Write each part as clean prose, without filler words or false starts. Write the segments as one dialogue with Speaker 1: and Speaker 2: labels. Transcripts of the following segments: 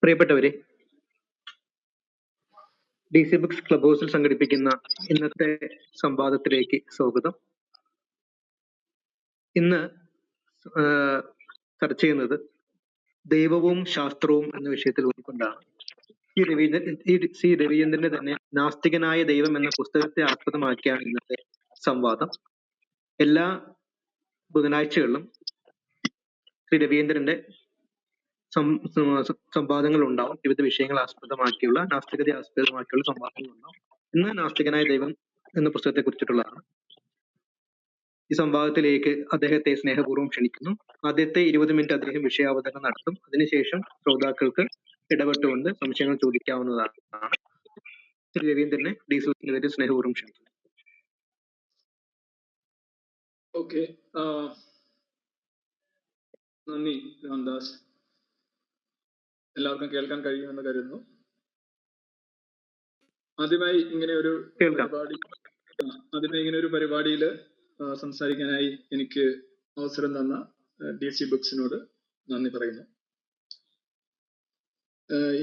Speaker 1: പ്രിയപ്പെട്ടവരെ, DC books club ഹൗസിൽ സംഘടിപ്പിക്കുന്ന ഇന്നത്തെ സംവാദത്തിലേക്ക് സ്വാഗതം. ഇന്ന് ചർച്ച ചെയ്യുന്നത് ദൈവവും ശാസ്ത്രവും എന്ന വിഷയത്തിൽ ഉൾക്കൊണ്ടാണ്. സി രവീന്ദ്രന്റെ തന്നെ നാസ്തികനായ ദൈവം എന്ന പുസ്തകത്തെ ആസ്പദമാക്കിയാണ് ഇന്നത്തെ സംവാദം. എല്ലാ ബുധനാഴ്ചകളിലും ശ്രീ രവീന്ദ്രന്റെ സംവാദങ്ങൾ ഉണ്ടാവും. വിവിധ വിഷയങ്ങൾ ആസ്പദമാക്കിയുള്ള നാസ്തികതയെ ആസ്പദമാക്കിയുള്ള സംവാദങ്ങൾ ഉണ്ടാവും. ഇന്ന് നാസ്തികനായ ദൈവം എന്ന പുസ്തകത്തെ കുറിച്ചിട്ടുള്ളതാണ്. ഈ സംവാദത്തിലേക്ക് അദ്ദേഹത്തെ സ്നേഹപൂർവ്വം ക്ഷണിക്കുന്നു. ആദ്യത്തെ 20 മിനിറ്റ് അദ്ദേഹം വിഷയാവതരണം നടത്തും. അതിനുശേഷം ശ്രോതാക്കൾക്ക് ഇടപെട്ടുകൊണ്ട് സംശയങ്ങൾ ചോദിക്കാവുന്നതാണ്. ശ്രീ രവീന്ദ്രനെ DC സ്നേഹപൂർവ്വം ക്ഷണിക്കുന്നു.
Speaker 2: ഓക്കെ, നന്ദി രാംദാസ്. എല്ലാവർക്കും കേൾക്കാൻ കഴിയുമെന്ന് കരുതുന്നു. ആദ്യമായി ഇങ്ങനെ ഒരു പരിപാടിയിൽ സംസാരിക്കാനായി എനിക്ക് അവസരം തന്ന DC ബുക്സിനോട് നന്ദി പറയുന്നു.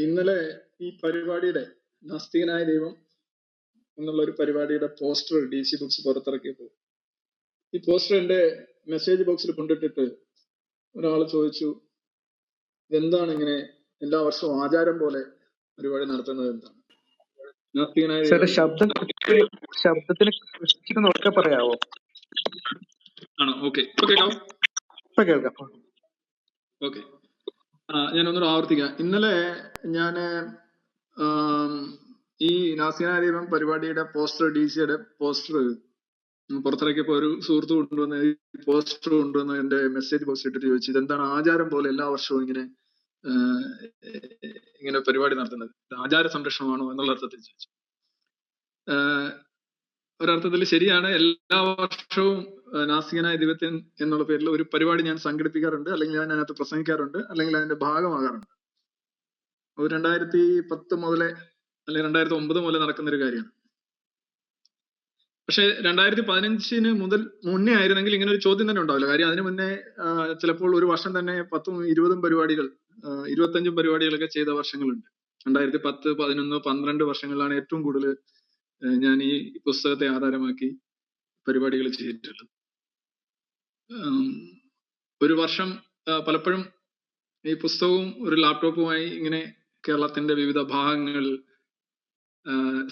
Speaker 2: ഇന്നലെ ഈ പരിപാടിയുടെ നാസ്തികനായ ദൈവം എന്നുള്ള ഒരു പരിപാടിയുടെ പോസ്റ്റർ DC ബുക്സ് പുറത്തിറക്കിയപ്പോൾ ഈ പോസ്റ്റർ എൻ്റെ മെസ്സേജ് ബോക്സിൽ കൊണ്ടിട്ടിട്ട് ഒരാൾ ചോദിച്ചു, എന്താണ് ഇങ്ങനെ എല്ലാ വർഷവും ആചാരം പോലെ പരിപാടി നടത്തുന്നത്? എന്താണ് നാസ്തികനായ
Speaker 1: ശബ്ദത്തിന് പറയാവോ?
Speaker 2: ആണോ? ഓക്കെ, കേൾക്കാം. ഓക്കെ, ഞാനൊന്നുകൂടെ ആവർത്തിക്കാം. ഇന്നലെ ഞാൻ ഈ നാസ്തികനായ ദൈവം പരിപാടിയുടെ പോസ്റ്റർ, DCയുടെ പോസ്റ്റർ പുറത്തിറക്കിയപ്പോൾ ഒരു സുഹൃത്ത് കൊണ്ടുവന്ന് ഈ പോസ്റ്റർ കൊണ്ടുവന്ന് എന്റെ മെസ്സേജ് ബോക്സ് ഇട്ടിട്ട് ചോദിച്ചു, ഇതെന്താണ് ആചാരം പോലെ എല്ലാ വർഷവും ഇങ്ങനെ പരിപാടി നടത്തുന്നത്, ആചാര സംരക്ഷണമാണോ എന്നുള്ള അർത്ഥത്തിൽ ചോദിച്ചു. ഒരർത്ഥത്തിൽ ശരിയാണ്. എല്ലാ വർഷവും നാസ്തികനായ ദൈവത്തിൻ എന്നുള്ള പേരിൽ ഒരു പരിപാടി ഞാൻ സംഘടിപ്പിക്കാറുണ്ട്, അല്ലെങ്കിൽ ഞാൻ അതിനകത്ത് പ്രസംഗിക്കാറുണ്ട്, അല്ലെങ്കിൽ അതിന്റെ ഭാഗമാകാറുണ്ട്. അത് 2010 മുതലേ അല്ലെങ്കിൽ 2009 മുതലേ നടക്കുന്ന ഒരു കാര്യമാണ്. പക്ഷെ 2015 മുന്നേ ആയിരുന്നെങ്കിൽ ഇങ്ങനെ ഒരു ചോദ്യം തന്നെ ഉണ്ടാവില്ല. കാര്യം അതിനു മുന്നേ ചിലപ്പോൾ ഒരു വർഷം തന്നെ 10, 20 പരിപാടികൾ, 25 പരിപാടികളൊക്കെ ചെയ്ത വർഷങ്ങളുണ്ട്. 2010, 11, 12 വർഷങ്ങളിലാണ് ഏറ്റവും കൂടുതൽ ഞാൻ ഈ പുസ്തകത്തെ ആധാരമാക്കി പരിപാടികൾ ചെയ്തിട്ടുള്ളത്. ഒരു വർഷം പലപ്പോഴും ഈ പുസ്തകവും ഒരു ലാപ്ടോപ്പുമായി ഇങ്ങനെ കേരളത്തിന്റെ വിവിധ ഭാഗങ്ങളിൽ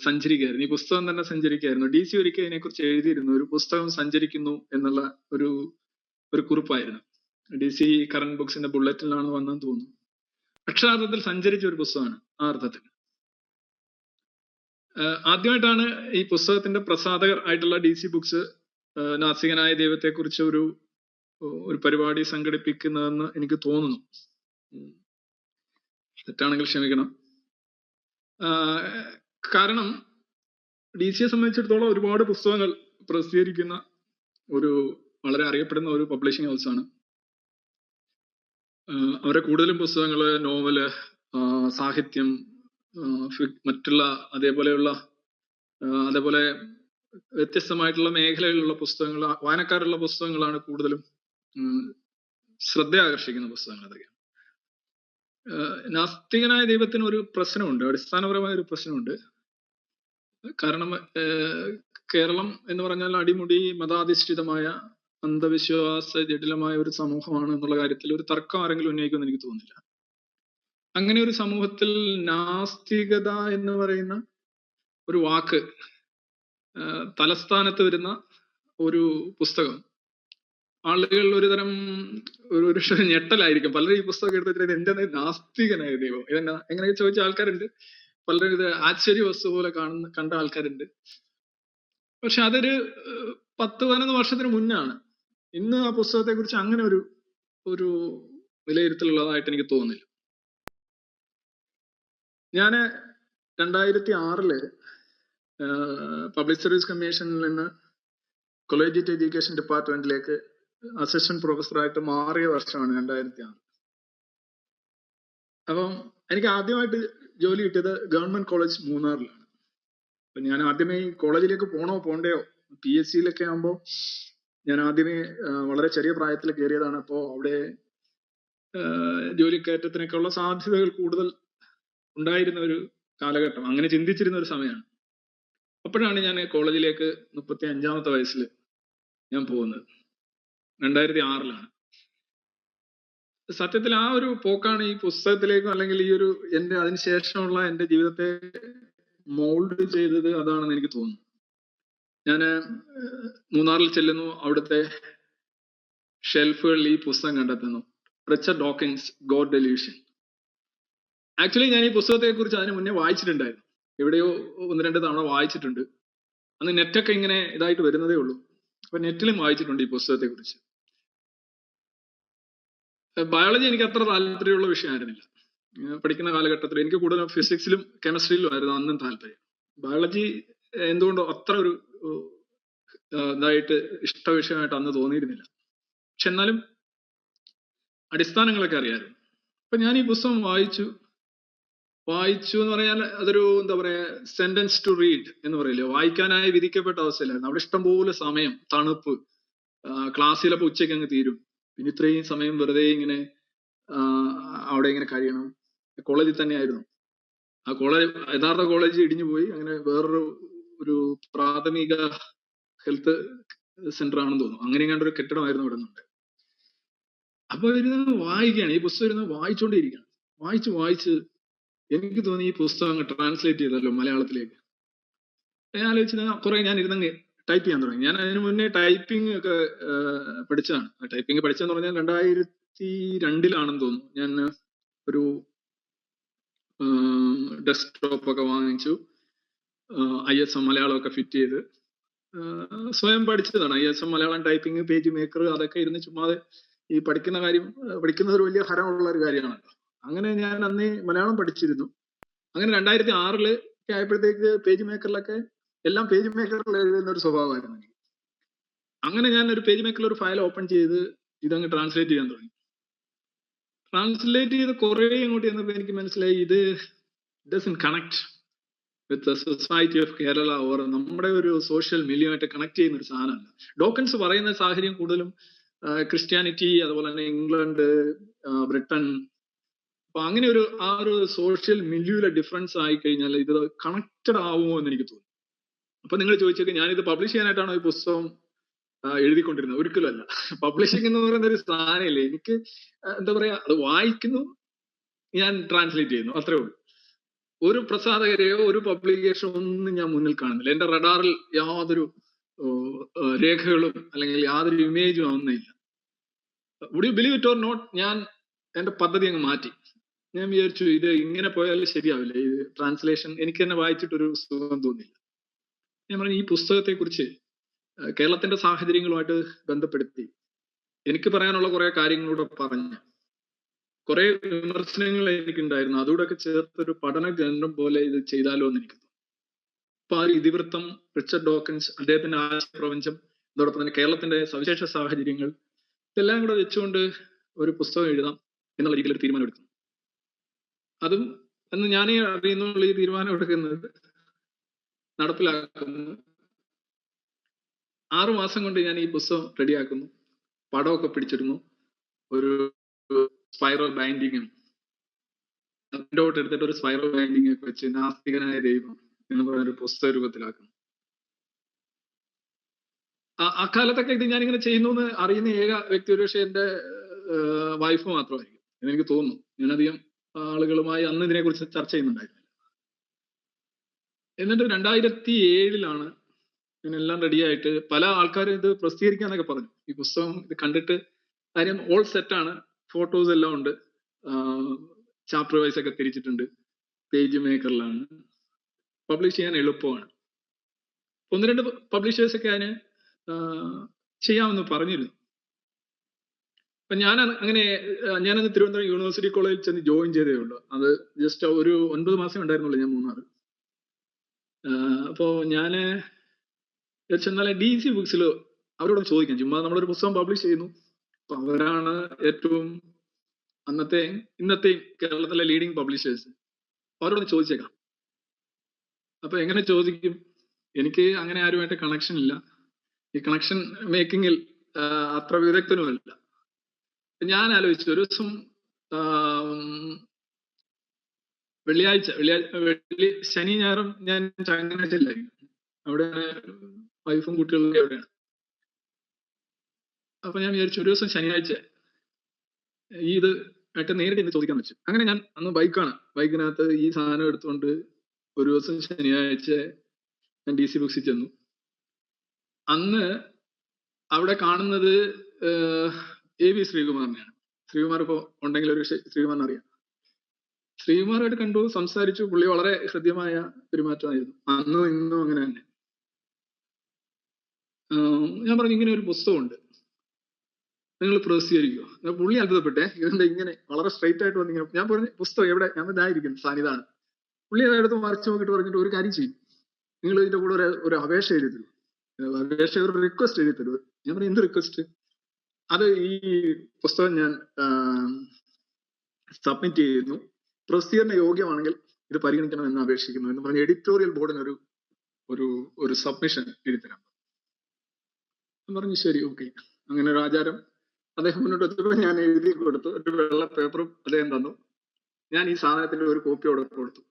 Speaker 2: സഞ്ചരിക്കുകയായിരുന്നു. ഈ പുസ്തകം തന്നെ സഞ്ചരിക്കുകയായിരുന്നു. DC ഒരിക്കൽ ഇതിനെക്കുറിച്ച് എഴുതിയിരുന്നു, ഒരു പുസ്തകം സഞ്ചരിക്കുന്നു എന്നുള്ള ഒരു കുറിപ്പായിരുന്നു. DC കറന്റ് ബുക്സിന്റെ ബുള്ളറ്റിലാണ് വന്നെന്ന് തോന്നുന്നു. അക്ഷരാർത്ഥത്തിൽ സഞ്ചരിച്ച ഒരു പുസ്തകമാണ് ആ അർത്ഥത്തിൽ. ആദ്യമായിട്ടാണ് ഈ പുസ്തകത്തിന്റെ പ്രസാധകർ ആയിട്ടുള്ള DC ബുക്സ് നാസ്തികനായ ദൈവത്തെ കുറിച്ച് ഒരു പരിപാടി സംഘടിപ്പിക്കുന്നതെന്ന് എനിക്ക് തോന്നുന്നു. തെറ്റാണെങ്കിൽ ക്ഷമിക്കണം. കാരണം DCയെ സംബന്ധിച്ചിടത്തോളം ഒരുപാട് പുസ്തകങ്ങൾ പ്രസിദ്ധീകരിക്കുന്ന ഒരു വളരെ അറിയപ്പെടുന്ന ഒരു പബ്ലിഷിംഗ് ഹൗസാണ്. അവരെ കൂടുതലും പുസ്തകങ്ങള്, നോവല്, സാഹിത്യം, മറ്റുള്ള അതേപോലെ വ്യത്യസ്തമായിട്ടുള്ള മേഖലകളിലുള്ള പുസ്തകങ്ങൾ, വായനക്കാരുള്ള പുസ്തകങ്ങളാണ് കൂടുതലും ശ്രദ്ധ ആകർഷിക്കുന്ന പുസ്തകങ്ങൾ. അതൊക്കെയാണ്. നാസ്തികനായ ദൈവത്തിന് ഒരു പ്രശ്നമുണ്ട്, അടിസ്ഥാനപരമായ ഒരു പ്രശ്നമുണ്ട്. കാരണം കേരളം എന്ന് പറഞ്ഞാൽ അടിമുടി മതാധിഷ്ഠിതമായ അന്ധവിശ്വാസ ജടിലമായ ഒരു സമൂഹമാണ് എന്നുള്ള കാര്യത്തിൽ ഒരു തർക്കം ആരെങ്കിലും ഉന്നയിക്കുമെന്ന് എനിക്ക് തോന്നുന്നില്ല. അങ്ങനെ ഒരു സമൂഹത്തിൽ നാസ്തികത എന്ന് പറയുന്ന ഒരു വാക്ക് തലസ്ഥാനത്ത് വരുന്ന ഒരു പുസ്തകം ആളുകൾ ഒരുതരം ഒരു ഞെട്ടലായിരിക്കും. പലരും ഈ പുസ്തകം എടുത്തിട്ട് എന്താണ് നാസ്തികനായ ദൈവം, ഇതെന്നാ എങ്ങനെയൊക്കെ ചോദിച്ച ആൾക്കാരുണ്ട്. പലരും ഇത് ആശ്ചര്യ വസ്തു പോലെ കണ്ട ആൾക്കാരുണ്ട്. പക്ഷെ അതൊരു 10-11 വർഷത്തിന് മുന്നാണ്. ഇന്ന് ആ പുസ്തകത്തെ കുറിച്ച് അങ്ങനെ ഒരു വിലയിരുത്തലുള്ളതായിട്ട് എനിക്ക് തോന്നുന്നില്ല. ഞാൻ 2006 പബ്ലിക് സർവീസ് കമ്മീഷനിൽ നിന്ന് കൊളേജിയറ്റ് എഡ്യൂക്കേഷൻ ഡിപ്പാർട്ട്മെന്റിലേക്ക് അസിസ്റ്റന്റ് പ്രൊഫസറായിട്ട് മാറിയ വർഷമാണ് 2006. അപ്പം എനിക്ക് ആദ്യമായിട്ട് ജോലി കിട്ടിയത് ഗവൺമെന്റ് കോളേജ് മൂന്നാറിലാണ്. അപ്പൊ ഞാൻ ആദ്യമേ കോളേജിലേക്ക് പോണ്ടയോ PSCയിലൊക്കെ ആകുമ്പോൾ ഞാൻ ആദ്യമേ വളരെ ചെറിയ പ്രായത്തിൽ കയറിയതാണ്. അപ്പോൾ അവിടെ ജോലിക്കയറ്റത്തിനൊക്കെ ഉള്ള സാധ്യതകൾ കൂടുതൽ ഉണ്ടായിരുന്ന ഒരു കാലഘട്ടം, അങ്ങനെ ചിന്തിച്ചിരുന്ന ഒരു സമയമാണ്. അപ്പോഴാണ് ഞാൻ കോളേജിലേക്ക് 35-ാമത്തെ വയസ്സിൽ ഞാൻ പോകുന്നത്. 2006-ലാണ്. സത്യത്തിൽ ആ ഒരു പോക്കാണ് ഈ പുസ്തകത്തിലേക്കും അല്ലെങ്കിൽ ഈ ഒരു എന്റെ അതിനുശേഷമുള്ള എന്റെ ജീവിതത്തെ മോൾഡ് ചെയ്തത് അതാണെന്ന് എനിക്ക് തോന്നുന്നു. ഞാൻ മൂന്നാറിൽ ചെല്ലുന്നു, അവിടുത്തെ ഷെൽഫുകളിൽ ഈ പുസ്തകം കണ്ടെത്തുന്നു, Richard Dawkins God delusion. Actually ഞാൻ ഈ പുസ്തകത്തെ കുറിച്ച് അതിന് മുന്നേ വായിച്ചിട്ടുണ്ടായിരുന്നു, എവിടെയോ 1-2 തവണ വായിച്ചിട്ടുണ്ട്. അന്ന് നെറ്റൊക്കെ ഇങ്ങനെ ഇതായിട്ട് വരുന്നതേ ഉള്ളൂ. അപ്പൊ നെറ്റിലും വായിച്ചിട്ടുണ്ട് ഈ പുസ്തകത്തെ കുറിച്ച്. ബയോളജി എനിക്ക് അത്ര താല്പര്യമുള്ള വിഷയമായിരുന്നില്ല. പഠിക്കുന്ന കാലഘട്ടത്തിൽ എനിക്ക് കൂടുതലും ഫിസിക്സിലും കെമിസ്ട്രിയിലും ആയിരുന്നു അന്നും താല്പര്യം. ബയോളജി എന്തുകൊണ്ടോ അത്ര ഒരു ഇതായിട്ട് ഇഷ്ട വിഷയമായിട്ട് അന്ന് തോന്നിയിരുന്നില്ല. പക്ഷെ എന്നാലും അടിസ്ഥാനങ്ങളൊക്കെ അറിയാമായിരുന്നു. അപ്പൊ ഞാൻ ഈ പുസ്തകം വായിച്ചു എന്ന് പറഞ്ഞാൽ അതൊരു എന്താ പറയാ, സെന്റൻസ് ടു റീഡ് എന്ന് പറയില്ലേ, വായിക്കാനായി വിധിക്കപ്പെട്ട അവസ്ഥയിലായിരുന്നു. അവിടെ ഇഷ്ടംപോലെ സമയം, തണുപ്പ്, ക്ലാസ്സിലപ്പോ ഉച്ചയ്ക്ക് അങ്ങ് തീരും, പിന്നെ ഇത്രയും സമയം വെറുതെ ഇങ്ങനെ അവിടെ ഇങ്ങനെ കഴിയണം. കോളേജിൽ തന്നെയായിരുന്നു. ആ യഥാർത്ഥ കോളേജ് ഇടിഞ്ഞു പോയി, അങ്ങനെ വേറൊരു പ്രാഥമിക ഹെൽത്ത് സെന്റർ ആണെന്ന് തോന്നുന്നു, അങ്ങനെ കണ്ടൊരു കെട്ടിടമായിരുന്നു ഇവിടെ നിന്നുണ്ട്. അപ്പൊ ഇരുന്ന് വായിക്കുകയാണ്, ഈ പുസ്തകം ഇരുന്ന് വായിച്ചുകൊണ്ടിരിക്കുകയാണ്. വായിച്ച് എനിക്ക് തോന്നി ഈ പുസ്തകം അങ്ങ് ട്രാൻസ്ലേറ്റ് ചെയ്തല്ലോ മലയാളത്തിലേക്ക്. ഞാൻ ആലോചിച്ചത് കുറെ ഞാൻ ഇരുന്നങ്ങ് ടൈപ്പ് ചെയ്യാൻ തുടങ്ങി. ഞാൻ അതിന് മുന്നേ ടൈപ്പിംഗ് ഒക്കെ പഠിച്ചതാണ്. ടൈപ്പിംഗ് പഠിച്ചതെന്ന് പറഞ്ഞാൽ 2002-ലാണെന്ന് തോന്നുന്നു. ഞാൻ ഒരു ഡെസ്ക്ടോപ്പ് ഒക്കെ വാങ്ങിച്ചു, ISM മലയാളം ഒക്കെ ഫിറ്റ് ചെയ്ത് സ്വയം പഠിച്ചതാണ്. ISM Malayalam typing, page maker, അതൊക്കെ ഇരുന്ന് ചുമ്മാതെ ഈ പഠിക്കുന്നത് ഒരു വലിയ ഹരമുള്ള ഒരു കാര്യമാണല്ലോ. അങ്ങനെ ഞാൻ അന്നേ മലയാളം പഠിച്ചിരുന്നു. അങ്ങനെ 2006 ആയപ്പോഴത്തേക്ക് പേജ് മേക്കറിലൊക്കെ എല്ലാം പേജ് മേക്കറിൽ എഴുതുന്ന ഒരു സ്വഭാവമായിരുന്നു എനിക്ക്. അങ്ങനെ ഞാൻ ഒരു പേജ് മേക്കറിൽ ഒരു ഫയൽ ഓപ്പൺ ചെയ്ത് ഇതങ്ങ് ട്രാൻസ്ലേറ്റ് ചെയ്യാൻ തുടങ്ങി. ട്രാൻസ്ലേറ്റ് ചെയ്ത് കുറെ അങ്ങോട്ട് ചെന്നപ്പോൾ എനിക്ക് മനസ്സിലായി ഇത് doesn't connect with society of Kerala or നമ്മുടെ ഒരു സോഷ്യൽ മിലിയുമായിട്ട് കണക്ട് ചെയ്യുന്ന ഒരു സാധനമല്ല. ഡോക്കൻസ് പറയുന്ന സാഹചര്യം കൂടുതലും ക്രിസ്ത്യാനിറ്റി, അതുപോലെ തന്നെ ഇംഗ്ലണ്ട്, ബ്രിട്ടൻ, അപ്പൊ അങ്ങനെ ആ ഒരു സോഷ്യൽ മില്യൂലെ ഡിഫറൻസ് ആയി കഴിഞ്ഞാൽ ഇത് കണക്റ്റഡ് ആവുമോ എന്ന് എനിക്ക് തോന്നി. അപ്പൊ നിങ്ങൾ ചോദിച്ചേക്ക് ഞാനിത് പബ്ലിഷ് ചെയ്യാനായിട്ടാണോ ഈ പുസ്തകം എഴുതിക്കൊണ്ടിരുന്നത്? ഒരിക്കലുമല്ല. പബ്ലിഷിംഗ് എന്ന് പറയുന്ന ഒരു സാധനമില്ലേ, എനിക്ക് എന്താ പറയാ, അത് വായിക്കുന്നു, ഞാൻ ട്രാൻസ്ലേറ്റ് ചെയ്യുന്നു, അത്രേ ഉള്ളൂ. ഒരു പ്രസാധകരെയോ ഒരു പബ്ലിക്കേഷനോ ഒന്നും ഞാൻ മുന്നിൽ കാണുന്നില്ല. എന്റെ റഡാറിൽ യാതൊരു രേഖകളും അല്ലെങ്കിൽ യാതൊരു ഇമേജും ഒന്നുമില്ല. Would you believe it or not, ഞാൻ എന്റെ പദ്ധതി അങ്ങ് മാറ്റി. ഞാൻ വിചാരിച്ചു ഇത് ഇങ്ങനെ പോയാൽ ശരിയാവില്ല, ഈ ട്രാൻസ്ലേഷൻ എനിക്ക് തന്നെ വായിച്ചിട്ടൊരു സുഖം തോന്നില്ല. ഞാൻ പറഞ്ഞു ഈ പുസ്തകത്തെ കുറിച്ച് കേരളത്തിന്റെ സാഹചര്യങ്ങളുമായിട്ട് ബന്ധപ്പെടുത്തി എനിക്ക് പറയാനുള്ള കുറെ കാര്യങ്ങളൂടെ പറഞ്ഞ് കുറെ വിമർശനങ്ങൾ എനിക്കുണ്ടായിരുന്നു, അതുകൂടെ ചേർത്തൊരു പഠന ഗ്രന്ഥം പോലെ ഇത് ചെയ്താലോ എന്ന് എനിക്ക് തോന്നി. അപ്പൊ ആ ഇതിവൃത്തം, റിച്ചർഡ് ഡോക്കൻസ്, അദ്ദേഹത്തിന്റെ ആശയപ്രപഞ്ചം, അതോടൊപ്പം തന്നെ കേരളത്തിന്റെ സവിശേഷ സാഹചര്യങ്ങൾ, ഇതെല്ലാം കൂടെ വെച്ചുകൊണ്ട് ഒരു പുസ്തകം എഴുതാം എന്നുള്ള രീതിയിലൊരു തീരുമാനം എടുക്കുന്നു. അതും അന്ന് ഞാനേ അറിയുന്നുള്ള ഈ തീരുമാനം എടുക്കുന്നത്, നടപ്പിലാക്കുന്നു. 6 മാസം കൊണ്ട് ഞാൻ ഈ പുസ്തകം റെഡിയാക്കുന്നു, പടമൊക്കെ പിടിച്ചിരുന്നു, ഒരു സ്പൈറൽ ബൈൻഡിങ്ങും എടുത്തിട്ട് ഒരു സ്പൈറൽ ബൈൻഡിങ് ഒക്കെ വെച്ച് നാസ്തികനായ ദൈവം എന്ന് പറയുന്ന ഒരു പുസ്തക രൂപത്തിലാക്കുന്നു. അക്കാലത്തൊക്കെ ഇത് ഞാനിങ്ങനെ ചെയ്യുന്നു എന്ന് അറിയുന്ന ഏക വ്യക്തി ഒരുപക്ഷെ എന്റെ വൈഫ് മാത്രമായിരിക്കും എന്നെനിക്ക് തോന്നുന്നു. ഞാനധികം ആളുകളുമായി അന്ന് ഇതിനെ കുറിച്ച് ചർച്ച ചെയ്യുന്നുണ്ടായിരുന്നില്ല. എന്നിട്ട് 2007-ലാണ് ഇതിനെല്ലാം റെഡിയായിട്ട് പല ആൾക്കാരും ഇത് പ്രസിദ്ധീകരിക്കാന്നൊക്കെ പറഞ്ഞു. ഈ പുസ്തകം ഇത് കണ്ടിട്ട് കാര്യം ഓൾ സെറ്റാണ്, ഫോട്ടോസ് എല്ലാം ഉണ്ട്, ചാപ്റ്റർ വൈസ് ഒക്കെ തിരിച്ചിട്ടുണ്ട്, പേജ് മേക്കറിലാണ്, പബ്ലിഷ് ചെയ്യാൻ എളുപ്പമാണ്. 1-2 പബ്ലിഷേഴ്സ് ഒക്കെ അതിന് ചെയ്യാമെന്ന് പറഞ്ഞിരുന്നു. അപ്പൊ ഞാനന്ന് തിരുവനന്തപുരം യൂണിവേഴ്സിറ്റി കോളേജിൽ ചെന്ന് ജോയിൻ ചെയ്തേ ഉള്ളൂ. അത് ജസ്റ്റ് ഒരു 9 മാസം ഉണ്ടായിരുന്നുള്ളൂ ഞാൻ മൂന്നാറ്. അപ്പോ ഞാന് ചെന്നാലെ DC ബുക്സിൽ അവരോട് ചോദിക്കാം, ചുമ്മാ നമ്മളൊരു പുസ്തകം പബ്ലിഷ് ചെയ്യുന്നു, അപ്പൊ അവരാണ് ഏറ്റവും ഇന്നത്തെയും കേരളത്തിലെ ലീഡിങ് പബ്ലിഷേഴ്സ്, അവരോട് ചോദിച്ചേക്കാം. അപ്പൊ എങ്ങനെ ചോദിക്കും? എനിക്ക് അങ്ങനെ ആരുമായിട്ട് കണക്ഷൻ ഇല്ല, ഈ കണക്ഷൻ മേക്കിങ്ങിൽ അത്ര വിദഗ്ധനുമല്ല. ഞാൻ ആലോചിച്ചു, ഒരു ദിവസം ശനി ഞായറും ഞാൻ ചങ്ങനാശ്ശേരിയിലായിരിക്കും. അവിടെ വൈഫും കുട്ടികളൊക്കെ എവിടെയാണ്. അപ്പൊ ഞാൻ വിചാരിച്ചു ഒരു ദിവസം ശനിയാഴ്ച ഈ ഇത് ആയിട്ട് നേരിട്ട് എന്നെ ചോദിക്കാൻ വെച്ചു. അങ്ങനെ ഞാൻ അന്ന് ബൈക്കിനകത്ത് ഈ സാധനം എടുത്തുകൊണ്ട് ഒരു ദിവസം ശനിയാഴ്ച ഞാൻ DC ബുക്സിൽ ചെന്നു. അന്ന് അവിടെ കാണുന്നത് AV ശ്രീകുമാറിനെയാണ്. ശ്രീകുമാർ ഇപ്പോ ഉണ്ടെങ്കിൽ ഒരു ശ്രീകുമാറിനെ അറിയാം. ശ്രീകുമാറായിട്ട് കണ്ടു, സംസാരിച്ചു. പുള്ളി വളരെ ഹൃദ്യമായ പെരുമാറ്റമായിരുന്നു. അന്നും ഇന്നും അങ്ങനെ തന്നെ. ഞാൻ പറഞ്ഞു ഇങ്ങനെ ഒരു പുസ്തകമുണ്ട്, നിങ്ങൾ പ്രസിദ്ധീകരിക്കുമോ? പുള്ളി അത്ഭുതപ്പെട്ടെ, ഇതെന്താ ഇങ്ങനെ വളരെ സ്ട്രൈറ്റ് ആയിട്ട് വന്നിങ്ങനെ. ഞാൻ പറഞ്ഞു പുസ്തകം എവിടെ? ഞാൻ ഇതായിരിക്കും സാന്നിധാനം. പുള്ളി അതെടുത്ത് മറിച്ച് നോക്കിയിട്ട് പറഞ്ഞിട്ട് ഒരു കാര്യം ചെയ്യും, നിങ്ങൾ ഇതിന്റെ കൂടെ ഒരു അപേക്ഷ എഴുതി തരും, അപേക്ഷ ഒരു റിക്വസ്റ്റ് എഴുതി തരും. ഞാൻ പറഞ്ഞു എന്ത് റിക്വസ്റ്റ്? അത് ഈ പുസ്തകം ഞാൻ സബ്മിറ്റ് ചെയ്യുന്നു, പ്രസിദ്ധീകരണ യോഗ്യമാണെങ്കിൽ ഇത് പരിഗണിക്കണം എന്ന് അപേക്ഷിക്കുന്നു എന്ന് പറഞ്ഞ് എഡിറ്റോറിയൽ ബോർഡിന് ഒരു സബ്മിഷൻ എഴുതി തരാം. ഞാൻ പറഞ്ഞു ശരി, ഓക്കെ. അങ്ങനെ ഒരു ആചാരം അദ്ദേഹം മുന്നോട്ട് വെച്ചപ്പോൾ ഞാൻ എഴുതി കൊടുത്തു. ഒരു വെള്ള പേപ്പറും അദ്ദേഹം തന്നു. ഞാൻ ഈ സാധനത്തിന്റെ ഒരു കോപ്പി അവിടെ കൊടുത്തു.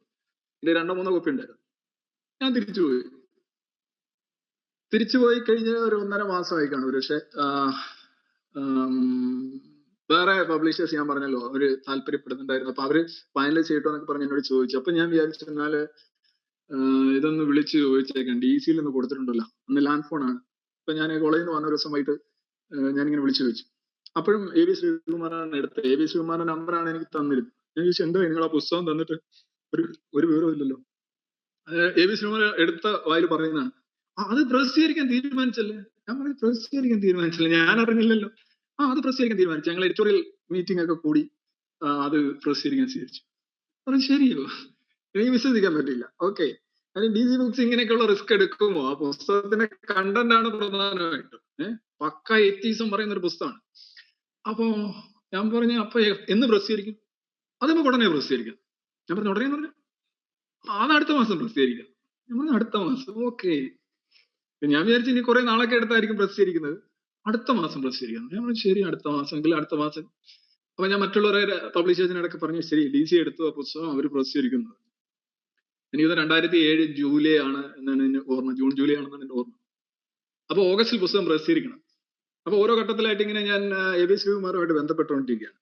Speaker 2: ഇതിന്റെ 2-3 കോപ്പി ഉണ്ടായിരുന്നു. ഞാൻ തിരിച്ചുപോയി കഴിഞ്ഞ ഒരു 1.5 മാസമായി കാണും. പക്ഷെ വേറെ പബ്ലിഷേഴ്സ് ഞാൻ പറഞ്ഞല്ലോ അവര് താല്പര്യപ്പെടുന്നുണ്ടായിരുന്നു. അപ്പൊ അവര് ഫൈനലൈസ് ചെയ്യട്ടോ എന്നൊക്കെ പറഞ്ഞ് എന്നോട് ചോദിച്ചു. അപ്പൊ ഞാൻ വിചാരിച്ചു എന്നാല് ഇതൊന്ന് വിളിച്ച് ചോദിച്ചേക്കാം, DC ഒന്ന് കൊടുത്തിട്ടുണ്ടല്ലോ, അന്ന് ലാൻഡ് ഫോണാണ്. അപ്പൊ ഞാൻ കോളേജിൽ നിന്ന് വന്ന ഒരു ദിവസം വൈകിട്ട് ഞാനിങ്ങനെ വിളിച്ചു ചോദിച്ചു. അപ്പോഴും AV ശ്രീകുമാറാണ് എടുത്തത്. AV ശ്രീകുമാറിന്റെ നമ്പറാണ് എനിക്ക് തന്നിരുന്നത്. ഞാൻ ചോദിച്ചു എന്താ നിങ്ങൾ ആ പുസ്തകം തന്നിട്ട് ഒരു വിവരവും ഇല്ലല്ലോ. AV ശ്രീകുമാർ എടുത്ത വായിൽ പറയുന്നതാണ്, അത് പ്രസിദ്ധീകരിക്കാൻ തീരുമാനിച്ചല്ലേ? ഞാൻ പറഞ്ഞു പ്രസിദ്ധീകരിക്കാൻ തീരുമാനിച്ചില്ല, ഞാൻ അറിഞ്ഞില്ലല്ലോ. അത് പ്രസിദ്ധീകരിക്കാൻ തീരുമാനിച്ചു, ഞങ്ങൾ എഡിറ്റോറിയൽ മീറ്റിംഗ് ഒക്കെ കൂടി അത് പ്രസിദ്ധീകരിക്കാൻ സ്വീകരിച്ചു. പറഞ്ഞു ശരിയോ? എനിക്ക് വിശ്വസിക്കാൻ പറ്റില്ല. ഓക്കെ, DC ബുക്സ് ഇങ്ങനെയൊക്കെയുള്ള റിസ്ക് എടുക്കുമോ? ആ പുസ്തകത്തിന്റെ കണ്ടന്റ് ആണ് പ്രധാനമായിട്ടും. പക്ക എത്തീസം പറയുന്ന ഒരു പുസ്തകമാണ്. അപ്പോ ഞാൻ പറഞ്ഞു അപ്പൊ എന്ന് പ്രസിദ്ധീകരിക്കും? അത് നമുക്ക് ഉടനെ പ്രസിദ്ധീകരിക്കാം. ഞാൻ പറഞ്ഞു ഉടനെ പറഞ്ഞു അത് അടുത്ത മാസം പ്രസിദ്ധീകരിക്കാം. ഞാൻ പറഞ്ഞു അടുത്ത മാസം, ഓക്കെ. ഞാൻ വിചാരിച്ചു ഇനി കുറെ നാളൊക്കെ എടുത്തായിരിക്കും പ്രസിദ്ധീകരിക്കുന്നത്. അടുത്ത മാസം പ്രസിദ്ധീകരിക്കാം. ഞാൻ പറഞ്ഞു ശരി, അടുത്ത മാസം എങ്കിൽ അടുത്ത മാസം. അപ്പൊ ഞാൻ മറ്റുള്ളവരെ പബ്ലിഷേഴ്സിനോടൊക്കെ പറഞ്ഞു ശരി, DC എടുത്തു ആ പുസ്തകം അവർ പ്രസിദ്ധീകരിക്കുന്നത്. എനിക്കത് 2007 ജൂലൈ ആണ് എന്നാണ് എന്റെ ഓർമ്മ, ജൂൺ ജൂലൈ ആണെന്നാണ് എന്റെ ഓർമ്മ. അപ്പൊ ഓഗസ്റ്റിൽ പുസ്തകം പ്രസിദ്ധീകരിക്കണം. അപ്പൊ ഓരോ ഘട്ടത്തിലായിട്ട് ഇങ്ങനെ ഞാൻ AV ശ്രീകുമാറുമായിട്ട് ബന്ധപ്പെട്ടുകൊണ്ടിരിക്കുകയാണ്.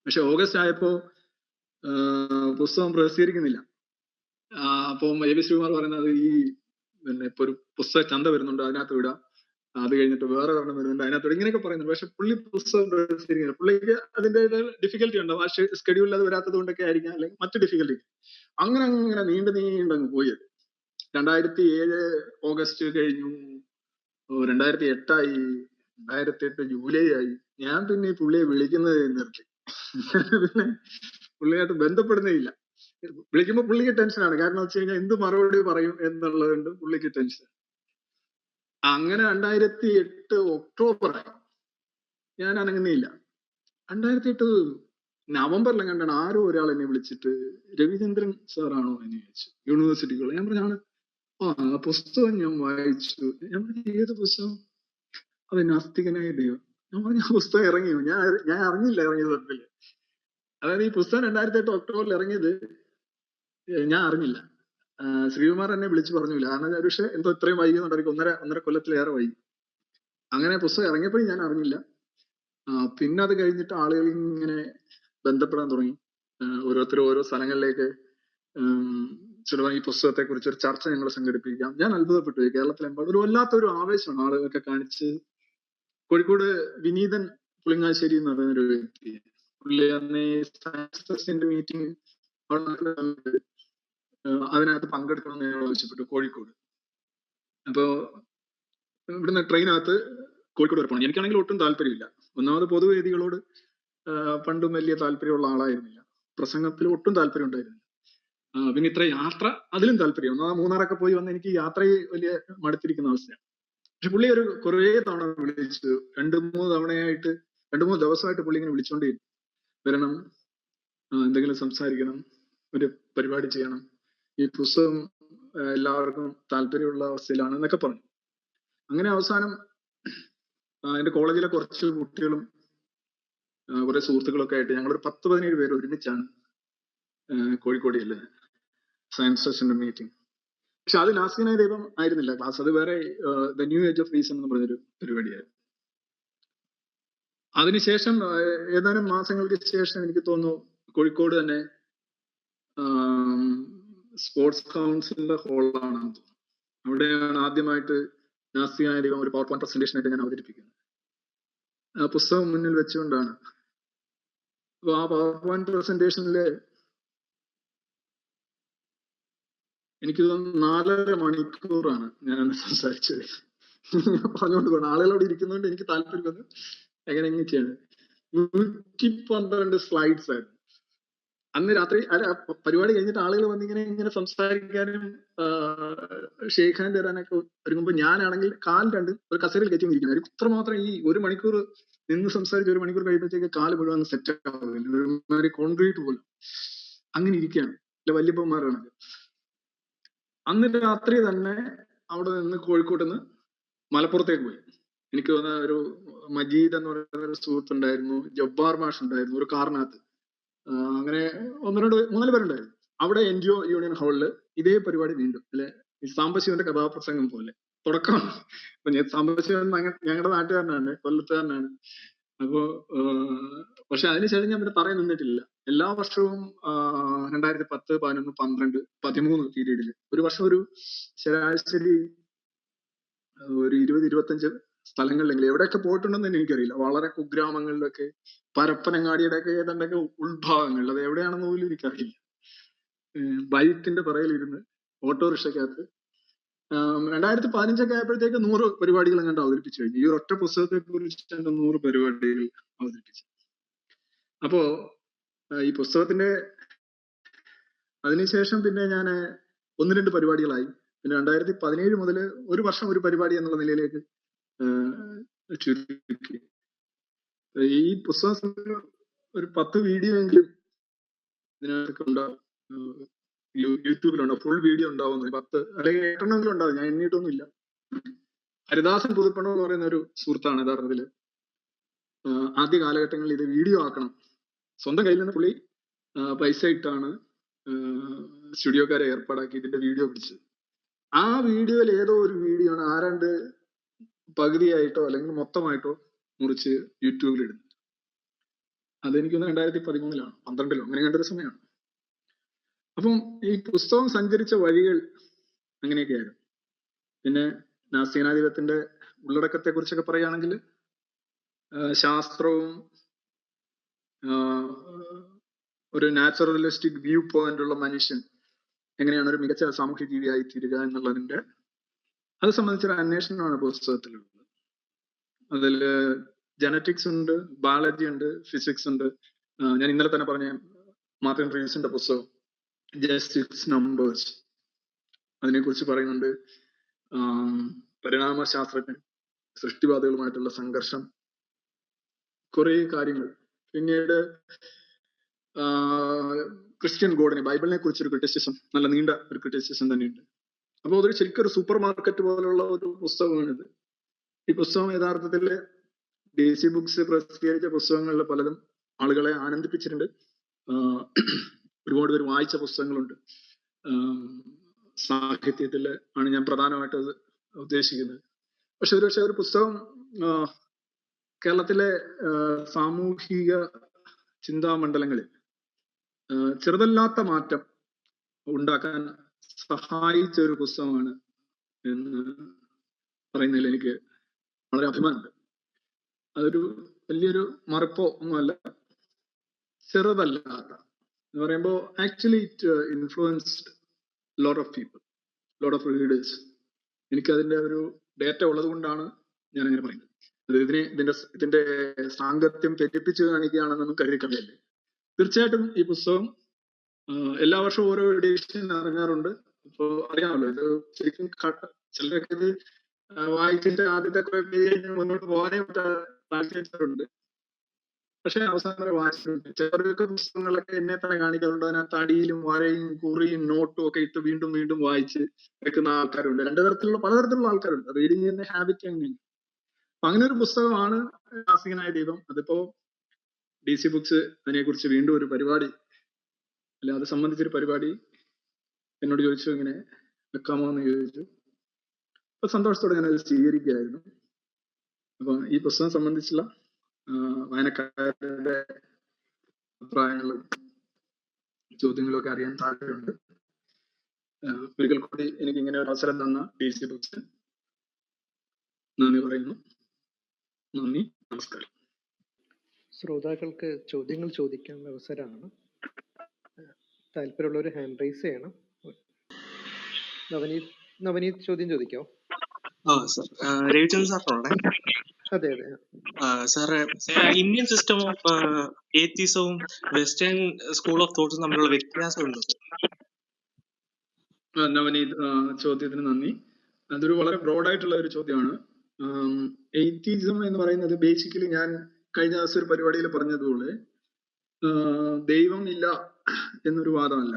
Speaker 2: പക്ഷെ ഓഗസ്റ്റ് ആയപ്പോ പുസ്തകം പ്രസിദ്ധീകരിക്കുന്നില്ല. അപ്പം AV ശ്രീകുമാർ പറയുന്നത് ഇപ്പൊ ഒരു പുസ്തക ചന്ത വരുന്നുണ്ട്, അതിനകത്ത് വിടാം, അത് കഴിഞ്ഞിട്ട് വേറെ ഒരെണ്ണം വരുന്നുണ്ട്, അതിനകത്ത് ഇങ്ങനെയൊക്കെ പറയുന്നുണ്ട്. പക്ഷെ പുള്ളി പുസ്തകം പ്രസിദ്ധീകരിക്കുന്നത്, പുള്ളിക്ക് അതിന്റെ ഡിഫിക്കൽറ്റി ഉണ്ടാവും. ആ സ്കെഡ്യൂളിൽ അത് വരാത്തത് കൊണ്ടൊക്കെ ആയിരിക്കാം, അല്ലെങ്കിൽ മറ്റു ഡിഫിക്കൽറ്റി. അങ്ങനെ നീണ്ടങ്ങ് പോയി. 2007 ഓഗസ്റ്റ് കഴിഞ്ഞു, 2008 ആയി, 2008 ജൂലൈ ആയി. ഞാൻ പിന്നെ ഈ പുള്ളിയെ വിളിക്കുന്നത് നിർത്തി. പിന്നെ പുള്ളിയായിട്ട് ബന്ധപ്പെടുന്നേ ഇല്ല. വിളിക്കുമ്പോ പുള്ളിക്ക് ടെൻഷനാണ്. കാരണം വെച്ച് കഴിഞ്ഞാൽ എന്ത് മറുപടി പറയും എന്നുള്ളത് കൊണ്ട് പുള്ളിക്ക് ടെൻഷൻ. അങ്ങനെ 2008 ഒക്ടോബർ ആയി, ഞാൻ അനങ്ങുന്നില്ല. 2008 നവംബറിലും കണ്ടാണ് ആരോ ഒരാൾ എന്നെ വിളിച്ചിട്ട് രവിചന്ദ്രൻ സാറാണോ എന്ന് ചോദിച്ചു, യൂണിവേഴ്സിറ്റി കോളേജ്. ഞാൻ പറഞ്ഞു ആ പുസ്തകം ഞാൻ വായിച്ചു. ഞാൻ പറഞ്ഞു ഏത് പുസ്തകം? അത് നാസ്തികനായ ദൈവം. ഞാൻ പറഞ്ഞു ആ പുസ്തകം ഇറങ്ങിയോ? ഞാൻ അറിഞ്ഞില്ല ഇറങ്ങിയത് സത്യത്തില്. അതായത് ഈ പുസ്തകം 2008 ഒക്ടോബറിൽ ഇറങ്ങിയത് ഞാൻ അറിഞ്ഞില്ല. ശ്രീകുമാർ എന്നെ വിളിച്ചു പറഞ്ഞില്ല. കാരണം പക്ഷെ എന്തോ ഇത്രയും വൈകുന്നുണ്ടായിരിക്കും, ഒന്നര കൊല്ലത്തിലേറെ വൈകി. അങ്ങനെ പുസ്തകം ഇറങ്ങിയപ്പോഴും ഞാൻ അറിഞ്ഞില്ല. പിന്നെ അത് കഴിഞ്ഞിട്ട് ആളുകൾ ഇങ്ങനെ ബന്ധപ്പെടാൻ തുടങ്ങി. ഓരോരുത്തരും ഓരോ സ്ഥലങ്ങളിലേക്ക് ചിലപ്പോൾ ഈ പുസ്തകത്തെ കുറിച്ച് ഒരു ചർച്ച ഞങ്ങൾ സംഘടിപ്പിക്കാം. ഞാൻ അത്ഭുതപ്പെട്ടു. കേരളത്തിലെമ്പാടും ഒരു വല്ലാത്തൊരു ആവേശമാണ് ആളുകളൊക്കെ കാണിച്ച്. കോഴിക്കോട് വിനീതൻ പുളിങ്ങാശ്ശേരി എന്ന് പറയുന്നൊരു വ്യക്തി, പുള്ളി അന്ന് സയൻസ് ഫെസ്റ്റിന്റെ മീറ്റിംഗ് അതിനകത്ത് പങ്കെടുക്കണം എന്ന് ഞങ്ങൾ ആവശ്യപ്പെട്ടു, കോഴിക്കോട്. അപ്പോ ഇവിടുന്ന് ട്രെയിനകത്ത് കോഴിക്കോട് വരെ പോകണം. എനിക്കാണെങ്കിൽ ഒട്ടും താല്പര്യമില്ല. ഒന്നാമത് പൊതുവേദികളോട് പണ്ടും വലിയ താല്പര്യമുള്ള ആളായിരുന്നില്ല, പ്രസംഗത്തിൽ ഒട്ടും താല്പര്യം ഉണ്ടായിരുന്നില്ല. പിന്നെ ഇത്ര യാത്ര അതിലും താല്പര്യം. മൂന്നാറൊക്കെ പോയി വന്ന് എനിക്ക് യാത്രയിൽ വലിയ മടുത്തിരിക്കുന്ന അവസ്ഥയാണ്. പക്ഷെ പുള്ളി കുറേ തവണ വിളിച്ചു, 2-3 തവണയായിട്ട് 2-3 ദിവസമായിട്ട് പുള്ളി ഇങ്ങനെ വിളിച്ചോണ്ടിരുന്നു. വരണം, എന്തെങ്കിലും സംസാരിക്കണം, ഒരു പരിപാടി ചെയ്യണം, ഈ പുസ്തകം എല്ലാവർക്കും താല്പര്യമുള്ള അവസ്ഥയിലാണ് എന്നൊക്കെ പറഞ്ഞു. അങ്ങനെ അവസാനം എന്റെ കോളേജിലെ കുറച്ച് കുട്ടികളും കുറെ സുഹൃത്തുക്കളൊക്കെ ആയിട്ട് ഞങ്ങളൊരു 10-17 പേര് ഒരുമിച്ചാണ് കോഴിക്കോട് അല്ലേ സയൻസ് സെഷന്റെ മീറ്റിംഗ്. പക്ഷെ അത് നാസ്തികനായ ദൈവം ആയിരുന്നില്ല ക്ലാസ്, അത് വേറെ the new age of reason എന്ന് പറഞ്ഞൊരു പരിപാടിയായിരുന്നു. അതിനുശേഷം ഏതാനും മാസങ്ങൾക്ക് ശേഷം എനിക്ക് തോന്നുന്നു കോഴിക്കോട് തന്നെ സ്പോർട്സ് കൗൺസിലിന്റെ ഹോളാണെന്ന് തോന്നുന്നു, അവിടെയാണ് ആദ്യമായിട്ട് നാസ്തികനായ ദൈവം ഒരു പവർ പോയിന്റ് പ്രസന്റേഷൻ ആയിട്ട് ഞാൻ അവതരിപ്പിക്കുന്നത്. ആ പുസ്തകം മുന്നിൽ വെച്ചുകൊണ്ടാണ്. അപ്പൊ ആ പവർ പോയിന്റ് പ്രസന്റേഷനില് എനിക്ക് തോന്നുന്നു 4.5 മണിക്കൂറാണ് ഞാൻ സംസാരിച്ചത്. പറഞ്ഞുകൊണ്ട് പോകണം, ആളുകളോട് ഇരിക്കുന്നതുകൊണ്ട് എനിക്ക് താല്പര്യം എങ്ങനെ ചെയ്യണം. 112 സ്ലൈഡ്സ് ആയിരുന്നു. അന്ന് രാത്രി പരിപാടി കഴിഞ്ഞിട്ട് ആളുകൾ വന്നിങ്ങനെ സംസാരിക്കാനും ഷേക്ക് ഹാൻഡ് തരാനൊക്കെ ഒരുങ്ങുമ്പോൾ ഞാനാണെങ്കിൽ കാൽ രണ്ട് ഒരു കസേരയിൽ കയറ്റി ഇരിക്കുന്നത്. ഇത്രമാത്രം ഈ 1 മണിക്കൂർ നിന്ന് സംസാരിച്ച് 1 മണിക്കൂർ കഴിയുമ്പോഴത്തേക്ക് കാല് മുഴുവൻ സെറ്റ് ആവുന്നില്ല, ഒരുമാതിരി കോൺക്രീറ്റ് പോലും അങ്ങനെ ഇരിക്കുകയാണ്. വല്യപ്പന്മാരാണ്. അന്ന് രാത്രി തന്നെ അവിടെ നിന്ന് കോഴിക്കോട്ട് നിന്ന് മലപ്പുറത്തേക്ക് പോയി. എനിക്ക് തോന്നുന്ന ഒരു മജീദ് എന്ന് പറയുന്ന ഒരു സുഹൃത്തുണ്ടായിരുന്നു, ജബ്ബാർ മാഷ് ഉണ്ടായിരുന്നു, ഒരു കാറിനകത്ത് അങ്ങനെ 1-2-3 പേരുണ്ടായിരുന്നു. അവിടെ NGO യൂണിയൻ ഹാളില് ഇതേ പരിപാടി വീണ്ടും അല്ലെ, ഈ സാംബശിവന്റെ കഥാപ്രസംഗം പോലെ തുടക്കമാണ്. അപ്പൊ ഞാൻ സാംബശിവൻ ഞങ്ങളുടെ നാട്ടുകാരനാണ്, കൊല്ലത്തുകാരനാണ്. അപ്പോ പക്ഷെ അതിനുശേഷം ഞാൻ ഇവിടെ പറയാൻ നിന്നിട്ടില്ല. എല്ലാ വർഷവും 2010, 11, 12, 13 പീരീഡിൽ ഒരു വർഷം ഒരു ശരാശരി ഒരു 20-25 സ്ഥലങ്ങളിലെങ്കിലും എവിടെയൊക്കെ പോയിട്ടുണ്ടെന്ന് തന്നെ എനിക്കറിയില്ല. വളരെ കുഗ്രാമങ്ങളിലൊക്കെ, പരപ്പനങ്ങാടിയുടെ ഒക്കെ ഏതാണ്ടൊക്കെ ഉൾഭാഗങ്ങളിൽ, അത് എവിടെയാണെന്ന് പോലും എനിക്കറിയില്ല. ബൈക്കിന്റെ പുറകിലിരുന്ന് ഓട്ടോറിക്ഷക്കകത്ത് 2015 ആയപ്പോഴത്തേക്ക് 100 പരിപാടികൾ അങ്ങോട്ട് അവതരിപ്പിച്ചു കഴിഞ്ഞു. ഈ ഒറ്റ പുസ്തകത്തെ കുറിച്ച് 100 പരിപാടികൾ അവതരിപ്പിച്ചു. അപ്പോ ഈ പുസ്തകത്തിന്റെ അതിനുശേഷം പിന്നെ ഞാൻ 1-2 പരിപാടികളായി. പിന്നെ 2017 മുതൽ ഒരു വർഷം ഒരു പരിപാടി എന്നുള്ള നിലയിലേക്ക് ചുരുക്കി. ഈ പുസ്തകം ഒരു 10 വീഡിയോ എങ്കിലും ഇതിനകത്തൊക്കെ ഉണ്ടാവും, യൂട്യൂബിലുണ്ടോ, ഫുൾ വീഡിയോ ഉണ്ടാവുന്നു. 10 അല്ലെങ്കിൽ 8 ഉണ്ടാവും, ഞാൻ എണ്ണിയിട്ടൊന്നുമില്ല. ഹരിദാസൻ പുതുപ്പണം എന്ന് പറയുന്ന ഒരു സുഹൃത്താണ് യഥാർത്ഥത്തില് ആദ്യ കാലഘട്ടങ്ങളിൽ ഇത് വീഡിയോ ആക്കണം, സ്വന്തം കയ്യിൽ നിന്ന് പുള്ളി പൈസ ഇട്ടാണ് സ്റ്റുഡിയോക്കാരെ ഏർപ്പാടാക്കി ഇതിന്റെ വീഡിയോ പിടിച്ചത്. ആ വീഡിയോയിൽ ഏതോ ഒരു വീഡിയോ ആണ് ആരാണ്ട് പകുതിയായിട്ടോ അല്ലെങ്കിൽ മൊത്തമായിട്ടോ മുറിച്ച് യൂട്യൂബിൽ ഇടുന്നത്. അതെനിക്കൊന്ന് 2013 12 അങ്ങനെ കണ്ടൊരു സമയമാണ്. അപ്പം ഈ പുസ്തകം സഞ്ചരിച്ച വഴികൾ അങ്ങനെയൊക്കെയായിരുന്നു. പിന്നെ നാസ്തികനാധിപത്യത്തിന്റെ ഉള്ളടക്കത്തെ കുറിച്ചൊക്കെ പറയുകയാണെങ്കിൽ ശാസ്ത്രവും ഒരു നാച്ചുറലിസ്റ്റിക് വ്യൂ പോയിന്റ് ഉള്ള മനുഷ്യൻ എങ്ങനെയാണ് ഒരു മികച്ച സാമൂഹ്യ ജീവിയായി തീരുക എന്നുള്ളതിന്റെ അത് സംബന്ധിച്ചൊരു അന്വേഷണമാണ് പുസ്തകത്തിലുള്ളത്. അതിൽ ജനറ്റിക്സ് ഉണ്ട്, ബയോളജി ഉണ്ട്, ഫിസിക്സ് ഉണ്ട്. ഞാൻ ഇന്നലെ തന്നെ പറഞ്ഞ മാർട്ടിൻ റീവ്സിന്റെ പുസ്തകം ജസ്റ്റ് 6 നമ്പേഴ്സ്, അതിനെക്കുറിച്ച് പറയുന്നുണ്ട്. പരിണാമശാസ്ത്രജ്ഞൻ സൃഷ്ടിവാദികളുമായിട്ടുള്ള സംഘർഷം, കുറെ കാര്യങ്ങൾ. പിന്നീട് ക്രിസ്ത്യൻ ഗോഡിനെ, ബൈബിളിനെ കുറിച്ചൊരു ക്രിറ്റിസിസം, നല്ല നീണ്ട ഒരു ക്രിറ്റിസിസം തന്നെയുണ്ട്. അപ്പോൾ അതൊരു ശരിക്കും ഒരു സൂപ്പർ മാർക്കറ്റ് പോലുള്ള ഒരു പുസ്തകമാണിത്. ഈ പുസ്തകം യഥാർത്ഥത്തിൽ DC ബുക്സ് പ്രസിദ്ധീകരിച്ച പുസ്തകങ്ങളിൽ പലതും ആളുകളെ ആനന്ദിപ്പിച്ചിട്ടുണ്ട്. ഒരുപാട് പേര് വായിച്ച പുസ്തകങ്ങളുണ്ട്. സാഹിത്യത്തിൽ ആണ് ഞാൻ പ്രധാനമായിട്ട് അത് ഉദ്ദേശിക്കുന്നത്. പക്ഷെ ഒരു പുസ്തകം കേരളത്തിലെ സാമൂഹിക ചിന്താമണ്ഡലങ്ങളിൽ ചെറുതല്ലാത്ത മാറ്റം ഉണ്ടാക്കാൻ സഹായിച്ച ഒരു പുസ്തകമാണ് എന്ന് പറയുന്നതിൽ എനിക്ക് വളരെ അഭിമാനമുണ്ട്. അതൊരു വലിയൊരു മറുപ്പോ ഒന്നുമല്ല, ചെറുതല്ലാത്ത എന്ന് പറയുമ്പോൾ actually it influenced lot of people, lot of readers. എനിക്കതിന്റെ ഒരു ഡേറ്റ ഉള്ളത് കൊണ്ടാണ് ഞാൻ അങ്ങനെ പറയുന്നത്. അത് ഇതിന്റെ സാങ്കത്യം തെറ്റിപ്പിച്ച് കാണിക്കുകയാണെന്നൊന്നും കരുതിക്കളയല്ലേ. തീർച്ചയായിട്ടും ഈ പുസ്തകം എല്ലാ വർഷവും ഓരോ എഡിഷൻ ഇറങ്ങാറുണ്ട്. ഇപ്പൊ അറിയാമല്ലോ, ഇത് ശരിക്കും ചിലരൊക്കെ ഇത് വായിച്ചിട്ട് ആദ്യത്തെ കുറെ പേജ് മുന്നോട്ട് പോകാനേ താല്പര്യമുണ്ട്. പക്ഷെ അവസാനം വരെ വായിച്ചിട്ടുണ്ട്. ചിലർക്ക് പുസ്തകങ്ങളൊക്കെ എന്നെ തന്നെ കാണിക്കാറുണ്ട്, അതിനകത്ത് അടിയിലും വരയും കുറിയും നോട്ടും ഒക്കെ ഇട്ട് വീണ്ടും വീണ്ടും വായിച്ച് വെക്കുന്ന ആൾക്കാരുണ്ട്. പലതരത്തിലുള്ള ആൾക്കാരുണ്ട്. റീഡിങ്ങിന്റെ ഹാബിറ്റ് അങ്ങനെയാണ്. അപ്പൊ അങ്ങനെ ഒരു പുസ്തകമാണ് നാസ്തികനായ ദൈവം. അതിപ്പോ DC ബുക്സ് അതിനെക്കുറിച്ച് വീണ്ടും ഒരു പരിപാടി അല്ലെ അത് സംബന്ധിച്ചൊരു പരിപാടി എന്നോട് ചോദിച്ചു, ഇങ്ങനെ വെക്കാമോ എന്ന് ചോദിച്ചു. അപ്പൊ സന്തോഷത്തോടെ ഞാൻ അത് സ്വീകരിക്കുകയായിരുന്നു. അപ്പൊ ഈ പുസ്തകം സംബന്ധിച്ചുള്ള വായനക്കാരുടെ അഭിപ്രായങ്ങളും ചോദ്യങ്ങളും ഒക്കെ അറിയാൻ താല്പര്യമുണ്ട്. ഒരിക്കൽ കൂടി എനിക്ക് ഇങ്ങനെ ഒരു അവസരം തന്ന DC ബുക്സ് നന്ദി പറയുന്നു. നന്ദി, നമസ്കാരം.
Speaker 1: ശ്രോതാക്കൾക്ക് ചോദ്യങ്ങൾ ചോദിക്കാനുള്ള അവസരമാണ്. താല്പര്യമുള്ളവർ ഹാൻഡ് റൈസ് ചെയ്യണം. നവനീത് ചോദ്യം ചോദിക്കാമോ?
Speaker 3: രവിചന്ദ്രൻ സാറിനോടെ.
Speaker 1: അതെ അതെ.
Speaker 3: സാറ്, ഇന്ത്യൻ സിസ്റ്റം ഓഫ് ഏത്തിസവും വെസ്റ്റേൺ സ്കൂൾ ഓഫ് തോട്ട്സും തമ്മിലുള്ള വ്യത്യാസം ഉണ്ട്?
Speaker 2: നവനീത്, ചോദ്യത്തിന് നന്ദി. അതൊരു വളരെ ബ്രോഡായിട്ടുള്ള ഒരു ചോദ്യമാണ്. എയ്ത്തിസം എന്ന് പറയുന്നത് ബേസിക്കലി ഞാൻ കഴിഞ്ഞ ദിവസം ഒരു പരിപാടിയിൽ പറഞ്ഞതുപോലെ ദൈവം ഇല്ല എന്നൊരു വാദമല്ല.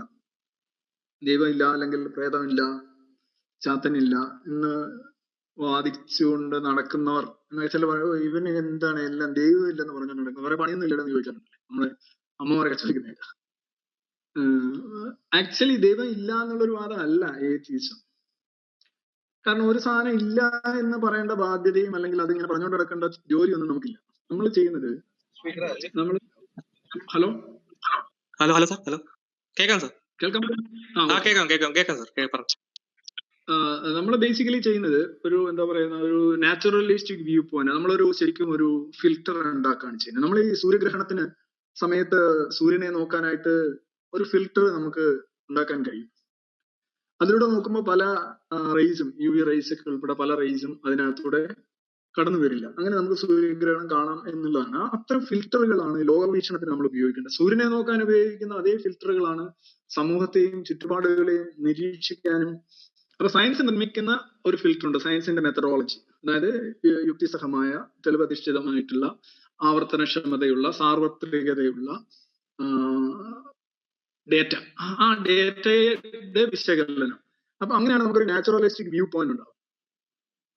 Speaker 2: ദൈവം ഇല്ല, അല്ലെങ്കിൽ പ്രേതമില്ല, ചാത്തനില്ല എന്ന് വാദിച്ചുകൊണ്ട് നടക്കുന്നവർ എന്ന് വെച്ചാൽ ഇവന് എന്താണ് എല്ലാം ദൈവം ഇല്ലെന്ന് പറഞ്ഞു നടക്കുന്നത്, വേറെ പണിയൊന്നും ഇല്ലെന്ന് ചോദിച്ചിട്ടുണ്ട് നമ്മളെ അമ്മമാരൊക്കെ ചോദിക്കുന്നത്. ആക്ച്വലി ദൈവം ഇല്ല എന്നുള്ളൊരു വാദം അല്ല ഏത്തിസം. കാരണം ഒരു സാധനം ഇല്ല എന്ന് പറയേണ്ട ബാധ്യതയും അല്ലെങ്കിൽ അതിങ്ങനെ പറഞ്ഞുകൊണ്ട് നടക്കേണ്ട ജോലിയൊന്നും നമുക്കില്ല. നമ്മൾ ചെയ്യുന്നത് നമ്മൾ hello
Speaker 3: hello hello sir, hello കേൾക്കാം സാർ,
Speaker 2: കേൾക്കാൻ
Speaker 3: കേൾക്കാം സാർ.
Speaker 2: നമ്മൾ ബേസിക്കലി ചെയ്യുന്നത് ഒരു എന്താ പറയുന്ന ഒരു നാച്ചുറലിസ്റ്റിക് വ്യൂ പോയിന്റ്. നമ്മളൊരു ശരിക്കും ഒരു ഫിൽറ്റർ ഉണ്ടാക്കുകയാണ് ചെയ്യുന്നത്. നമ്മൾ ഈ സൂര്യഗ്രഹണത്തിന് സമയത്ത് സൂര്യനെ നോക്കാനായിട്ട് ഒരു ഫിൽറ്റർ നമുക്ക് ഉണ്ടാക്കാൻ കഴിയും. അതിലൂടെ നോക്കുമ്പോൾ പല റേസും, UV റേസ് ഒക്കെ ഉൾപ്പെടെ പല റേസും അതിനകത്തൂടെ കടന്നു വരില്ല. അങ്ങനെ നമുക്ക് സൂര്യഗ്രഹണം കാണാം എന്നുള്ളതാണ്. അത്തരം ഫിൽറ്ററുകളാണ് ലോകവീക്ഷണത്തിന് നമ്മൾ ഉപയോഗിക്കേണ്ടത്. സൂര്യനെ നോക്കാൻ ഉപയോഗിക്കുന്ന അതേ ഫിൽറ്ററുകളാണ് സമൂഹത്തെയും ചുറ്റുപാടുകളെയും നിരീക്ഷിക്കാനും. അപ്പൊ സയൻസ് നിർമ്മിക്കുന്ന ഒരു ഫിൽറ്റർ ഉണ്ട്, സയൻസിന്റെ മെത്തഡോളജി. അതായത് യുക്തിസഹമായ, തെളിവധിഷ്ഠിതമായിട്ടുള്ള, ആവർത്തനക്ഷമതയുള്ള, സാർവത്രികതയുള്ള ഡേറ്റ. ആ ഡേറ്റയുടെ വിശകലനം. അപ്പൊ അങ്ങനെയാണ് നമുക്കൊരു നാച്ചുറലിസ്റ്റിക് വ്യൂ പോയിന്റ് ഉണ്ടാവും.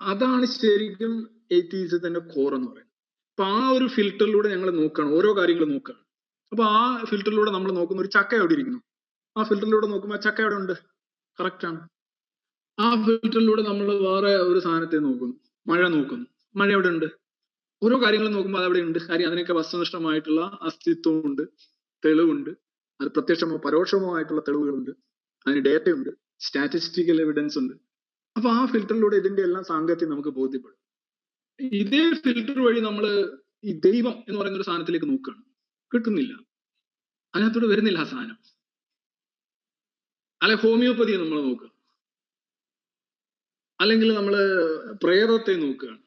Speaker 2: അതാണ് ശരിക്കും എയ്ത്തിസത്തിന്റെ കോർ എന്ന് പറയുന്നത്. അപ്പൊ ആ ഒരു ഫിൽറ്ററിലൂടെ ഞങ്ങൾ നോക്കുകയാണ്, ഓരോ കാര്യങ്ങളും നോക്കുകയാണ്. അപ്പൊ ആ ഫിൽറ്ററിലൂടെ നമ്മൾ നോക്കുന്ന ഒരു ചക്ക എവിടെ ഇരിക്കുന്നു, ആ ഫിൽറ്ററിലൂടെ നോക്കുമ്പോൾ ചക്ക എവിടെ ഉണ്ട്, കറക്റ്റ് ആണ്. ആ ഫിൽറ്ററിലൂടെ നമ്മൾ വേറെ ഒരു സാധനത്തെ നോക്കുന്നു, മഴ നോക്കുന്നു, മഴ എവിടെ ഉണ്ട്. ഓരോ കാര്യങ്ങളും നോക്കുമ്പോൾ അതവിടെ ഉണ്ട്. കാര്യം അതിനൊക്കെ വസ്തുനിഷ്ഠമായിട്ടുള്ള അസ്തിത്വമുണ്ട്, തെളിവുണ്ട്. അത് പ്രത്യക്ഷമോ പരോക്ഷമോ ആയിട്ടുള്ള തെളിവുകളുണ്ട്, അതിന് ഡേറ്റ ഉണ്ട്, സ്റ്റാറ്റിസ്റ്റിക്കൽ എവിഡൻസ് ഉണ്ട്. അപ്പൊ ആ ഫിൽറ്ററിലൂടെ ഇതിന്റെ എല്ലാം സാങ്കത്യം നമുക്ക് ബോധ്യപ്പെടും. ഇതേ ഫിൽറ്റർ വഴി നമ്മൾ ഈ ദൈവം എന്ന് പറയുന്ന ഒരു സാധനത്തിലേക്ക് നോക്കുകയാണ്, കിട്ടുന്നില്ല, അതിനകത്തോട് വരുന്നില്ല ആ സാധനം. അല്ലെ ഹോമിയോപ്പതിയെ നമ്മൾ നോക്കുക, അല്ലെങ്കിൽ നമ്മൾ പ്രേതത്തെ നോക്കുകയാണ്,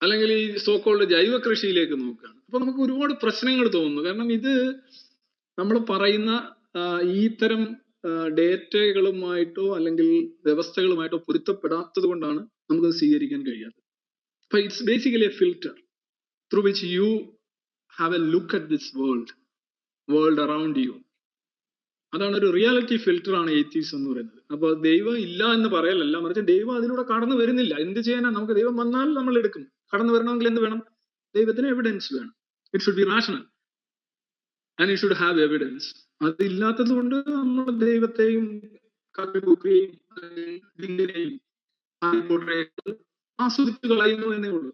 Speaker 2: അല്ലെങ്കിൽ ഈ സോക്കോൾഡ് ജൈവ കൃഷിയിലേക്ക് നോക്കുകയാണ്. അപ്പൊ നമുക്ക് ഒരുപാട് പ്രശ്നങ്ങൾ തോന്നുന്നു. കാരണം ഇത് നമ്മൾ പറയുന്ന ഈ തരം ഡേറ്റകളുമായിട്ടോ അല്ലെങ്കിൽ വ്യവസ്ഥകളുമായിട്ടോ പൊരുത്തപ്പെടാത്തത് കൊണ്ടാണ് നമുക്കത് സ്വീകരിക്കാൻ കഴിയാത്തത്. അപ്പൊ it's basically A filter through which you have A look at this world around you. അതാണ് ഒരു റിയാലിറ്റി ഫിൽറ്റർ ആണ് എയ്ത്തിസം എന്ന് പറയുന്നത്. അപ്പൊ ദൈവം ഇല്ല എന്ന് പറയലല്ല, മറിച്ച് ദൈവം അതിലൂടെ കടന്നു വരുന്നില്ല. എന്ത് ചെയ്യാനാ? നമുക്ക് ദൈവം വന്നാൽ നമ്മൾ എടുക്കും. കടന്നു വരണമെങ്കിൽ എന്ത് വേണം? ദൈവത്തിന് എവിഡൻസ് വേണം. It should be rational and it should have evidence. അതില്ലാത്തത് കൊണ്ട് നമ്മൾ ദൈവത്തെയും ആസ്വദിച്ചു കളയുന്നു എന്നേ ഉള്ളൂ.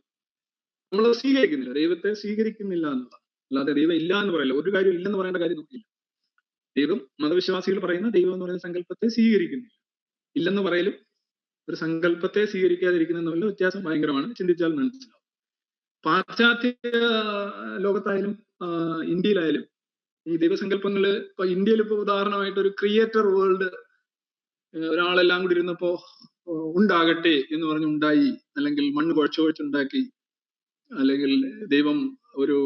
Speaker 2: നമ്മൾ സ്വീകരിക്കുന്നില്ല, ദൈവത്തെ സ്വീകരിക്കുന്നില്ല എന്നതാണ്. അല്ലാതെ ദൈവം ഇല്ല എന്ന് പറയില്ല. ഒരു കാര്യം ഇല്ലെന്ന് പറയേണ്ട കാര്യം നോക്കില്ല. ദൈവം, മതവിശ്വാസികൾ പറയുന്ന ദൈവം എന്ന് പറയുന്ന സങ്കല്പത്തെ സ്വീകരിക്കുന്നില്ല. ഇല്ലെന്ന് പറയലും ഒരു സങ്കല്പത്തെ സ്വീകരിക്കാതിരിക്കുന്ന വ്യത്യാസം ഭയങ്കരമാണ്. ചിന്തിച്ചാൽ മനസ്സിലാവും. പാശ്ചാത്യ ലോകത്തായാലും ഇന്ത്യയിലായാലും ഈ ദൈവസങ്കല്പങ്ങള് ഇപ്പൊ ഇന്ത്യയിൽ ഇപ്പൊ ഉദാഹരണമായിട്ട് ഒരു ക്രിയേറ്റർ വേൾഡ് ഒരാളെല്ലാം കൂടി ഇരുന്നപ്പോ ഉണ്ടാകട്ടെ എന്ന് പറഞ്ഞ് ഉണ്ടായി, അല്ലെങ്കിൽ മണ്ണ് കുഴച്ചുണ്ടാക്കി, അല്ലെങ്കിൽ ദൈവം ഒരു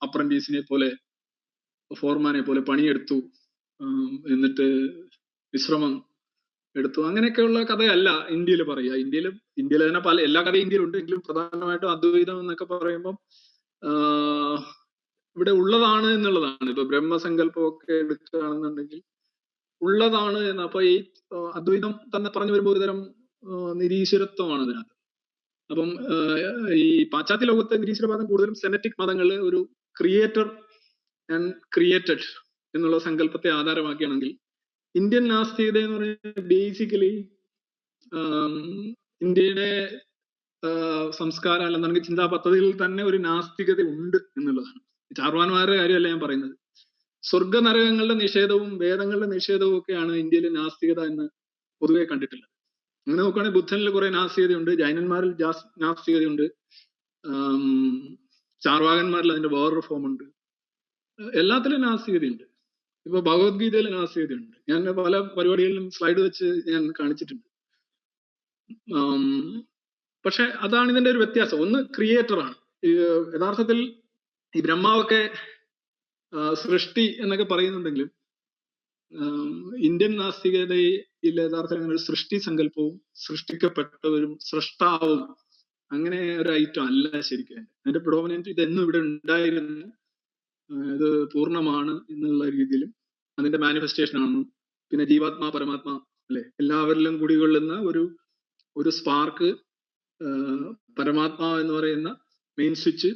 Speaker 2: അപ്രന്റീസിനെ പോലെ, ഫോർമാനെ പോലെ പണിയെടുത്തു, എന്നിട്ട് വിശ്രമം എടുത്തു. അങ്ങനെയൊക്കെയുള്ള കഥയല്ല ഇന്ത്യയിൽ പറയുക. ഇന്ത്യയിൽ തന്നെ എല്ലാ കഥയും ഇന്ത്യയിലുണ്ട്. എങ്കിലും പ്രധാനമായിട്ടും അദ്വൈതം എന്നൊക്കെ പറയുമ്പം ഇവിടെ ഉള്ളതാണ് എന്നുള്ളതാണ്. ഇപ്പൊ ബ്രഹ്മസങ്കല്പമൊക്കെ എടുക്കുകയാണെന്നുണ്ടെങ്കിൽ ഉള്ളതാണ് എന്ന്. അപ്പൊ ഈ അദ്വൈതം തന്നെ പറഞ്ഞു വരുമ്പോൾ ഒരുതരം നിരീശ്വരത്വമാണ് അതിനകത്ത്. അപ്പം ഈ പാശ്ചാത്യ ലോകത്തെ നിരീശ്വരവാദം കൂടുതലും സെനറ്റിക് മതങ്ങള് ഒരു ക്രിയേറ്റർ ആൻഡ് ക്രിയേറ്റഡ് എന്നുള്ള സങ്കല്പത്തെ ആധാരമാക്കിയാണെങ്കിൽ ഇന്ത്യൻ നാസ്തികത എന്ന് പറയുന്നത് ബേസിക്കലി ഇന്ത്യയുടെ സംസ്കാരം അല്ലെന്നുണ്ടെങ്കിൽ ചിന്താ പദ്ധതികളിൽ തന്നെ ഒരു നാസ്തികത ഉണ്ട് എന്നുള്ളതാണ്. ചാർവാന്മാരുടെ കാര്യമല്ല ഞാൻ പറയുന്നത്. സ്വർഗ നരകങ്ങളുടെ നിഷേധവും വേദങ്ങളുടെ നിഷേധവും ഒക്കെയാണ് ഇന്ത്യയിലെ നാസ്തികത എന്ന് പൊതുവെ കണ്ടിട്ടുള്ളത്. അങ്ങനെ നോക്കുകയാണെങ്കിൽ ബുദ്ധനിൽ കുറെ നാസ്തികതയുണ്ട്, ജൈനന്മാരിൽ നാസ്തികതയുണ്ട്, ചാർവാകന്മാരിൽ അതിന്റെ വേറൊരു ഫോം ഉണ്ട്. എല്ലാത്തിലും നാസ്തികതയുണ്ട്. ഇപ്പൊ ഭഗവത്ഗീതയിൽ നാസ്തികതയുണ്ട്. ഞാൻ പല പരിപാടികളിലും സ്ലൈഡ് വെച്ച് ഞാൻ കാണിച്ചിട്ടുണ്ട്. പക്ഷെ അതാണ് ഇതിന്റെ ഒരു വ്യത്യാസം. ഒന്ന് ക്രിയേറ്ററാണ്. യഥാർത്ഥത്തിൽ ഈ ബ്രഹ്മാവൊക്കെ സൃഷ്ടി എന്നൊക്കെ പറയുന്നുണ്ടെങ്കിലും ഇന്ത്യൻ നാസ്തികതയിൽ യഥാർത്ഥത്തിൽ അങ്ങനെ ഒരു സൃഷ്ടി സങ്കല്പവും സൃഷ്ടിക്കപ്പെട്ടവരും സൃഷ്ടാവും അങ്ങനെ ഒരു ഐറ്റം അല്ല ശരിക്കും. അതിന്റെ പ്രിഡോമിനന്റ് ഇതെന്നും ഇവിടെ ഉണ്ടായിരുന്നു, ഇത് പൂർണ്ണമാണ് എന്നുള്ള രീതിയിലും അതിന്റെ മാനിഫെസ്റ്റേഷൻ ആണെന്നും പിന്നെ ജീവാത്മാ പരമാത്മാ അല്ലെ എല്ലാവരിലും കുടികൊള്ളുന്ന ഒരു സ്പാർക്ക്, പരമാത്മാവ് എന്ന് പറയുന്ന മെയിൻ സ്വിച്ച്,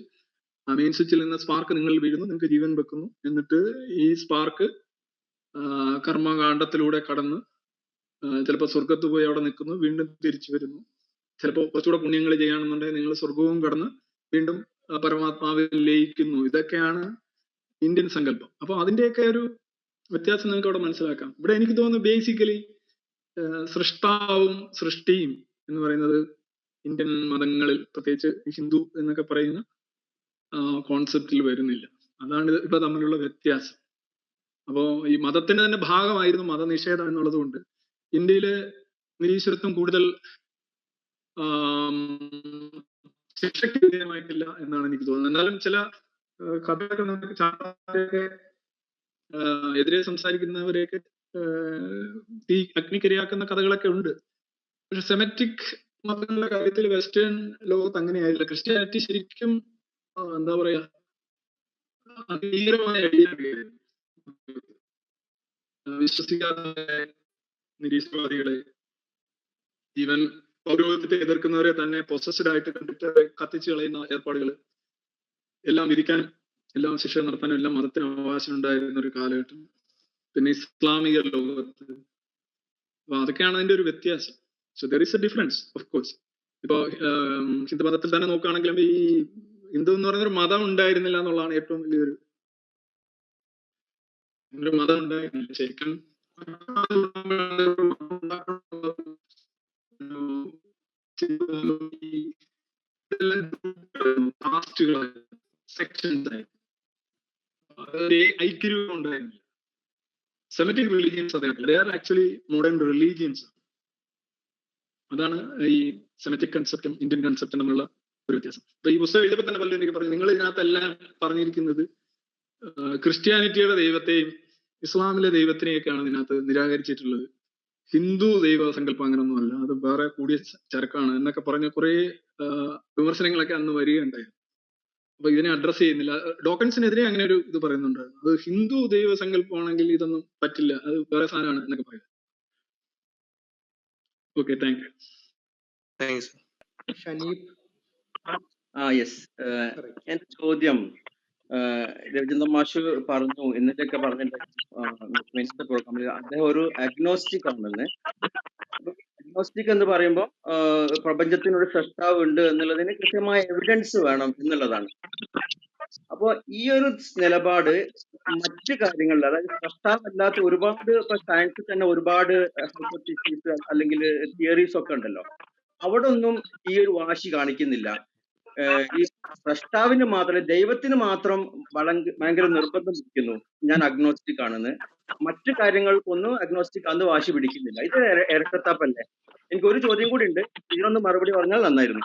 Speaker 2: ആ മെയിൻ സ്വിച്ചിൽ നിന്ന് സ്പാർക്ക് നിങ്ങൾ വീഴുന്നു, നിങ്ങൾക്ക് ജീവൻ വെക്കുന്നു. എന്നിട്ട് ഈ സ്പാർക്ക് കർമ്മകാണ്ഡത്തിലൂടെ കടന്ന് ചിലപ്പോൾ സ്വർഗത്ത് പോയി അവിടെ നിൽക്കുന്നു, വീണ്ടും തിരിച്ചു വരുന്നു. ചിലപ്പോൾ കുറച്ചുകൂടെ പുണ്യങ്ങൾ ചെയ്യുകയാണെന്നുണ്ടെങ്കിൽ നിങ്ങൾ സ്വർഗവും കടന്ന് വീണ്ടും പരമാത്മാവിൽ ലയിക്കുന്നു. ഇതൊക്കെയാണ് ഇന്ത്യൻ സങ്കല്പം. അപ്പൊ അതിന്റെയൊക്കെ ഒരു വ്യത്യാസം നിങ്ങൾക്ക് അവിടെ മനസ്സിലാക്കാം. ഇവിടെ എനിക്ക് തോന്നുന്നു ബേസിക്കലി സൃഷ്ടാവും സൃഷ്ടിയും എന്ന് പറയുന്നത് ഇന്ത്യൻ മതങ്ങളിൽ പ്രത്യേകിച്ച് ഹിന്ദു എന്നൊക്കെ പറയുന്ന കോൺസെപ്റ്റിൽ വരുന്നില്ല. അതാണ് ഇപ്പൊ തമ്മിലുള്ള വ്യത്യാസം. അപ്പോ ഈ മതത്തിന്റെ തന്നെ ഭാഗമായിരുന്നു മതനിഷേധം എന്നുള്ളത് കൊണ്ട് ഇന്ത്യയിലെ നിരീശ്വരത്വം കൂടുതൽ ശിക്ഷയ്ക്ക് വിധേയമായിട്ടില്ല എന്നാണ് എനിക്ക് തോന്നുന്നത്. എന്നാലും ചില കഥകളൊക്കെ എതിരെ സംസാരിക്കുന്നവരെയൊക്കെ ഈ അഗ്നിക്കിരയാക്കുന്ന കഥകളൊക്കെ ഉണ്ട്. പക്ഷെ സെമറ്റിക് മതങ്ങളുടെ കാര്യത്തിൽ വെസ്റ്റേൺ ലോകത്ത് അങ്ങനെയായില്ല. ക്രിസ്ത്യാനിറ്റി ശരിക്കും എന്താ പറയാ അധീരമായ വിശ്വസിക്കാത്ത നിരീശ്വരവാദികളെ, ഈവൻ പൗരോഹിത്യത്തെ എതിർക്കുന്നവരെ തന്നെ പൊസസ്ഡ് ആയിട്ട് കണ്ടിട്ട് കത്തിച്ചു കളയുന്ന ഏർപ്പാടുകൾ എല്ലാം വിധിക്കാനും എല്ലാം ശിക്ഷ നടത്താനും എല്ലാം മതത്തിന് അവകാശം ഉണ്ടായിരുന്ന ഒരു കാലഘട്ടം. പിന്നെ ഇസ്ലാമിക ലോകത്ത് അപ്പൊ അതൊക്കെയാണ് അതിന്റെ ഒരു വ്യത്യാസം. So there is A difference of course. ഇപ്പൊ ഹിന്ദു മതത്തിൽ തന്നെ നോക്കുകയാണെങ്കിലും ഈ ഹിന്ദു എന്ന് പറയുന്ന ഒരു മതം ഉണ്ടായിരുന്നില്ല എന്നുള്ളതാണ് ഏറ്റവും വലിയൊരു മതം ഉണ്ടായിരുന്നില്ല ശരിക്കും. ഐക്യരൂപം ഉണ്ടായിരുന്നില്ല. സെമറ്റിക് റിലീജിയൻസ് അതേ ആർ ആക്ച്വലി മോഡേൺ റിലീജിയൻസ്. അതാണ് ഈ സെമറ്റിക് കൺസെപ്റ്റും ഇന്ത്യൻ കൺസെപ്റ്റും തമ്മിലുള്ള ഒരു വ്യത്യാസം. അപ്പൊ ഈ പുസ്തകം എഴുതിയപ്പോൾ തന്നെ പലരും എനിക്ക് പറഞ്ഞു, നിങ്ങൾ ഇതിനകത്തെല്ലാം പറഞ്ഞിരിക്കുന്നത് ക്രിസ്ത്യാനിറ്റിയുടെ ദൈവത്തെയും ഇസ്ലാമിലെ ദൈവത്തിനെയൊക്കെയാണ് ഇതിനകത്ത് നിരാകരിച്ചിട്ടുള്ളത്. ഹിന്ദു ദൈവ സങ്കല്പം അങ്ങനൊന്നും അല്ല, അത് വേറെ കൂടിയ ചരക്കാണ് എന്നൊക്കെ പറഞ്ഞ കുറെ വിമർശനങ്ങളൊക്കെ അന്ന് വരികയുണ്ടായിരുന്നു. അപ്പൊ ഇതിനെ അഡ്രസ് ചെയ്യുന്നില്ല. ഡോക്കൻസിനെതിരെ അങ്ങനെ ഒരു ഇത് പറയുന്നുണ്ട്, അത് ഹിന്ദു ദൈവ സങ്കല്പമാണെങ്കിൽ ഇതൊന്നും പറ്റില്ല, അത് വേറെ സാധനമാണ് എന്നൊക്കെ പറയുന്നത്. Okay, thank you.
Speaker 3: Thanks.
Speaker 1: Shaneeb.
Speaker 4: Yes, എന്റെ ചോദ്യം രവിചന്ദ്രൻ മാഷ് പറഞ്ഞു എന്നിട്ടൊക്കെ പറഞ്ഞിട്ട് പ്രോഗ്രാമിൽ അദ്ദേഹം ഒരു അഗ്നോസ്റ്റിക് ആണെന്ന്. അഗ്നോസ്റ്റിക് എന്ന് പറയുമ്പോൾ പ്രപഞ്ചത്തിനൊരു സൃഷ്ടാവ് ഉണ്ട് എന്നുള്ളതിന് കൃത്യമായ എവിഡൻസ് വേണം എന്നുള്ളതാണ്. അപ്പോ ഈ ഒരു നിലപാട് മറ്റു കാര്യങ്ങളിൽ, അതായത് സൃഷ്ടാവല്ലാത്ത ഒരുപാട് ഇപ്പൊ സയൻസിൽ തന്നെ ഒരുപാട് ഹൈപ്പോത്തീസിസ് അല്ലെങ്കിൽ തിയറീസ് ഒക്കെ ഉണ്ടല്ലോ, അവിടെ ഒന്നും ഈ ഒരു വാശി കാണിക്കുന്നില്ല. ഈ സൃഷ്ടാവിന് മാത്രമേ, ദൈവത്തിന് മാത്രം ഭയങ്കര നിർബന്ധം പിടിക്കുന്നു ഞാൻ അഗ്നോസ്റ്റിക് ആണെന്ന്. മറ്റു കാര്യങ്ങൾക്കൊന്നും അഗ്നോസ്റ്റിക് അന്ന് വാശി പിടിക്കുന്നില്ല. ഇത് ഇരട്ടത്താപ്പല്ലേ? എനിക്ക് ഒരു ചോദ്യം കൂടി ഉണ്ട്, ഇതിനൊന്ന് മറുപടി പറഞ്ഞാൽ നന്നായിരുന്നു.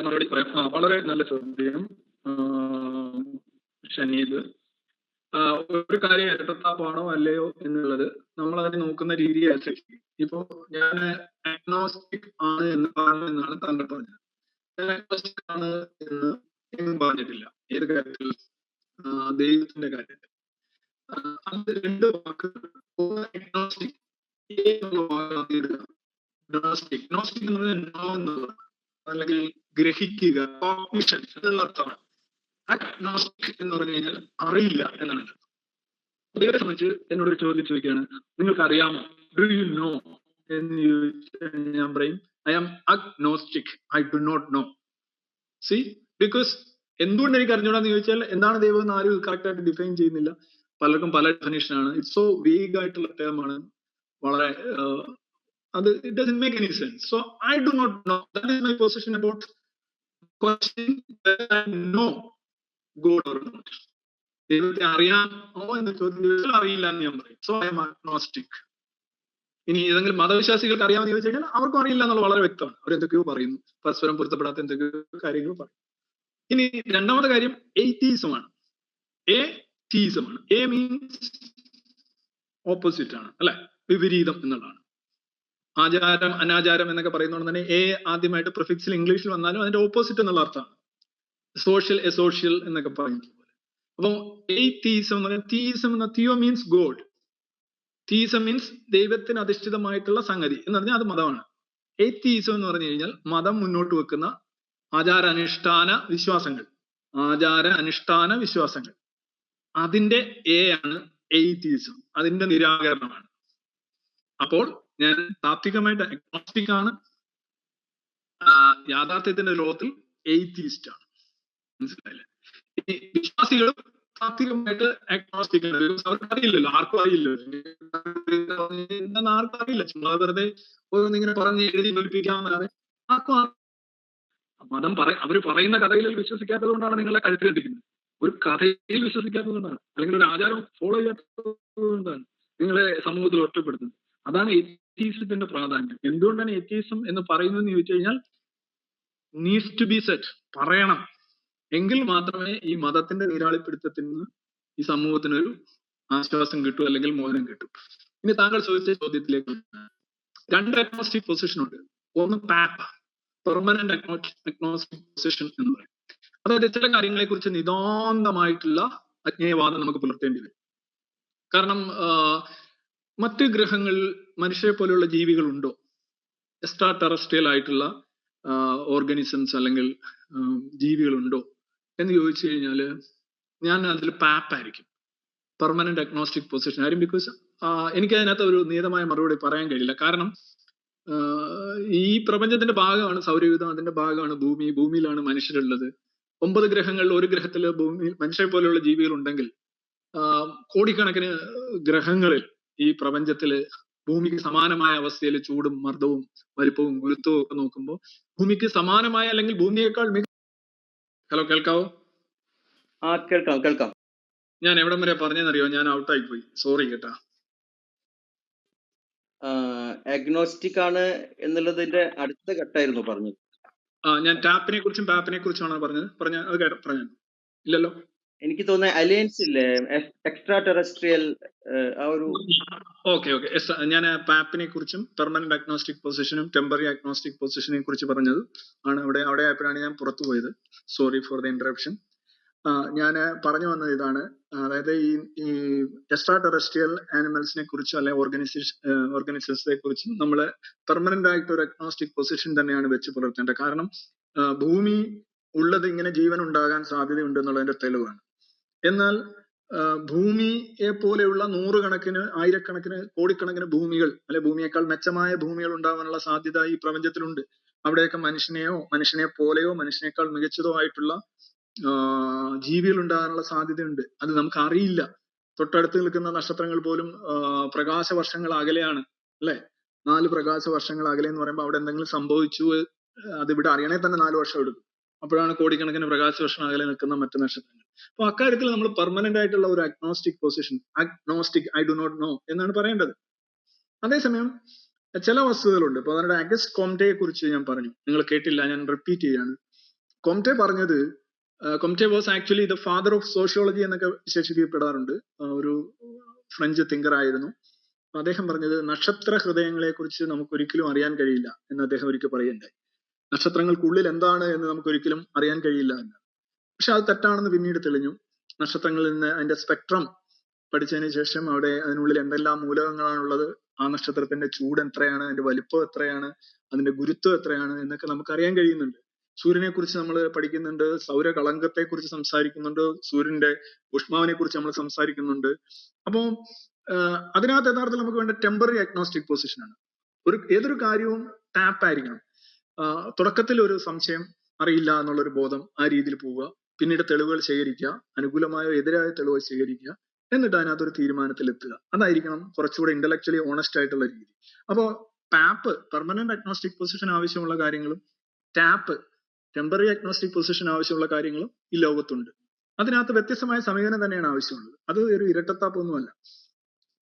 Speaker 2: മറുപടി പറയാം. വളരെ നല്ല ചോദ്യം ഷനീദ്. ഒരു കാര്യം ഇരട്ടത്താപ്പാണോ അല്ലയോ എന്നുള്ളത് നമ്മൾ അതിനെ നോക്കുന്ന രീതിയെ അനുസരിച്ച്. ഇപ്പോ ഞാൻ അഗ്നോസ്റ്റിക് ആണ് എന്ന് പറഞ്ഞെന്നാണ് താങ്കൾ പറഞ്ഞത്. ഞാൻ അഗ്നോസ്റ്റിക് ആണ് എന്ന് എങ്ങും പറഞ്ഞിട്ടില്ല. ഏത് കാര്യത്തിൽ? ദൈവത്തിന്റെ കാര്യത്തിൽ. അത് രണ്ട് വാക്കുകൾ. അഗ്നോസ്റ്റിക് ഗ്നോസ്റ്റിക് എന്ന് പറഞ്ഞാൽ നോ എന്നുള്ളത്, അല്ലെങ്കിൽ ഗ്രഹിക്കുക, കോഗ്നിഷൻ എന്നുള്ള അർത്ഥമാണ്. അഗ്നോസ്റ്റിക് എന്ന് പറഞ്ഞു കഴിഞ്ഞാൽ അറിയില്ല എന്നാണ്. ദൈവത്തെ സംബന്ധിച്ച് എന്നോട് ഒരു ചോദ്യം ചോദിക്കുകയാണ്, നിങ്ങൾക്ക് അറിയാമോ, ഡു യു നോ എന്ന് ചോദിച്ചാൽ ഞാൻ പറയും I am agnostic, I do not know. See, because എന്തുകൊണ്ട് എനിക്ക് അറിഞ്ഞൂടാന്ന് ചോദിച്ചാൽ എന്താണ് ദൈവം എന്ന് ആരും കറക്റ്റ് ആയിട്ട് ഡിഫൈൻ ചെയ്യുന്നില്ല. പലർക്കും പല ഡെഫിനേഷൻ ആണ്. ഇറ്റ്സ് സോ വീഗ് ആയിട്ടുള്ള ടേം ആണ്. വളരെ അത് it doesn't make any sense. So I do not know. That is my position about question know God or not. ദൈവത്തെ അറിയാമോ എന്ന് ചോദ്യം ചോദിച്ചാൽ അറിയില്ല എന്ന് ഞാൻ പറയും. So I am agnostic. ഇനി ഏതെങ്കിലും മതവിശ്വാസികൾക്ക് അറിയാമെന്ന് ചോദിച്ചു കഴിഞ്ഞാൽ അവർക്കും അറിയില്ല എന്നുള്ളത് വളരെ വ്യക്തമാണ്. അവർ എന്തൊക്കെയോ പറയുന്നു, പരസ്പരം പൊരുത്തപ്പെടാത്ത എന്തൊക്കെയോ കാര്യങ്ങൾ പറയും. ഇനി രണ്ടാമത്തെ കാര്യം എയ്തീസമാണ്. എയ്തീസമാണ്. എ മീൻസ് ഓപ്പോസിറ്റ് ആണ്, അല്ലെ, വിപരീതം എന്നുള്ളതാണ്. ആചാരം അനാചാരം എന്നൊക്കെ പറയുന്നതുകൊണ്ട് തന്നെ എ ആദ്യമായിട്ട് പ്രിഫിക്സിൽ ഇംഗ്ലീഷിൽ വന്നാലും അതിന്റെ ഓപ്പോസിറ്റ് എന്നുള്ള അർത്ഥമാണ്. സോഷ്യൽ എസോഷ്യൽ എന്നൊക്കെ പറയുന്നത് പോലെ. അപ്പം എയ്തീസം എന്ന് പറയുന്നത്, തീസം എന്ന Theo means God, theism means ദൈവത്തിന് അധിഷ്ഠിതമായിട്ടുള്ള സംഗതി എന്ന് പറഞ്ഞാൽ അത് മതമാണ്. എയ്തീസം എന്ന് പറഞ്ഞു കഴിഞ്ഞാൽ മതം മുന്നോട്ട് വെക്കുന്ന ആചാരാനുഷ്ഠാന വിശ്വാസങ്ങൾ, അതിന്റെ എ ആണ് എയ്തീസം, അതിന്റെ നിരാകരണമാണ്. അപ്പോൾ ഞാൻ താത്വികമായിട്ട് അഗ്നോസ്റ്റിക് ആണ്, യാഥാർത്ഥ്യത്തിന്റെ ലോകത്തിൽ എയ്തീസ്റ്റ് ആണ്. മനസ്സിലായില്ലേ? ഈ വിശ്വാസികളും താത്വികമായിട്ട് അഗ്നോസ്റ്റിക് ആണ്. അവർക്ക് അറിയില്ലല്ലോ, ആർക്കും അറിയില്ലല്ലോ, എന്താണെന്ന് ആർക്കും അറിയില്ല. ചുമ്മാ വെറുതെ ഓരോന്നിങ്ങനെ പറഞ്ഞ് എഴുതി ഫലിപ്പിക്കാമെന്നാണ്. ആർക്കും മതം അവര് പറയുന്ന കഥയിൽ വിശ്വസിക്കാത്തത് കൊണ്ടാണ് നിങ്ങളെ കഴുത്തിൽ കെട്ടിക്കുന്നത്. ഒരു കഥയിൽ വിശ്വസിക്കാത്തത് കൊണ്ടാണ്, അല്ലെങ്കിൽ ഒരു ആചാരം ഫോളോ ചെയ്യാത്തത് കൊണ്ടാണ് നിങ്ങളെ സമൂഹത്തിൽ ഒറ്റപ്പെടുത്തുന്നത്. അതാണ് എത്തീസത്തിന്റെ പ്രാധാന്യം. എന്തുകൊണ്ടാണ് എത്തീസം എന്ന് പറയുന്നതെന്ന് ചോദിച്ചു കഴിഞ്ഞാൽ, നീഡ്സ് ടു ബി സെറ്റ്, പറയണം, എങ്കിൽ മാത്രമേ ഈ മതത്തിന്റെ നീരാളിപ്പിടുത്തത്തിൽ നിന്ന് ഈ സമൂഹത്തിനൊരു ആശ്വാസം കിട്ടൂ, അല്ലെങ്കിൽ മോചനം കിട്ടും. ഇനി താങ്കൾ ചോദിച്ച ചോദ്യത്തിലേക്ക്, രണ്ട് അഗ്നോസ്റ്റിക് പൊസിഷൻ ഉണ്ട്. ഒന്ന് പാപ്പ, പെർമനന്റ് അഗ്നോസ്റ്റിക് പൊസിഷൻ എന്ന് പറയും. അതായത് ചില കാര്യങ്ങളെ കുറിച്ച് നിതാന്തമായിട്ടുള്ള അജ്ഞേയവാദം നമുക്ക് പുലർത്തേണ്ടി വരും. കാരണം മറ്റ് ഗ്രഹങ്ങളിൽ മനുഷ്യരെ പോലെയുള്ള ജീവികളുണ്ടോ, എക്സ്ട്രാ ടെറസ്ട്രിയൽ ആയിട്ടുള്ള ഓർഗാനിസംസ് അല്ലെങ്കിൽ ജീവികളുണ്ടോ എന്ന് ചോദിച്ചു കഴിഞ്ഞാൽ ഞാൻ അതിൽ പാപ്പായിരിക്കും, പെർമനന്റ് അഗ്നോസ്റ്റിക് പൊസിഷൻ ആയിരിക്കും. ബിക്കോസ് എനിക്ക് അതിനകത്ത് ഒരു നിയതമായ മറുപടി പറയാൻ കഴിയില്ല. കാരണം ഈ പ്രപഞ്ചത്തിന്റെ ഭാഗമാണ് സൗരയൂഥം, അതിന്റെ ഭാഗമാണ് ഭൂമി, ഭൂമിയിലാണ് മനുഷ്യരുള്ളത്. 9 ഗ്രഹങ്ങളിൽ ഒരു ഗ്രഹത്തിൽ ഭൂമി മനുഷ്യരെ പോലെയുള്ള ജീവികൾ ഉണ്ടെങ്കിൽ കോടിക്കണക്കിന് ഗ്രഹങ്ങളിൽ ഈ പ്രപഞ്ചത്തില് ഭൂമിക്ക് സമാനമായ അവസ്ഥയിൽ ചൂടും മർദ്ദവും വലിപ്പവും ഗുരുത്വവും ഒക്കെ നോക്കുമ്പോൾ ഭൂമിക്ക് സമാനമായ അല്ലെങ്കിൽ ഭൂമിയേക്കാൾ ഹലോ, കേൾക്കാവോ?
Speaker 4: കേൾക്കാം.
Speaker 2: ഞാൻ എവിടം വരെ പറഞ്ഞെന്നറിയോ? ഞാൻ ഔട്ടായി പോയി, സോറി കേട്ടാ.
Speaker 4: അഗ്നോസ്റ്റിക് ആണ് എന്നുള്ളതിന്റെ അടുത്ത ഘട്ടമായിരുന്നു പറഞ്ഞത്.
Speaker 2: ഞാൻ ടാപ്പിനെ കുറിച്ചും പാപ്പിനെ കുറിച്ചാണ് പറഞ്ഞത്. ഇല്ലല്ലോ,
Speaker 4: എനിക്ക് തോന്നുന്നത് അലയൻസ് ഇല്ലേ, എക്സ്ട്രാ ടെറസ്ട്രിയൽ ആ ഒരു.
Speaker 2: ഓക്കെ, ഞാൻ പാപ്പിനെ കുറിച്ചും പെർമനന്റ് അഗ്നോസ്റ്റിക് പൊസിഷനും ടെമ്പററി അഗ്നോസ്റ്റിക് പൊസിഷനെ കുറിച്ച് പറഞ്ഞത് ആണ്. അവിടെ ആയപ്പോഴാണ് ഞാൻ പുറത്തു പോയത്. Sorry for the interruption. ഞാൻ പറഞ്ഞു വന്നത് ഇതാണ്, അതായത് ഈ എക്സ്ട്രാ ടെറസ്ട്രിയൽ ആനിമൽസിനെ കുറിച്ച് അല്ലെ ഓർഗാനിസംസിനെ കുറിച്ചും നമ്മള് പെർമനന്റ് ആയിട്ട് ഒരു അഗ്നോസ്റ്റിക് പൊസിഷൻ തന്നെയാണ് വെച്ച് പുലർത്തേണ്ടത്. കാരണം ഭൂമി ഉള്ളത് ഇങ്ങനെ ജീവൻ ഉണ്ടാകാൻ സാധ്യതയുണ്ട് എന്നുള്ളതിന്റെ തെളിവാണ്. എന്നാൽ ഭൂമിയെ പോലെയുള്ള നൂറുകണക്കിന്, ആയിരക്കണക്കിന്, കോടിക്കണക്കിന് ഭൂമികൾ അല്ലെ ഭൂമിയേക്കാൾ മെച്ചമായ ഭൂമികൾ ഉണ്ടാവാനുള്ള സാധ്യത ഈ പ്രപഞ്ചത്തിലുണ്ട്. അവിടെയൊക്കെ മനുഷ്യനെ പോലെയോ മനുഷ്യനേക്കാൾ മികച്ചതോ ആയിട്ടുള്ള ജീവികൾ ഉണ്ടാകാനുള്ള സാധ്യതയുണ്ട്. അത് നമുക്ക് അറിയില്ല. തൊട്ടടുത്ത് നിൽക്കുന്ന നക്ഷത്രങ്ങൾ പോലും പ്രകാശ വർഷങ്ങൾ അകലെയാണ്, അല്ലെ? 4 പ്രകാശ വർഷങ്ങൾ അകലെ എന്ന് പറയുമ്പോൾ അവിടെ എന്തെങ്കിലും സംഭവിച്ചു, അത് ഇവിടെ അറിയണേ തന്നെ 4 വർഷം എടുക്കും. അപ്പോഴാണ് കോടിക്കണക്കിന് പ്രകാശ വർഷം അകലെ നിൽക്കുന്ന മറ്റു നക്ഷത്രങ്ങൾ. അപ്പൊ അക്കാര്യത്തിൽ നമ്മൾ പെർമനന്റ് ആയിട്ടുള്ള ഒരു agnostic position, agnostic, I do not know എന്നാണ് പറയേണ്ടത്. അതേസമയം ചില വസ്തുതകളുണ്ട്. ഇപ്പൊ അവരുടെ അഗസ്റ്റ് കോംറ്റയെ കുറിച്ച് ഞാൻ പറഞ്ഞു, നിങ്ങൾ കേട്ടില്ല, ഞാൻ റിപ്പീറ്റ് ചെയ്യാണ്. കോംറ്റെ പറഞ്ഞത്, Comte was actually the father of sociology എന്നൊക്കെ വിശേഷിപ്പിക്കപ്പെടാറുണ്ട്. ഒരു ഫ്രഞ്ച് തിങ്കർ ആയിരുന്നു. അദ്ദേഹം പറഞ്ഞത് നക്ഷത്ര ഹൃദയങ്ങളെ കുറിച്ച് നമുക്ക് ഒരിക്കലും അറിയാൻ കഴിയില്ല എന്ന് അദ്ദേഹം ഒരിക്കൽ പറയുണ്ടായി. നക്ഷത്രങ്ങൾക്കുള്ളിൽ എന്താണ് എന്ന് നമുക്ക് ഒരിക്കലും അറിയാൻ കഴിയില്ല എന്ന്. പക്ഷെ അത് തെറ്റാണെന്ന് പിന്നീട് തെളിഞ്ഞു. നക്ഷത്രങ്ങളിൽ നിന്ന് അതിന്റെ സ്പെക്ട്രം പഠിച്ചതിന് ശേഷം അതിനുള്ളിൽ എന്തെല്ലാം മൂലകങ്ങളാണുള്ളത്, ആ നക്ഷത്രത്തിന്റെ ചൂട് എത്രയാണ്, അതിന്റെ വലിപ്പം എത്രയാണ്, അതിന്റെ ഗുരുത്വം എത്രയാണ് എന്നൊക്കെ നമുക്ക് അറിയാൻ കഴിയുന്നുണ്ട്. സൂര്യനെ കുറിച്ച് നമ്മൾ പഠിക്കുന്നുണ്ട്, സൗരകളങ്കത്തെ കുറിച്ച് സംസാരിക്കുന്നുണ്ട്, സൂര്യന്റെ ഊഷ്മാവിനെ കുറിച്ച് നമ്മൾ സംസാരിക്കുന്നുണ്ട്. അപ്പോ അതിനകത്ത് യഥാർത്ഥത്തിൽ നമുക്ക് വേണ്ട ടെമ്പററി അഗ്നോസ്റ്റിക് പൊസിഷൻ ആണ്. ഏതൊരു കാര്യവും ടാപ്പ് ആയിരിക്കണം. തുടക്കത്തിൽ ഒരു സംശയം, അറിയില്ല എന്നുള്ളൊരു ബോധം, ആ രീതിയിൽ പോവുക, പിന്നീട് തെളിവുകൾ ശേഖരിക്കുക, അനുകൂലമായോ എതിരായ തെളിവുകൾ ശേഖരിക്കുക, എന്നിട്ട് അതിനകത്തൊരു തീരുമാനത്തിൽ എത്തുക. അതായിരിക്കണം കുറച്ചുകൂടെ ഇന്റലക്ച്വലി ഓണസ്റ്റ് ആയിട്ടുള്ള രീതി. അപ്പോ പാപ്പ് പെർമനന്റ് അഗ്നോസ്റ്റിക് പൊസിഷൻ ആവശ്യമുള്ള കാര്യങ്ങളും ടാപ്പ് ടെമ്പററി അഗ്നോസ്റ്റിക് പൊസിഷൻ ആവശ്യമുള്ള കാര്യങ്ങളും ഈ ലോകത്തുണ്ട്. അതിനകത്ത് വ്യത്യസ്തമായ സമീപനം തന്നെയാണ് ആവശ്യമുള്ളത്. അത് ഒരു ഇരട്ടത്താപ്പൊന്നുമല്ല,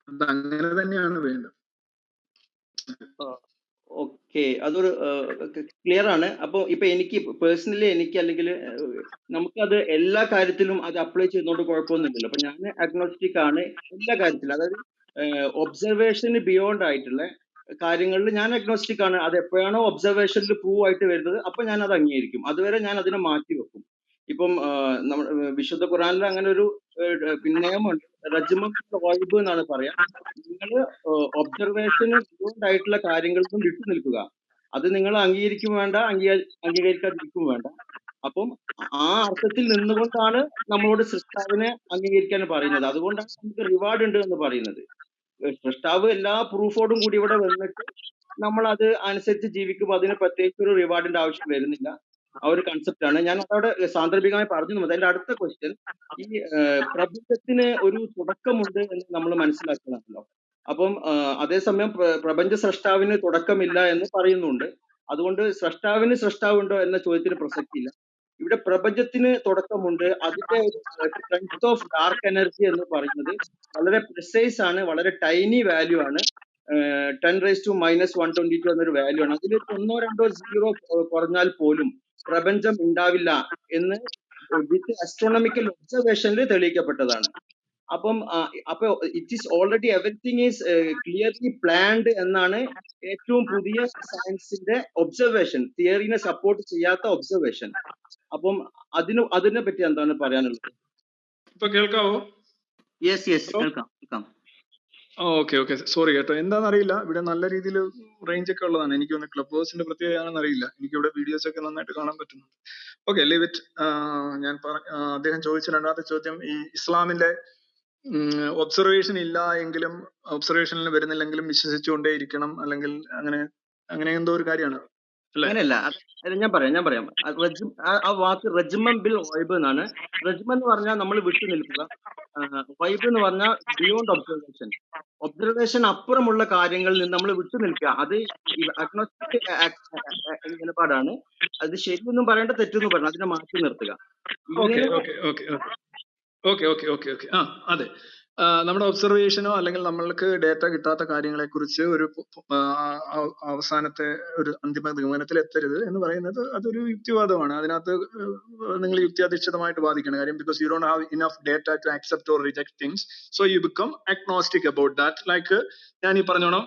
Speaker 2: അത് അങ്ങനെ തന്നെയാണ് വേണ്ടത്.
Speaker 4: ഓക്കെ, അതൊരു ക്ലിയർ ആണ്. അപ്പൊ ഇപ്പൊ എനിക്ക് പേഴ്സണലി അല്ലെങ്കിൽ നമുക്കത് എല്ലാ കാര്യത്തിലും അത് അപ്ലൈ ചെയ്യുന്നതുകൊണ്ട് കുഴപ്പമൊന്നുമില്ലല്ലോ. അപ്പൊ ഞാൻ അഗ്നോസ്റ്റിക് ആണ് എല്ലാ കാര്യത്തിലും. അതായത് ഒബ്സർവേഷന് ബിയോണ്ട് ആയിട്ടുള്ള കാര്യങ്ങളിൽ ഞാൻ അഗ്നോസ്റ്റിക് ആണ്. അത് എപ്പോഴാണോ ഒബ്സർവേഷനിൽ പ്രൂവ് ആയിട്ട് വരുന്നത് അപ്പൊ ഞാൻ അത് അംഗീകരിക്കും. അതുവരെ ഞാൻ അതിനെ മാറ്റി വെക്കും. ഇപ്പം വിശുദ്ധ ഖുറാനിൽ അങ്ങനെ ഒരു നിയമമുണ്ട്, റജ്മം വായിബ് എന്നാണ് പറയാ. നിങ്ങൾ ഒബ്സർവേഷന് ബിയോണ്ട് ആയിട്ടുള്ള കാര്യങ്ങളിൽ നിന്നും വിട്ടു നിൽക്കുക. അത് നിങ്ങൾ അംഗീകരിക്കും വേണ്ട, അംഗീകരിക്കാതിരിക്കും വേണ്ട. അപ്പം ആ അർത്ഥത്തിൽ നിന്നുകൊണ്ടാണ് നമ്മളോട് സൃഷ്ടാവിനെ അംഗീകരിക്കാൻ പറയുന്നത്. അതുകൊണ്ടാണ് നമുക്ക് റിവാർഡ് ഉണ്ട് എന്ന് പറയുന്നത്. സൃഷ്ടാവ് എല്ലാ പ്രൂഫോടും കൂടി ഇവിടെ വന്നിട്ട് നമ്മൾ അത് അനുസരിച്ച് ജീവിക്കുമ്പോൾ അതിന് പ്രത്യേകിച്ച് ഒരു റിവാർഡിന്റെ ആവശ്യം വരുന്നില്ല. ആ ഒരു കൺസെപ്റ്റ് ആണ് ഞാൻ അതോടെ സാന്ദർഭികമായി പറഞ്ഞു. അതിന്റെ അടുത്ത ക്വസ്റ്റ്യൻ, ഈ പ്രപഞ്ചത്തിന് ഒരു തുടക്കമുണ്ട് എന്ന് നമ്മൾ മനസ്സിലാക്കണമല്ലോ. അപ്പം അതേസമയം പ്രപഞ്ച സൃഷ്ടാവിന് തുടക്കമില്ല എന്ന് പറയുന്നുണ്ട്. അതുകൊണ്ട് സൃഷ്ടാവിന് സൃഷ്ടാവുണ്ടോ എന്ന ചോദ്യത്തിന് പ്രസക്തിയില്ല. ഇവിടെ പ്രപഞ്ചത്തിന് തുടക്കമുണ്ട്. അതിന്റെ ഒരു സ്ട്രെങ്ത് ഓഫ് ഡാർക്ക് എനർജി എന്ന് പറയുന്നത് വളരെ പ്രിസൈസ് ആണ്, വളരെ ടൈനി വാല്യൂ ആണ്. 10⁻⁻122 എന്നൊരു വാല്യൂ ആണ്. അതിൽ 1-2 സീറോ കുറഞ്ഞാൽ പോലും പ്രപഞ്ചം ഉണ്ടാവില്ല എന്ന് വിത്ത് അസ്ട്രോണമിക്കൽ ഒബ്സർവേഷനിൽ തെളിയിക്കപ്പെട്ടതാണ്. അപ്പം അപ്പൊ it is already everything is clearly planned എന്നാണ് ഏറ്റവും പുതിയ സയൻസിന്റെ ഒബ്സർവേഷൻ, തിയറിനെ സപ്പോർട്ട് ചെയ്യാത്ത ഒബ്സർവേഷൻ. അപ്പം അതിനെ പറ്റി എന്താണ് പറയാനുള്ളത്?
Speaker 2: ഇപ്പൊ കേൾക്കാവോ?
Speaker 4: യെസ് കേൾക്കാം.
Speaker 2: ഓക്കെ, സോറി കേട്ടോ, എന്താണെന്നറിയില്ല, ഇവിടെ നല്ല രീതിയിൽ റേഞ്ച് ഒക്കെ ഉള്ളതാണ്. എനിക്ക് ഒന്ന് ക്ലബ് ഹൗസിന്റെ പ്രത്യേകതയാണെന്ന് അറിയില്ല. എനിക്ക് ഇവിടെ വീഡിയോസ് ഒക്കെ നന്നായിട്ട് കാണാൻ പറ്റുന്നുണ്ട്. Okay, leave it. അദ്ദേഹം ചോദിച്ച രണ്ടാമത്തെ ചോദ്യം, ഈ ഇസ്ലാമിലെ ഒബ്സർവേഷൻ ഇല്ല എങ്കിലും ഒബ്സർവേഷനിൽ വരുന്നില്ലെങ്കിലും വിശ്വസിച്ചുകൊണ്ടേ ഇരിക്കണം, അല്ലെങ്കിൽ അങ്ങനെ എന്തോ ഒരു കാര്യമാണ് അല്ലേ?
Speaker 4: അങ്ങനെയല്ല, ഞാൻ പറയാം. ആ വാക്ക് റജ്മം ബിൽ വൈബ് എന്നാണ്. റജ്മം എന്ന് പറഞ്ഞാൽ നമ്മൾ വിട്ടു നിൽക്കുക, വൈബ് എന്ന് പറഞ്ഞാൽ ബിയോണ്ട് ഒബ്സർവേഷൻ അപ്പുറമുള്ള കാര്യങ്ങളിൽ നിന്ന് നമ്മൾ വിട്ടു നിൽക്കുക. അത് അഗ്നോസ്റ്റിക് നിലപാടാണ്. അത് ശരിയൊന്നും പറയേണ്ട, തെറ്റൊന്നും പറയണം, അതിനെ മാറ്റി നിർത്തുക.
Speaker 2: ഓക്കെ. അതെ, നമ്മുടെ ഒബ്സർവേഷനോ അല്ലെങ്കിൽ നമ്മൾക്ക് ഡേറ്റ കിട്ടാത്ത കാര്യങ്ങളെ കുറിച്ച് ഒരു അവസാനത്തെ ഒരു അന്തിമ നിഗമനത്തിൽ എത്തരുത് എന്ന് പറയുന്നത് അതൊരു യുക്തിവാദമാണ്. അതിനകത്ത് നിങ്ങൾ യുക്തിയാധിഷ്ഠിതമായിട്ട് വാദിക്കണം. കാര്യം because you don't have enough data to accept or reject things, so you become agnostic about that. Like ഞാൻ ഈ പറഞ്ഞോണം,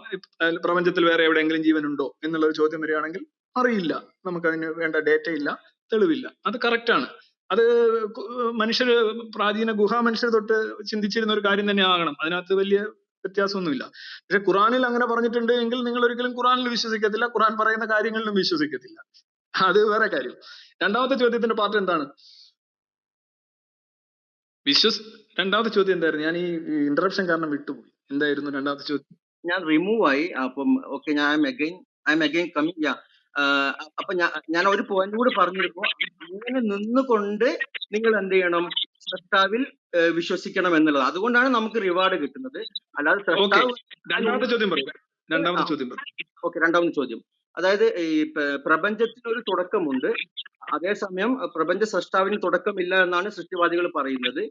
Speaker 2: പ്രപഞ്ചത്തിൽ വേറെ എവിടെയെങ്കിലും ജീവനുണ്ടോ എന്നുള്ളൊരു ചോദ്യം വരികയാണെങ്കിൽ അറിയില്ല, നമുക്കതിന് വേണ്ട ഡേറ്റ ഇല്ല, തെളിവില്ല. അത് കറക്റ്റ് ആണ്. അത് മനുഷ്യർ, പ്രാചീന ഗുഹാ മനുഷ്യർ തൊട്ട് ചിന്തിച്ചിരുന്ന ഒരു കാര്യം തന്നെ ആകണം. അതിനകത്ത് വലിയ വ്യത്യാസമൊന്നുമില്ല. പക്ഷെ ഖുറാനിൽ അങ്ങനെ പറഞ്ഞിട്ടുണ്ട് എങ്കിൽ നിങ്ങൾ ഒരിക്കലും ഖുറാനിൽ വിശ്വസിക്കത്തില്ല, ഖുറാൻ പറയുന്ന കാര്യങ്ങളിലും വിശ്വസിക്കത്തില്ല. അത് വേറെ കാര്യം. രണ്ടാമത്തെ ചോദ്യത്തിന്റെ പാർട്ട് എന്താണ്? രണ്ടാമത്തെ ചോദ്യം എന്തായിരുന്നു? ഞാൻ ഈ ഇന്ററപ്ഷൻ കാരണം വിട്ടുപോയി. എന്തായിരുന്നു രണ്ടാമത്തെ ചോദ്യം?
Speaker 4: ഞാൻ റിമൂവ് ആയി. അപ്പം ഓക്കെ, ഞാൻ ഐ എം അഗൈൻ കമ്മിങ്. അപ്പൊ ഞാൻ ഒരു പോയിന്റ് കൂടി പറഞ്ഞിരുന്നു. ഇങ്ങനെ നിന്നുകൊണ്ട് നിങ്ങൾ എന്ത് ചെയ്യണം? സൃഷ്ടാവിൽ വിശ്വസിക്കണം എന്നുള്ളത്. അതുകൊണ്ടാണ് നമുക്ക് റിവാർഡ് കിട്ടുന്നത്. അല്ലാതെ
Speaker 2: രണ്ടാമത്തെ ചോദ്യം പറയും.
Speaker 4: ഓക്കെ, രണ്ടാമത്തെ ചോദ്യം, അതായത് ഈ പ്രപഞ്ചത്തിന് ഒരു തുടക്കമുണ്ട്, അതേസമയം പ്രപഞ്ച സൃഷ്ടാവിന് തുടക്കമില്ല എന്നാണ് സൃഷ്ടിവാദികൾ പറയുന്നത്.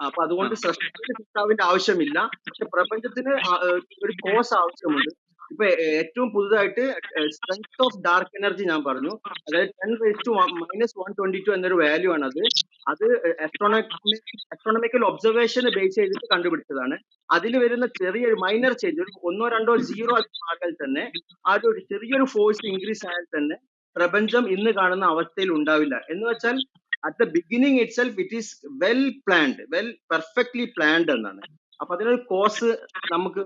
Speaker 4: അപ്പൊ അതുകൊണ്ട് സൃഷ്ടാവിന്റെ ആവശ്യമില്ല, പക്ഷെ പ്രപഞ്ചത്തിന് ഒരു കോസ് ആവശ്യമുണ്ട്. ഇപ്പൊ ഏറ്റവും പുതുതായിട്ട് സ്ട്രെങ്ത് ഓഫ് ഡാർക്ക് എനർജി ഞാൻ പറഞ്ഞു, അതായത് 10⁻⁻122 എന്നൊരു വാല്യൂ ആണ്. അത് അസ്ട്രോണമിക്കൽ ഒബ്സർവേഷനെ ബേസ് ചെയ്തിട്ട് കണ്ടുപിടിച്ചതാണ്. അതിൽ വരുന്ന ചെറിയൊരു മൈനർ ചേഞ്ച്, ഒരു 1-2 സീറോ ആയാൽ തന്നെ, ആ ഒരു ചെറിയൊരു ഫോഴ്സ് ഇൻക്രീസ് ആയാൽ തന്നെ പ്രപഞ്ചം ഇന്ന് കാണുന്ന അവസ്ഥയിൽ ഉണ്ടാവില്ല. എന്ന് വെച്ചാൽ at the beginning it self it is well perfectly planned എന്നാണ്. അപ്പൊ അതിനൊരു കോസ് നമുക്ക്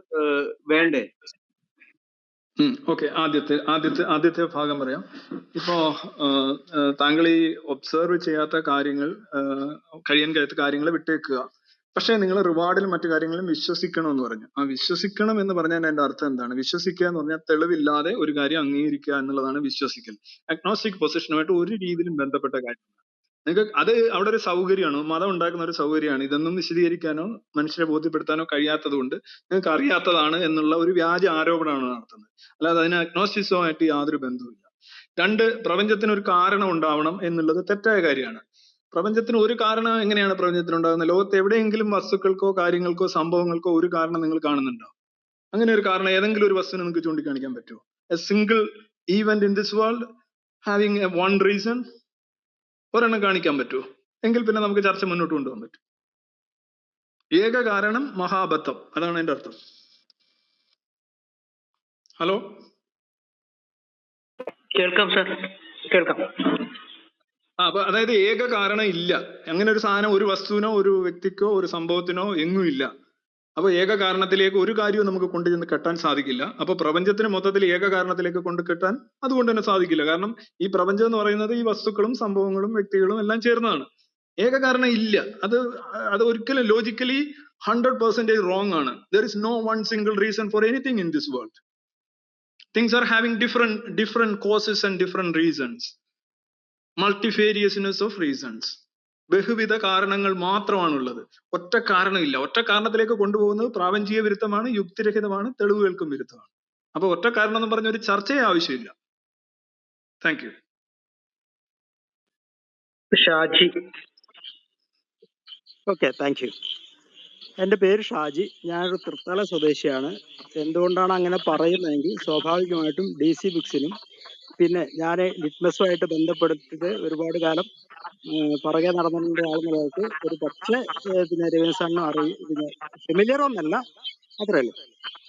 Speaker 4: വേണ്ടേ?
Speaker 2: ഓക്കെ, ആദ്യത്തെ ഭാഗം പറയാം. ഇപ്പോ താങ്കൾ ഈ ഒബ്സർവ് ചെയ്യാത്ത കാര്യങ്ങൾ, കഴിയാൻ കഴിയാത്ത കാര്യങ്ങൾ വിട്ടേക്കുക. പക്ഷെ നിങ്ങൾ റിവാർഡിലും മറ്റു കാര്യങ്ങളിലും വിശ്വസിക്കണം എന്ന് പറഞ്ഞു. ആ വിശ്വസിക്കണം എന്ന് പറഞ്ഞാൽ എന്റെ അർത്ഥം എന്താണ്? വിശ്വസിക്കുക എന്ന് പറഞ്ഞാൽ തെളിവില്ലാതെ ഒരു കാര്യം അംഗീകരിക്കുക എന്നുള്ളതാണ് വിശ്വസിക്കൽ. അഗ്നോസ്റ്റിക് പൊസിഷനുമായിട്ട് ഒരു രീതിയിലും ബന്ധപ്പെട്ട കാര്യം. നിങ്ങൾക്ക് അത് അവിടെ ഒരു സൗകര്യമാണ്, മതം ഉണ്ടാക്കുന്ന ഒരു സൗകര്യമാണ്. ഇതൊന്നും വിശദീകരിക്കാനോ മനുഷ്യരെ ബോധ്യപ്പെടുത്താനോ കഴിയാത്തത് കൊണ്ട് നിങ്ങൾക്ക് അറിയാത്തതാണ് എന്നുള്ള ഒരു വ്യാജ ആരോപണമാണ് നടത്തുന്നത്. അല്ലാതെ അതിന് അഗ്നോസ്റ്റിസവുമായിട്ട് യാതൊരു ബന്ധവുമില്ല. രണ്ട്, പ്രപഞ്ചത്തിന് ഒരു കാരണം ഉണ്ടാവണം എന്നുള്ളത് തെറ്റായ കാര്യമാണ്. പ്രപഞ്ചത്തിന് ഒരു കാരണം എങ്ങനെയാണ് പ്രപഞ്ചത്തിന് ഉണ്ടാകുന്നത്? ലോകത്ത് എവിടെയെങ്കിലും വസ്തുക്കൾക്കോ കാര്യങ്ങൾക്കോ സംഭവങ്ങൾക്കോ ഒരു കാരണം നിങ്ങൾ കാണുന്നുണ്ടോ? അങ്ങനെ ഒരു കാരണം ഏതെങ്കിലും ഒരു വസ്തുവിനെ നിങ്ങൾക്ക് ചൂണ്ടിക്കാണിക്കാൻ പറ്റുമോ? A single event in this world having A one reason, ഒരെണ്ണം കാണിക്കാൻ പറ്റുമോ? എങ്കിൽ പിന്നെ നമുക്ക് ചർച്ച മുന്നോട്ട് കൊണ്ടുപോകാൻ പറ്റും. ഏക കാരണം മഹാബദ്ധം, അതാണ് എന്റെ അർത്ഥം. ഹലോ,
Speaker 1: കേൾക്കാം സർ, കേൾക്കാം.
Speaker 2: അപ്പൊ അതായത് ഏക കാരണം ഇല്ല, അങ്ങനെ ഒരു സാധനം ഒരു വസ്തുവിനോ ഒരു വ്യക്തിക്കോ ഒരു സംഭവത്തിനോ എങ്ങും ഇല്ല. അപ്പൊ ഏക കാരണത്തിലേക്ക് ഒരു കാര്യവും നമുക്ക് കൊണ്ടുചെന്ന് കെട്ടാൻ സാധിക്കില്ല. അപ്പൊ പ്രപഞ്ചത്തിന് മൊത്തത്തിൽ ഏക കാരണത്തിലേക്ക് കൊണ്ട് കെട്ടാൻ അതുകൊണ്ട് തന്നെ സാധിക്കില്ല. കാരണം ഈ പ്രപഞ്ചം എന്ന് പറയുന്നത് ഈ വസ്തുക്കളും സംഭവങ്ങളും വ്യക്തികളും എല്ലാം ചേർന്നതാണ്. ഏക കാരണം ഇല്ല. അത് ഒരിക്കലും ലോജിക്കലി 100% റോങ് ആണ്. There is no one single reason for anything in this world. Things are having different causes and different reasons. Multifariousness of reasons. ബഹുവിധ കാരണങ്ങൾ മാത്രമാണുള്ളത്, ഒറ്റ കാരണമില്ല. ഒറ്റ കാരണത്തിലേക്ക് കൊണ്ടുപോകുന്നത് പ്രാപഞ്ചിക വിരുദ്ധമാണ്, യുക്തിരഹിതമാണ്, തെളിവുകൾക്കും വിരുദ്ധമാണ്. അപ്പൊ ഒറ്റ കാരണം എന്ന് പറഞ്ഞ ഒരു ചർച്ചയെ ആവശ്യമില്ല. Thank you.
Speaker 1: Shaji.
Speaker 5: Okay, thank you. എൻ്റെ പേര് ഷാജി, ഞാനൊരു തൃത്തല സ്വദേശിയാണ്. എന്തുകൊണ്ടാണ് അങ്ങനെ പറയുന്നതെങ്കിൽ സ്വാഭാവികമായിട്ടും DC ബുക്സിനും പിന്നെ ഞാൻ ലിറ്റ്മസുമായിട്ട് ബന്ധപ്പെടുത്തിയത് ഒരുപാട് കാലം പുറകെ നടന്നിട്ടുണ്ട് ആളെന്നുള്ളവർക്ക് ഒരു പക്ഷേ പിന്നെ രവീന്ദ്ര സാറിനും പിന്നെ ഫെമിലിയർ ഒന്നല്ല, അത്രേ ഉള്ളൂ.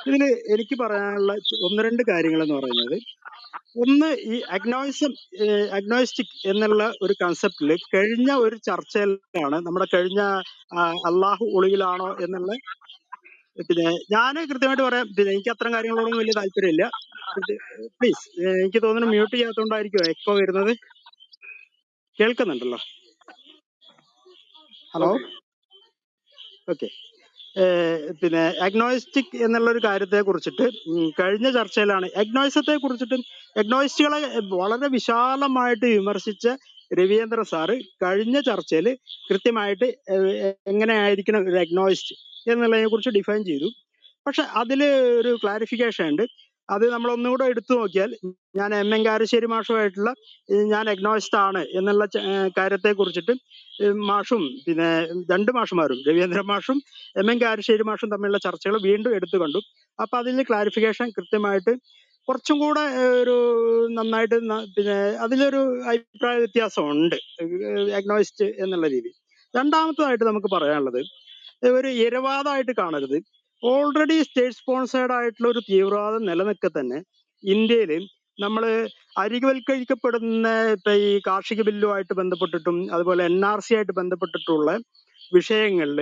Speaker 5: ഇതിൽ എനിക്ക് പറയാനുള്ള ഒന്ന് രണ്ട് കാര്യങ്ങൾ എന്ന് പറയുന്നത്, ഒന്ന് ഈ അഗ്നോസ്റ്റിക് എന്നുള്ള ഒരു കൺസെപ്റ്റിൽ കഴിഞ്ഞ ഒരു ചർച്ചയിലാണ് നമ്മുടെ കഴിഞ്ഞ അള്ളാഹു ഒളിയിലാണോ എന്നുള്ള, പിന്നെ ഞാൻ കൃത്യമായിട്ട് പറയാം, പിന്നെ എനിക്ക് അത്തരം കാര്യങ്ങളോടൊന്നും വലിയ താല്പര്യമില്ല. പ്ലീസ്, എനിക്ക് തോന്നുന്നു മ്യൂട്ട് ചെയ്യാത്തോണ്ടായിരിക്കും എക്കോ വരുന്നത്. കേൾക്കുന്നുണ്ടല്ലോ? Hello, okay. പിന്നെ അഗ്നോസ്റ്റിക് എന്നുള്ള ഒരു കാര്യത്തെ കുറിച്ചിട്ട് കഴിഞ്ഞ ചർച്ചയിലാണ് അഗ്നോയിസത്തെ കുറിച്ചിട്ടും അഗ്നോയിസ്റ്റുകളെ വളരെ വിശാലമായിട്ട് വിമർശിച്ച രവീന്ദ്ര സാറ് കഴിഞ്ഞ ചർച്ചയിൽ കൃത്യമായിട്ട് എങ്ങനെയായിരിക്കണം ഒരു അഗ്നോയിസ്റ്റ് എന്നുള്ളതിനെ കുറിച്ച് ഡിഫൈൻ ചെയ്തു. പക്ഷെ അതിൽ ഒരു ക്ലാരിഫിക്കേഷൻ ഉണ്ട്. അത് നമ്മൾ ഒന്നുകൂടെ എടുത്തു നോക്കിയാൽ, ഞാൻ MN കാരശ്ശേരി മാഷുമായിട്ടുള്ള ഞാൻ അഗ്നോയിസ്റ്റ് ആണ് എന്നുള്ള കാര്യത്തെ കുറിച്ചിട്ട് മാഷും പിന്നെ രണ്ട് മാഷുമാരും രവീന്ദ്ര മാഷും MN കാരശ്ശേരി മാഷും തമ്മിലുള്ള ചർച്ചകൾ വീണ്ടും എടുത്തു കണ്ടു. അപ്പൊ അതിൽ ക്ലാരിഫിക്കേഷൻ കൃത്യമായിട്ട് കുറച്ചും കൂടെ ഒരു നന്നായിട്ട് പിന്നെ അതിലൊരു അഭിപ്രായ വ്യത്യാസമുണ്ട് അഗ്നോയിസ്റ്റ് എന്നുള്ള രീതി. രണ്ടാമത്തതായിട്ട് നമുക്ക് പറയാനുള്ളത്, ഒരു ഇരവാദമായിട്ട് കാണരുത്. ഓൾറെഡി സ്റ്റേറ്റ് സ്പോൺസേർഡ് ആയിട്ടുള്ള ഒരു തീവ്രവാദം നിലനിൽക്കെ തന്നെ ഇന്ത്യയിൽ നമ്മൾ അരികവൽക്കരിക്കപ്പെടുന്ന ഇപ്പൊ ഈ കാർഷിക ബില്ലുമായിട്ട് ബന്ധപ്പെട്ടിട്ടും അതുപോലെ NRC ആയിട്ട് ബന്ധപ്പെട്ടിട്ടുള്ള വിഷയങ്ങളിൽ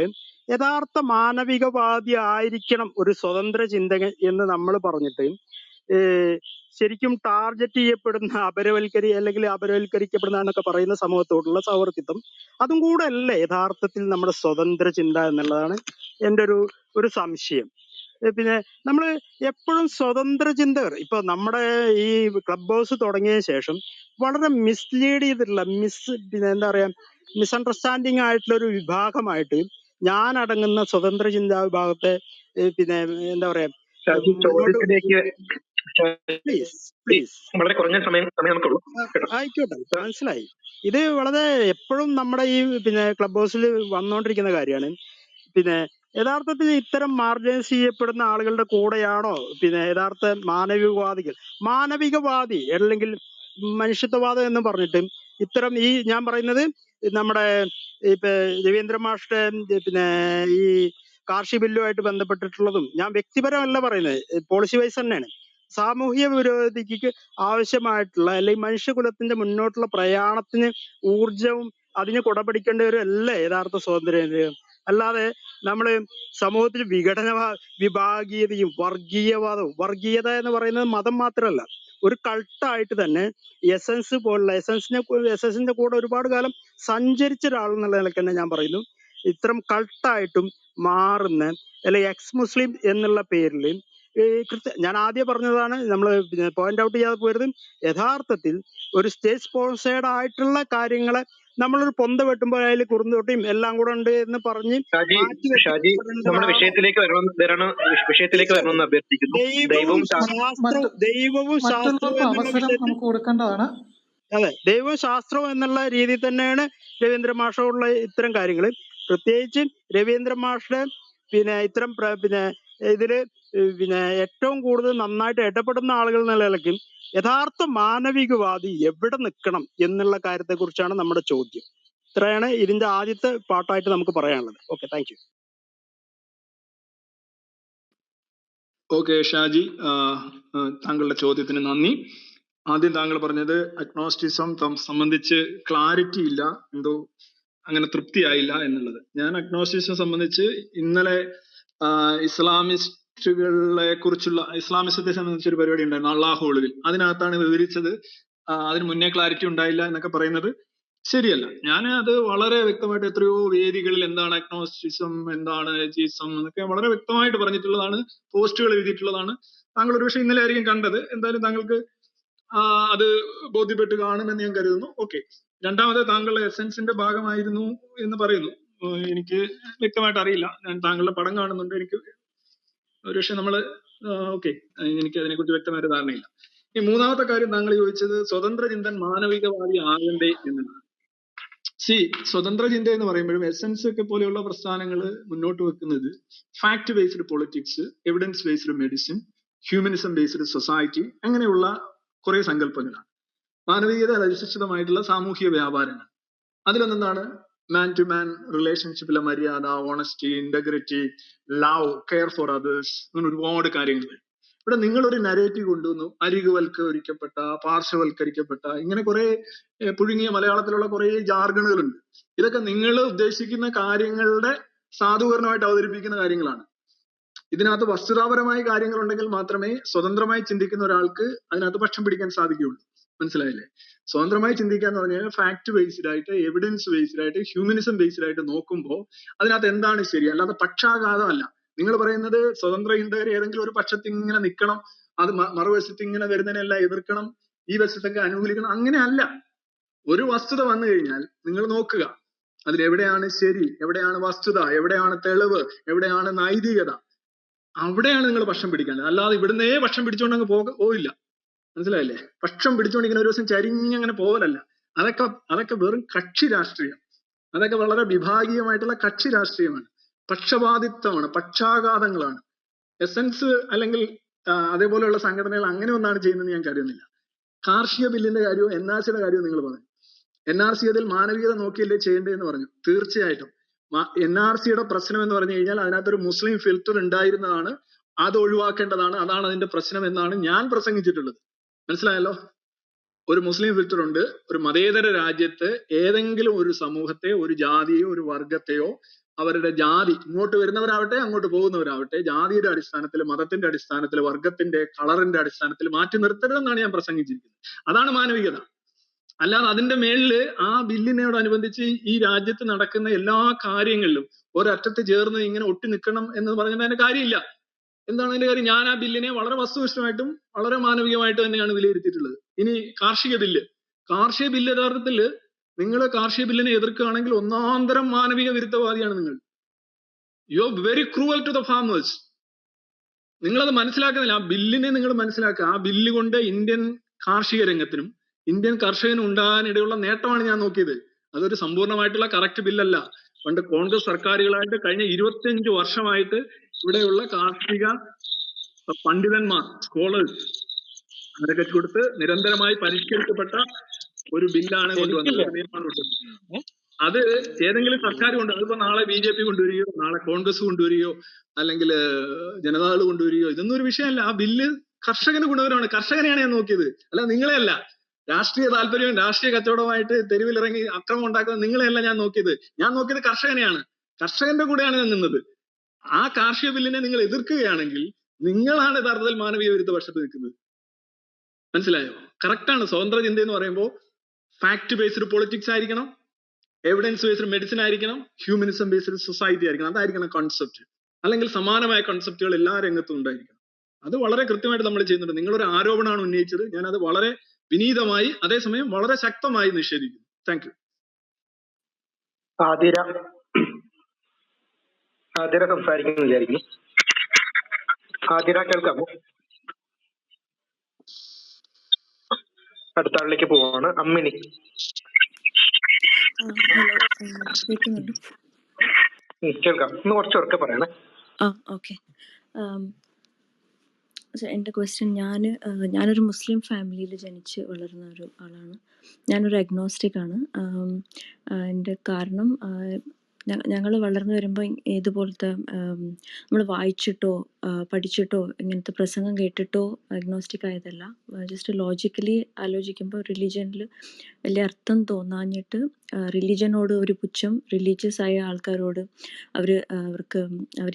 Speaker 5: യഥാർത്ഥ മാനവികവാദി ആയിരിക്കണം ഒരു സ്വതന്ത്ര ചിന്തകൻ എന്ന് നമ്മൾ പറഞ്ഞിട്ട് ശരിക്കും ടാർഗറ്റ് ചെയ്യപ്പെടുന്ന അല്ലെങ്കിൽ അപരവൽക്കരിക്കപ്പെടുന്ന എന്നൊക്കെ പറയുന്ന സമൂഹത്തോടുള്ള സൗഹൃദത്വം അതും കൂടെ അല്ല യഥാർത്ഥത്തിൽ നമ്മുടെ സ്വതന്ത്ര ചിന്ത എന്നുള്ളതാണ് എൻ്റെ ഒരു സംശയം. പിന്നെ നമ്മൾ എപ്പോഴും സ്വതന്ത്ര ചിന്തകർ, ഇപ്പൊ നമ്മുടെ ഈ ക്ലബ് ഹൗസ് തുടങ്ങിയ ശേഷം വളരെ മിസ്ലീഡ് ചെയ്തിട്ടുള്ള പിന്നെ എന്താ പറയാ മിസ്അണ്ടർസ്റ്റാൻഡിങ് ആയിട്ടുള്ള ഒരു വിഭാഗമായിട്ട് ഞാൻ അടങ്ങുന്ന സ്വതന്ത്ര ചിന്താ വിഭാഗത്തെ പിന്നെ എന്താ പറയാ
Speaker 1: ചോദ്യത്തിലേക്ക്
Speaker 5: പ്ലീസ്
Speaker 1: വളരെ കുറഞ്ഞ സമയം നമുക്കുള്ളൂ.
Speaker 5: ആയിക്കോട്ടെ, മനസ്സിലായി. ഇത് വളരെ എപ്പോഴും നമ്മുടെ ഈ പിന്നെ ക്ലബ് ഹൗസിൽ വന്നുകൊണ്ടിരിക്കുന്ന കാര്യമാണ്. പിന്നെ യഥാർത്ഥത്തിൽ ഇത്തരം മാർജിനൈസ് ചെയ്യപ്പെടുന്ന ആളുകളുടെ കൂടെയാണോ പിന്നെ യഥാർത്ഥ മാനവികവാദി അല്ലെങ്കിൽ മനുഷ്യത്വവാദം എന്ന് പറഞ്ഞിട്ട് ഇത്തരം ഈ ഞാൻ പറയുന്നത് നമ്മുടെ ഇപ്പൊ രവീന്ദ്ര മാഷ്ടെ പിന്നെ ഈ കാർഷിക ബില്ലുമായിട്ട് ബന്ധപ്പെട്ടിട്ടുള്ളതും ഞാൻ വ്യക്തിപരമല്ല പറയുന്നത്, പോളിസി വൈസ് തന്നെയാണ്. സാമൂഹ്യ പുരോഗതിക്ക് ആവശ്യമായിട്ടുള്ള അല്ലെങ്കിൽ മനുഷ്യകുലത്തിന്റെ മുന്നോട്ടുള്ള പ്രയാണത്തിന് ഊർജവും അതിന് കുടപിടിക്കേണ്ടവരും അല്ല യഥാർത്ഥ സ്വാതന്ത്ര്യം. അല്ലാതെ നമ്മള് സമൂഹത്തിൽ വിഭാഗീയതയും വർഗീയവാദവും, വർഗീയത എന്ന് പറയുന്നത് മതം മാത്രമല്ല, ഒരു കൾട്ടായിട്ട് തന്നെ എസൻസിന്റെ കൂടെ ഒരുപാട് കാലം സഞ്ചരിച്ച ഒരാൾ എന്നുള്ള നിലയ്ക്ക് തന്നെ ഞാൻ പറയുന്നു, ഇത്തരം കൾട്ടായിട്ടും മാറുന്ന, അല്ലെ എക്സ് മുസ്ലിം എന്നുള്ള പേരിൽ ഞാൻ ആദ്യം പറഞ്ഞതാണ്, നമ്മൾ പോയിന്റ് ഔട്ട് ചെയ്യാതെ പോരുത്. യഥാർത്ഥത്തിൽ ഒരു സ്റ്റേറ്റ് സ്പോൺസേർഡ് ആയിട്ടുള്ള കാര്യങ്ങളെ നമ്മളൊരു പൊന്ത വെട്ടുമ്പോൾ അതിൽ കുറുന്തോട്ടിയും എല്ലാം കൂടെ ഉണ്ട് എന്ന് പറഞ്ഞ് മാറ്റി
Speaker 1: ഷാജി നമ്മുടെ വിഷയത്തിലേക്ക് വരണമെന്ന് അഭ്യർത്ഥിക്കുന്നു. ദൈവവും
Speaker 5: ദൈവവും ശാസ്ത്രവും
Speaker 6: മറ്റുള്ളവർക്ക്
Speaker 5: എന്നുള്ള
Speaker 6: അവസരം
Speaker 5: വിഷയത്തിൽ,
Speaker 6: നമുക്ക് കൊടുക്കേണ്ടതാണ്.
Speaker 5: അതെ, ദൈവവും ശാസ്ത്രവും എന്നുള്ള രീതിയിൽ തന്നെയാണ് രവീന്ദ്ര മാഷുള്ള ഇത്തരം കാര്യങ്ങൾ. പ്രത്യേകിച്ച് രവീന്ദ്ര മാഷുടെ ഇത്തരം ഇതില് ഏറ്റവും കൂടുതൽ നന്നായിട്ട് ഇടപെടുന്ന ആളുകൾ എന്നുള്ള നിലയ്ക്ക് യഥാർത്ഥ മാനവികവാദി എവിടെ നിൽക്കണം എന്നുള്ള കാര്യത്തെ കുറിച്ചാണ് നമ്മുടെ ചോദ്യം. ഇത്രയാണ് ഇതിന്റെ ആദ്യത്തെ പാർട്ടായിട്ട് നമുക്ക് പറയാനുള്ളത്. Okay, thank you.
Speaker 2: Okay Shaji, താങ്കളുടെ ചോദ്യത്തിന് നന്ദി. ആദ്യം താങ്കൾ പറഞ്ഞത് അഗ്നോസ്റ്റിസം സംബന്ധിച്ച് ക്ലാരിറ്റി ഇല്ല, എന്തോ അങ്ങനെ തൃപ്തിയായില്ല എന്നുള്ളത്. ഞാൻ അഗ്നോസ്റ്റിസം സംബന്ധിച്ച് ഇന്നലെ ഇസ്ലാമിസ്റ്റുകളെ കുറിച്ചുള്ള, ഇസ്ലാമിസത്തെ സംബന്ധിച്ച് ഒരു പരിപാടി ഉണ്ടായിരുന്നു അള്ളാഹു ഒളിവിൽ. അതിനകത്താണ് വിവരിച്ചത്. അതിന് മുന്നേ ക്ലാരിറ്റി ഉണ്ടായില്ല എന്നൊക്കെ പറയുന്നത് ശരിയല്ല. ഞാൻ അത് വളരെ വ്യക്തമായിട്ട് എത്രയോ വേദികളിൽ എന്താണ് അഗ്നോസ്റ്റിസം, എന്താണ് എത്തീസം എന്നൊക്കെ വളരെ വ്യക്തമായിട്ട് പറഞ്ഞിട്ടുള്ളതാണ്, പോസ്റ്റുകൾ എഴുതിയിട്ടുള്ളതാണ്. താങ്കൾ ഒരുപക്ഷെ ഇന്നലെ ആയിരിക്കും കണ്ടത്. എന്തായാലും താങ്കൾക്ക് അത് ബോധ്യപ്പെട്ട് കാണുമെന്ന് ഞാൻ കരുതുന്നു. ഓക്കെ. രണ്ടാമത് താങ്കൾ എസൻസിന്റെ ഭാഗമായിരുന്നു എന്ന് പറയുന്നു. എനിക്ക് വ്യക്തമായിട്ട് അറിയില്ല, ഞാൻ താങ്കളുടെ പടം കാണുന്നുണ്ട്. എനിക്ക് ഒരുപക്ഷെ നമ്മള് ഓക്കെ, എനിക്ക് അതിനെക്കുറിച്ച് വ്യക്തമായിട്ട് ധാരണയില്ല. ഈ മൂന്നാമത്തെ കാര്യം താങ്കൾ ചോദിച്ചത് സ്വതന്ത്ര ചിന്തൻ മാനവികവാദി ആകണ്ടേ എന്നാണ്. സ്വതന്ത്ര ചിന്ത എന്ന് പറയുമ്പോഴും എസൻസ് ഒക്കെ പോലെയുള്ള പ്രസ്ഥാനങ്ങൾ മുന്നോട്ട് വെക്കുന്നത് fact based politics, evidence based medicine, humanism based society, അങ്ങനെയുള്ള കുറെ സങ്കല്പങ്ങളാണ്. മാനവികത അധിഷ്ഠിതമായിട്ടുള്ള സാമൂഹിക വ്യാപാരങ്ങൾ. അതിലൊന്നെന്താണ് മാൻ ടു മാൻ റിലേഷൻഷിപ്പിലെ മര്യാദ, honesty, integrity, love, care for others, അങ്ങനെ ഒരുപാട് കാര്യങ്ങൾ. ഇവിടെ നിങ്ങളൊരു നരേറ്റീവ് കൊണ്ടുവന്നു, അരികുവൽക്കരിക്കപ്പെട്ട, പാർശ്വവൽക്കരിക്കപ്പെട്ട, ഇങ്ങനെ കുറെ പുഴുങ്ങിയ മലയാളത്തിലുള്ള കുറെ ജാർഗണുകളുണ്ട്. ഇതൊക്കെ നിങ്ങൾ ഉദ്ദേശിക്കുന്ന കാര്യങ്ങളുടെ സാധൂകരണമായിട്ട് അവതരിപ്പിക്കുന്ന കാര്യങ്ങളാണ്. ഇതിനകത്ത് വസ്തുതാപരമായ കാര്യങ്ങളുണ്ടെങ്കിൽ മാത്രമേ സ്വതന്ത്രമായി ചിന്തിക്കുന്ന ഒരാൾക്ക് അതിനകത്ത് പക്ഷം പിടിക്കാൻ സാധിക്കുകയുള്ളൂ. മനസ്സിലായില്ലേ? സ്വതന്ത്രമായി ചിന്തിക്കുക എന്ന് പറഞ്ഞു കഴിഞ്ഞാൽ ഫാക്ട് ബേസ്ഡ് ആയിട്ട്, എവിഡൻസ് ബേസ്ഡ് ആയിട്ട്, ഹ്യൂമനിസം ബേസ്ഡ് ആയിട്ട് നോക്കുമ്പോൾ അതിനകത്ത് എന്താണ് ശരി, അല്ലാതെ പക്ഷാഘാതമല്ല. നിങ്ങൾ പറയുന്നത് സ്വതന്ത്ര ചിന്തകർ ഏതെങ്കിലും ഒരു പക്ഷത്ത് ഇങ്ങനെ നിൽക്കണം, അത് മറുവശത്ത് ഇങ്ങനെ വരുന്നതിനെല്ലാം എതിർക്കണം, ഈ വശത്തൊക്കെ അനുകൂലിക്കണം, അങ്ങനെയല്ല. ഒരു വസ്തുത വന്നു കഴിഞ്ഞാൽ നിങ്ങൾ നോക്കുക, അതിലെവിടെയാണ് ശരി, എവിടെയാണ് വസ്തുത, എവിടെയാണ് തെളിവ്, എവിടെയാണ് നൈതികത, അവിടെയാണ് നിങ്ങൾ പക്ഷം പിടിക്കേണ്ടത്. അല്ലാതെ ഇവിടുന്നേ പക്ഷം പിടിച്ചുകൊണ്ട് അങ്ങ് പോയില്ല. മനസ്സിലായില്ലേ? പക്ഷം പിടിച്ചുകൊണ്ട് ഇങ്ങനെ ഒരു ദിവസം ചരിഞ്ഞങ്ങനെ പോകലല്ല. അതൊക്കെ വെറും കക്ഷി രാഷ്ട്രീയം. അതൊക്കെ വളരെ വിഭാഗീയമായിട്ടുള്ള കക്ഷി രാഷ്ട്രീയമാണ്, പക്ഷപാതിത്വമാണ്, പക്ഷാഘാതങ്ങളാണ്. എസൻസ് അല്ലെങ്കിൽ അതേപോലെയുള്ള സംഘടനകൾ അങ്ങനെ ഒന്നാണ് ചെയ്യുന്നത് ഞാൻ കരുതുന്നില്ല. കാർഷിക ബില്ലിന്റെ കാര്യവും NRC കാര്യവും നിങ്ങൾ പറഞ്ഞു. NRC അതിൽ മാനവികത നോക്കിയല്ലേ ചെയ്യേണ്ടതെന്ന് പറഞ്ഞു. തീർച്ചയായിട്ടും NRC പ്രശ്നം എന്ന് പറഞ്ഞു കഴിഞ്ഞാൽ അതിനകത്തൊരു മുസ്ലിം ഫിൽറ്റർ ഉണ്ടായിരുന്നതാണ്, അത് ഒഴിവാക്കേണ്ടതാണ്, അതാണ് അതിന്റെ പ്രശ്നം എന്നാണ് ഞാൻ പ്രസംഗിച്ചിട്ടുള്ളത്. മനസ്സിലായല്ലോ? ഒരു മുസ്ലിം ഫിൽറ്റർ ഉണ്ട്. ഒരു മതേതര രാജ്യത്ത് ഏതെങ്കിലും ഒരു സമൂഹത്തെ, ഒരു ജാതിയോ ഒരു വർഗത്തെയോ അവരുടെ ജാതി, ഇങ്ങോട്ട് വരുന്നവരാവട്ടെ അങ്ങോട്ട് പോകുന്നവരാവട്ടെ, ജാതിയുടെ അടിസ്ഥാനത്തിൽ, മതത്തിന്റെ അടിസ്ഥാനത്തിൽ, വർഗത്തിന്റെ കളറിന്റെ അടിസ്ഥാനത്തിൽ മാറ്റി നിർത്തരുതെന്നാണ് ഞാൻ പ്രസംഗിച്ചിരിക്കുന്നത്. അതാണ് മാനവികത. അല്ലാതെ അതിന്റെ മേളില് ആ ബില്ലിനോടനുബന്ധിച്ച് ഈ രാജ്യത്ത് നടക്കുന്ന എല്ലാ കാര്യങ്ങളിലും ഒരറ്റത്ത് ചേർന്ന് ഇങ്ങനെ ഒട്ടി നിൽക്കണം എന്ന് പറഞ്ഞാൽ അതിന്റെ കാര്യമില്ല. എന്താണ് അതിന്റെ കാര്യം? ഞാൻ ആ ബില്ലിനെ വളരെ വസ്തുനിഷ്ഠമായിട്ടും വളരെ മാനവികമായിട്ടും തന്നെയാണ് വിലയിരുത്തിയിട്ടുള്ളത്. ഇനി കാർഷിക ബില്ല് യഥാർത്ഥത്തില് നിങ്ങൾ കാർഷിക ബില്ലിനെ എതിർക്കുകയാണെങ്കിൽ ഒന്നാന്തരം മാനവിക വിരുദ്ധവാദിയാണ് നിങ്ങൾ. You are very cruel to the farmers. നിങ്ങളത് മനസ്സിലാക്കുന്നില്ല. ആ ബില്ലിനെ നിങ്ങൾ മനസ്സിലാക്കുക. ആ ബില്ല് കൊണ്ട് ഇന്ത്യൻ കാർഷിക രംഗത്തിനും ഇന്ത്യൻ കർഷകനും ഉണ്ടാകാനിടയുള്ള നേട്ടമാണ് ഞാൻ നോക്കിയത്. അതൊരു സമ്പൂർണ്ണമായിട്ടുള്ള കറക്റ്റ് ബില്ലല്ല. പണ്ട് കോൺഗ്രസ് സർക്കാരുകളായിട്ട് കഴിഞ്ഞ 25 വർഷമായിട്ട് ഇവിടെയുള്ള കാർഷിക പണ്ഡിതന്മാർ, സ്കോളേഴ്സ്, അതൊക്കെ കൊടുത്ത് നിരന്തരമായി പരിഷ്കരിക്കപ്പെട്ട ഒരു ബില്ലാണ് കൊണ്ടുവന്നത്, നിയമമാണ് കൊണ്ടുവന്നത്. അത് ഏതെങ്കിലും സർക്കാർ അതിപ്പോ നാളെ BJP കൊണ്ടുവരികയോ നാളെ കോൺഗ്രസ് കൊണ്ടുവരികയോ അല്ലെങ്കിൽ ജനതാദൾ കൊണ്ടുവരികയോ ഇതൊന്നും ഒരു വിഷയമല്ല. ആ ബില്ല് കർഷകന് ഗുണകരമാണ്. കർഷകനെയാണ് ഞാൻ നോക്കിയത്, അല്ല നിങ്ങളെ അല്ല. രാഷ്ട്രീയ താല്പര്യവും രാഷ്ട്രീയ കച്ചവടമായിട്ട് തെരുവിലിറങ്ങി അക്രമം ഉണ്ടാക്കുന്നത് നിങ്ങളെയല്ല ഞാൻ നോക്കിയത്. ഞാൻ നോക്കിയത് കർഷകനെയാണ്. കർഷകന്റെ കൂടെയാണ് ഞാൻ നിന്നത്. ആ കാർഷിക ബില്ലിനെ നിങ്ങൾ എതിർക്കുകയാണെങ്കിൽ നിങ്ങളാണ് യഥാർത്ഥത്തിൽ മാനവീയ വിരുദ്ധ പക്ഷത്ത് നിൽക്കുന്നത്. മനസ്സിലായോ? കറക്റ്റാണ്. സ്വതന്ത്ര ചിന്ത എന്ന് പറയുമ്പോൾ ഫാക്ട് ബേസ്ഡ് പൊളിറ്റിക്സ് ആയിരിക്കണം, എവിഡൻസ് ബേസ്ഡ് മെഡിസിൻ ആയിരിക്കണം, ഹ്യൂമനിസം ബേസ്ഡ് സൊസൈറ്റി ആയിരിക്കണം. അതായിരിക്കണം കോൺസെപ്റ്റ്. അല്ലെങ്കിൽ സമാനമായ കോൺസെപ്റ്റുകൾ എല്ലാ രംഗത്തും ഉണ്ടായിരിക്കണം. അത് വളരെ കൃത്യമായിട്ട് നമ്മൾ ചെയ്യുന്നുണ്ട്. നിങ്ങളൊരു ആരോപണമാണ് ഉന്നയിച്ചത്, ഞാനത് വളരെ വിനീതമായി അതേസമയം വളരെ ശക്തമായി നിഷേധിക്കുന്നു. Thank you.
Speaker 1: ആതിര സംസാരിക്കുന്നു വിചാരിക്കുന്നു. ആതിര കേൾക്കാമോ? അടുത്ത ആളിലേക്ക് പോവാണ്. അമ്മിണി.
Speaker 6: ഹലോ, കേൾക്കുന്നുണ്ടോ?
Speaker 1: കേൾക്കാം. ഒന്ന് കുറച്ച് ഉറക്കെ പറയണേ.
Speaker 6: ഓക്കെ. എൻ്റെ ക്വസ്റ്റ്യൻ, ഞാനൊരു മുസ്ലിം ഫാമിലിയിൽ ജനിച്ച് വളർന്ന ഒരു ആളാണ്. ഞാനൊരു അഗ്നോസ്റ്റിക് ആണ്. എൻ്റെ കാരണം, ഞങ്ങൾ വളർന്നു വരുമ്പോൾ ഇതുപോലത്തെ നമ്മൾ വായിച്ചിട്ടോ പഠിച്ചിട്ടോ ഇങ്ങനത്തെ പ്രസംഗം കേട്ടിട്ടോ അഗ്നോസ്റ്റിക് ആയതല്ല. ജസ്റ്റ് ലോജിക്കലി ആലോചിക്കുമ്പോൾ റിലീജിയനിൽ വലിയ അർത്ഥം തോന്നാഞ്ഞിട്ട് റിലീജിയനോട് ഒരു പുച്ഛം, റിലീജിയസ് ആയ ആൾക്കാരോട് അവർക്ക്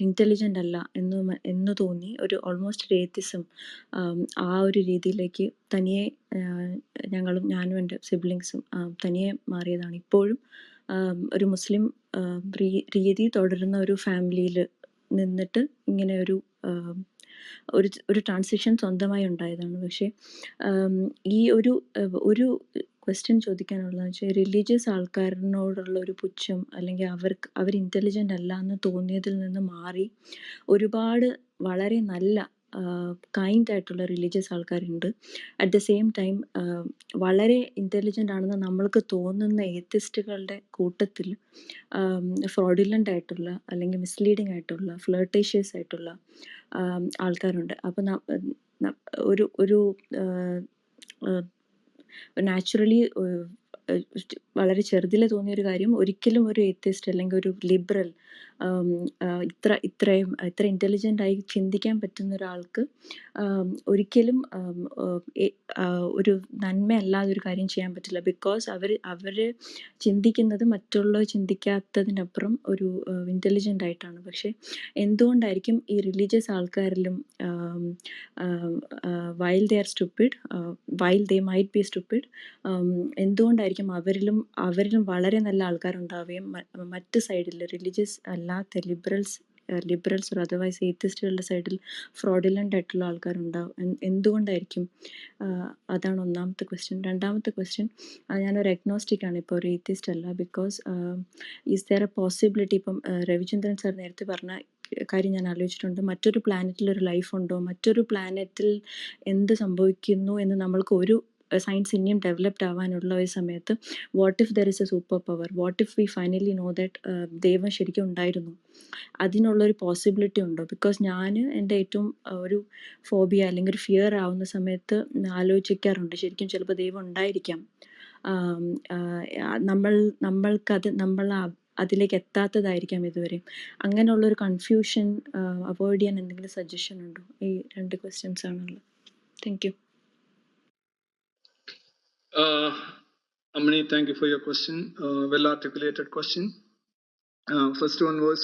Speaker 6: ഇൻ്റലിജൻ്റ് അല്ല എന്ന് തോന്നി ഒരു ഓൾമോസ്റ്റ് ഒരു ഏത്തിസം ആ ഒരു രീതിയിലേക്ക് തനിയെ ഞാനും എൻ്റെ സിബ്ലിങ്സും തനിയെ മാറിയതാണ്. ഇപ്പോഴും ഒരു മുസ്ലിം രീതി തുടരുന്ന ഒരു ഫാമിലിയിൽ നിന്നിട്ട് ഇങ്ങനെ ഒരു ട്രാൻസിഷൻ സ്വന്തമായി ഉണ്ടായതാണ്. പക്ഷേ ഈ ഒരു ക്വസ്റ്റ്യൻ ചോദിക്കാനുള്ളതെന്ന് വെച്ചാൽ, റിലീജിയസ് ആൾക്കാരിനോടുള്ള ഒരു പുച്ഛം അല്ലെങ്കിൽ അവർ ഇൻ്റലിജൻ്റ് അല്ല എന്ന് തോന്നിയതിൽ നിന്ന് മാറി ഒരുപാട് വളരെ നല്ല കൈൻഡ് ആയിട്ടുള്ള റിലീജിയസ് ആൾക്കാരുണ്ട്. അറ്റ് ദ സെയിം ടൈം വളരെ ഇൻ്റലിജൻ്റ് ആണെന്ന് നമ്മൾക്ക് തോന്നുന്ന ഏത്തിസ്റ്റുകളുടെ കൂട്ടത്തിൽ ഫ്രോഡുലൻ്റ് ആയിട്ടുള്ള അല്ലെങ്കിൽ മിസ്ലീഡിങ് ആയിട്ടുള്ള ഫ്ലേർട്ടേഷ്യസ് ആയിട്ടുള്ള ആൾക്കാരുണ്ട്. അപ്പം ഒരു നാച്ചുറലി വളരെ ചെറുതിലെ തോന്നിയൊരു കാര്യം, ഒരിക്കലും ഒരു ഏത്തിസ്റ്റ് അല്ലെങ്കിൽ ഒരു ലിബറൽ ഇത്ര ഇൻ്റലിജൻ്റ് ആയി ചിന്തിക്കാൻ പറ്റുന്ന ഒരാൾക്ക് ഒരിക്കലും ഒരു നന്മയല്ലാതെ ഒരു കാര്യം ചെയ്യാൻ പറ്റില്ല. ബിക്കോസ് അവർ ചിന്തിക്കുന്നത് മറ്റുള്ളവർ ചിന്തിക്കാത്തതിനപ്പുറം ഒരു ഇൻ്റലിജൻ്റ് ആയിട്ടാണ്. പക്ഷേ എന്തുകൊണ്ടായിരിക്കും ഈ റിലീജിയസ് ആൾക്കാരിലും while they are stupid, while they might be stupid, എന്തുകൊണ്ടായിരിക്കും അവരിലും വളരെ നല്ല ആൾക്കാരുണ്ടാവുകയും മറ്റ് സൈഡിൽ റിലീജിയസ് അല്ലാത്ത ലിബറൽസ് ഒരു അതർവൈസ് ഏത്തിസ്റ്റുകളുടെ സൈഡിൽ ഫ്രോഡുലൻ്റ് ആയിട്ടുള്ള ആൾക്കാരുണ്ടാവും? എന്തുകൊണ്ടായിരിക്കും? അതാണ് ഒന്നാമത്തെ ക്വസ്റ്റ്യൻ. രണ്ടാമത്തെ ക്വസ്റ്റ്യൻ, ഞാനൊരു അഗ്നോസ്റ്റിക് ആണ്, ഇപ്പോൾ ഒരു ഏത്തിസ്റ്റ് അല്ല. Because is there a possibility, ഇപ്പം രവിചന്ദ്രൻ സാർ നേരത്തെ പറഞ്ഞ കാര്യം ഞാൻ ആലോചിച്ചിട്ടുണ്ട്. മറ്റൊരു പ്ലാനറ്റിൽ ഒരു ലൈഫ് ഉണ്ടോ? മറ്റൊരു പ്ലാനറ്റിൽ എന്ത് സംഭവിക്കുന്നു എന്ന് നമ്മൾക്ക് ഒരു സയൻസ് ഇനിയും ഡെവലപ്ഡ് ആവാനുള്ള ഒരു സമയത്ത് what if there is A super power, what if we finally know that ദൈവം ശരിക്കും ഉണ്ടായിരുന്നു, അതിനുള്ളൊരു പോസിബിലിറ്റി ഉണ്ടോ? ബിക്കോസ് ഞാൻ എൻ്റെ ഏറ്റവും ഒരു ഫോബിയ അല്ലെങ്കിൽ ഒരു ഫിയർ ആവുന്ന സമയത്ത് ആലോചിക്കാറുണ്ട്, ശരിക്കും ചിലപ്പോൾ ദൈവം ഉണ്ടായിരിക്കാം, നമ്മൾ അതിലേക്ക് എത്താത്തതായിരിക്കാം ഇതുവരെ. അങ്ങനെയുള്ളൊരു കൺഫ്യൂഷൻ അവോയ്ഡ് ചെയ്യാൻ എന്തെങ്കിലും സജഷൻ ഉണ്ടോ? ഈ 2 ക്വസ്റ്റ്യൻസ് ആണുള്ളത്. Thank you.
Speaker 2: Amini, thank you for your question. Well articulated question. First one was,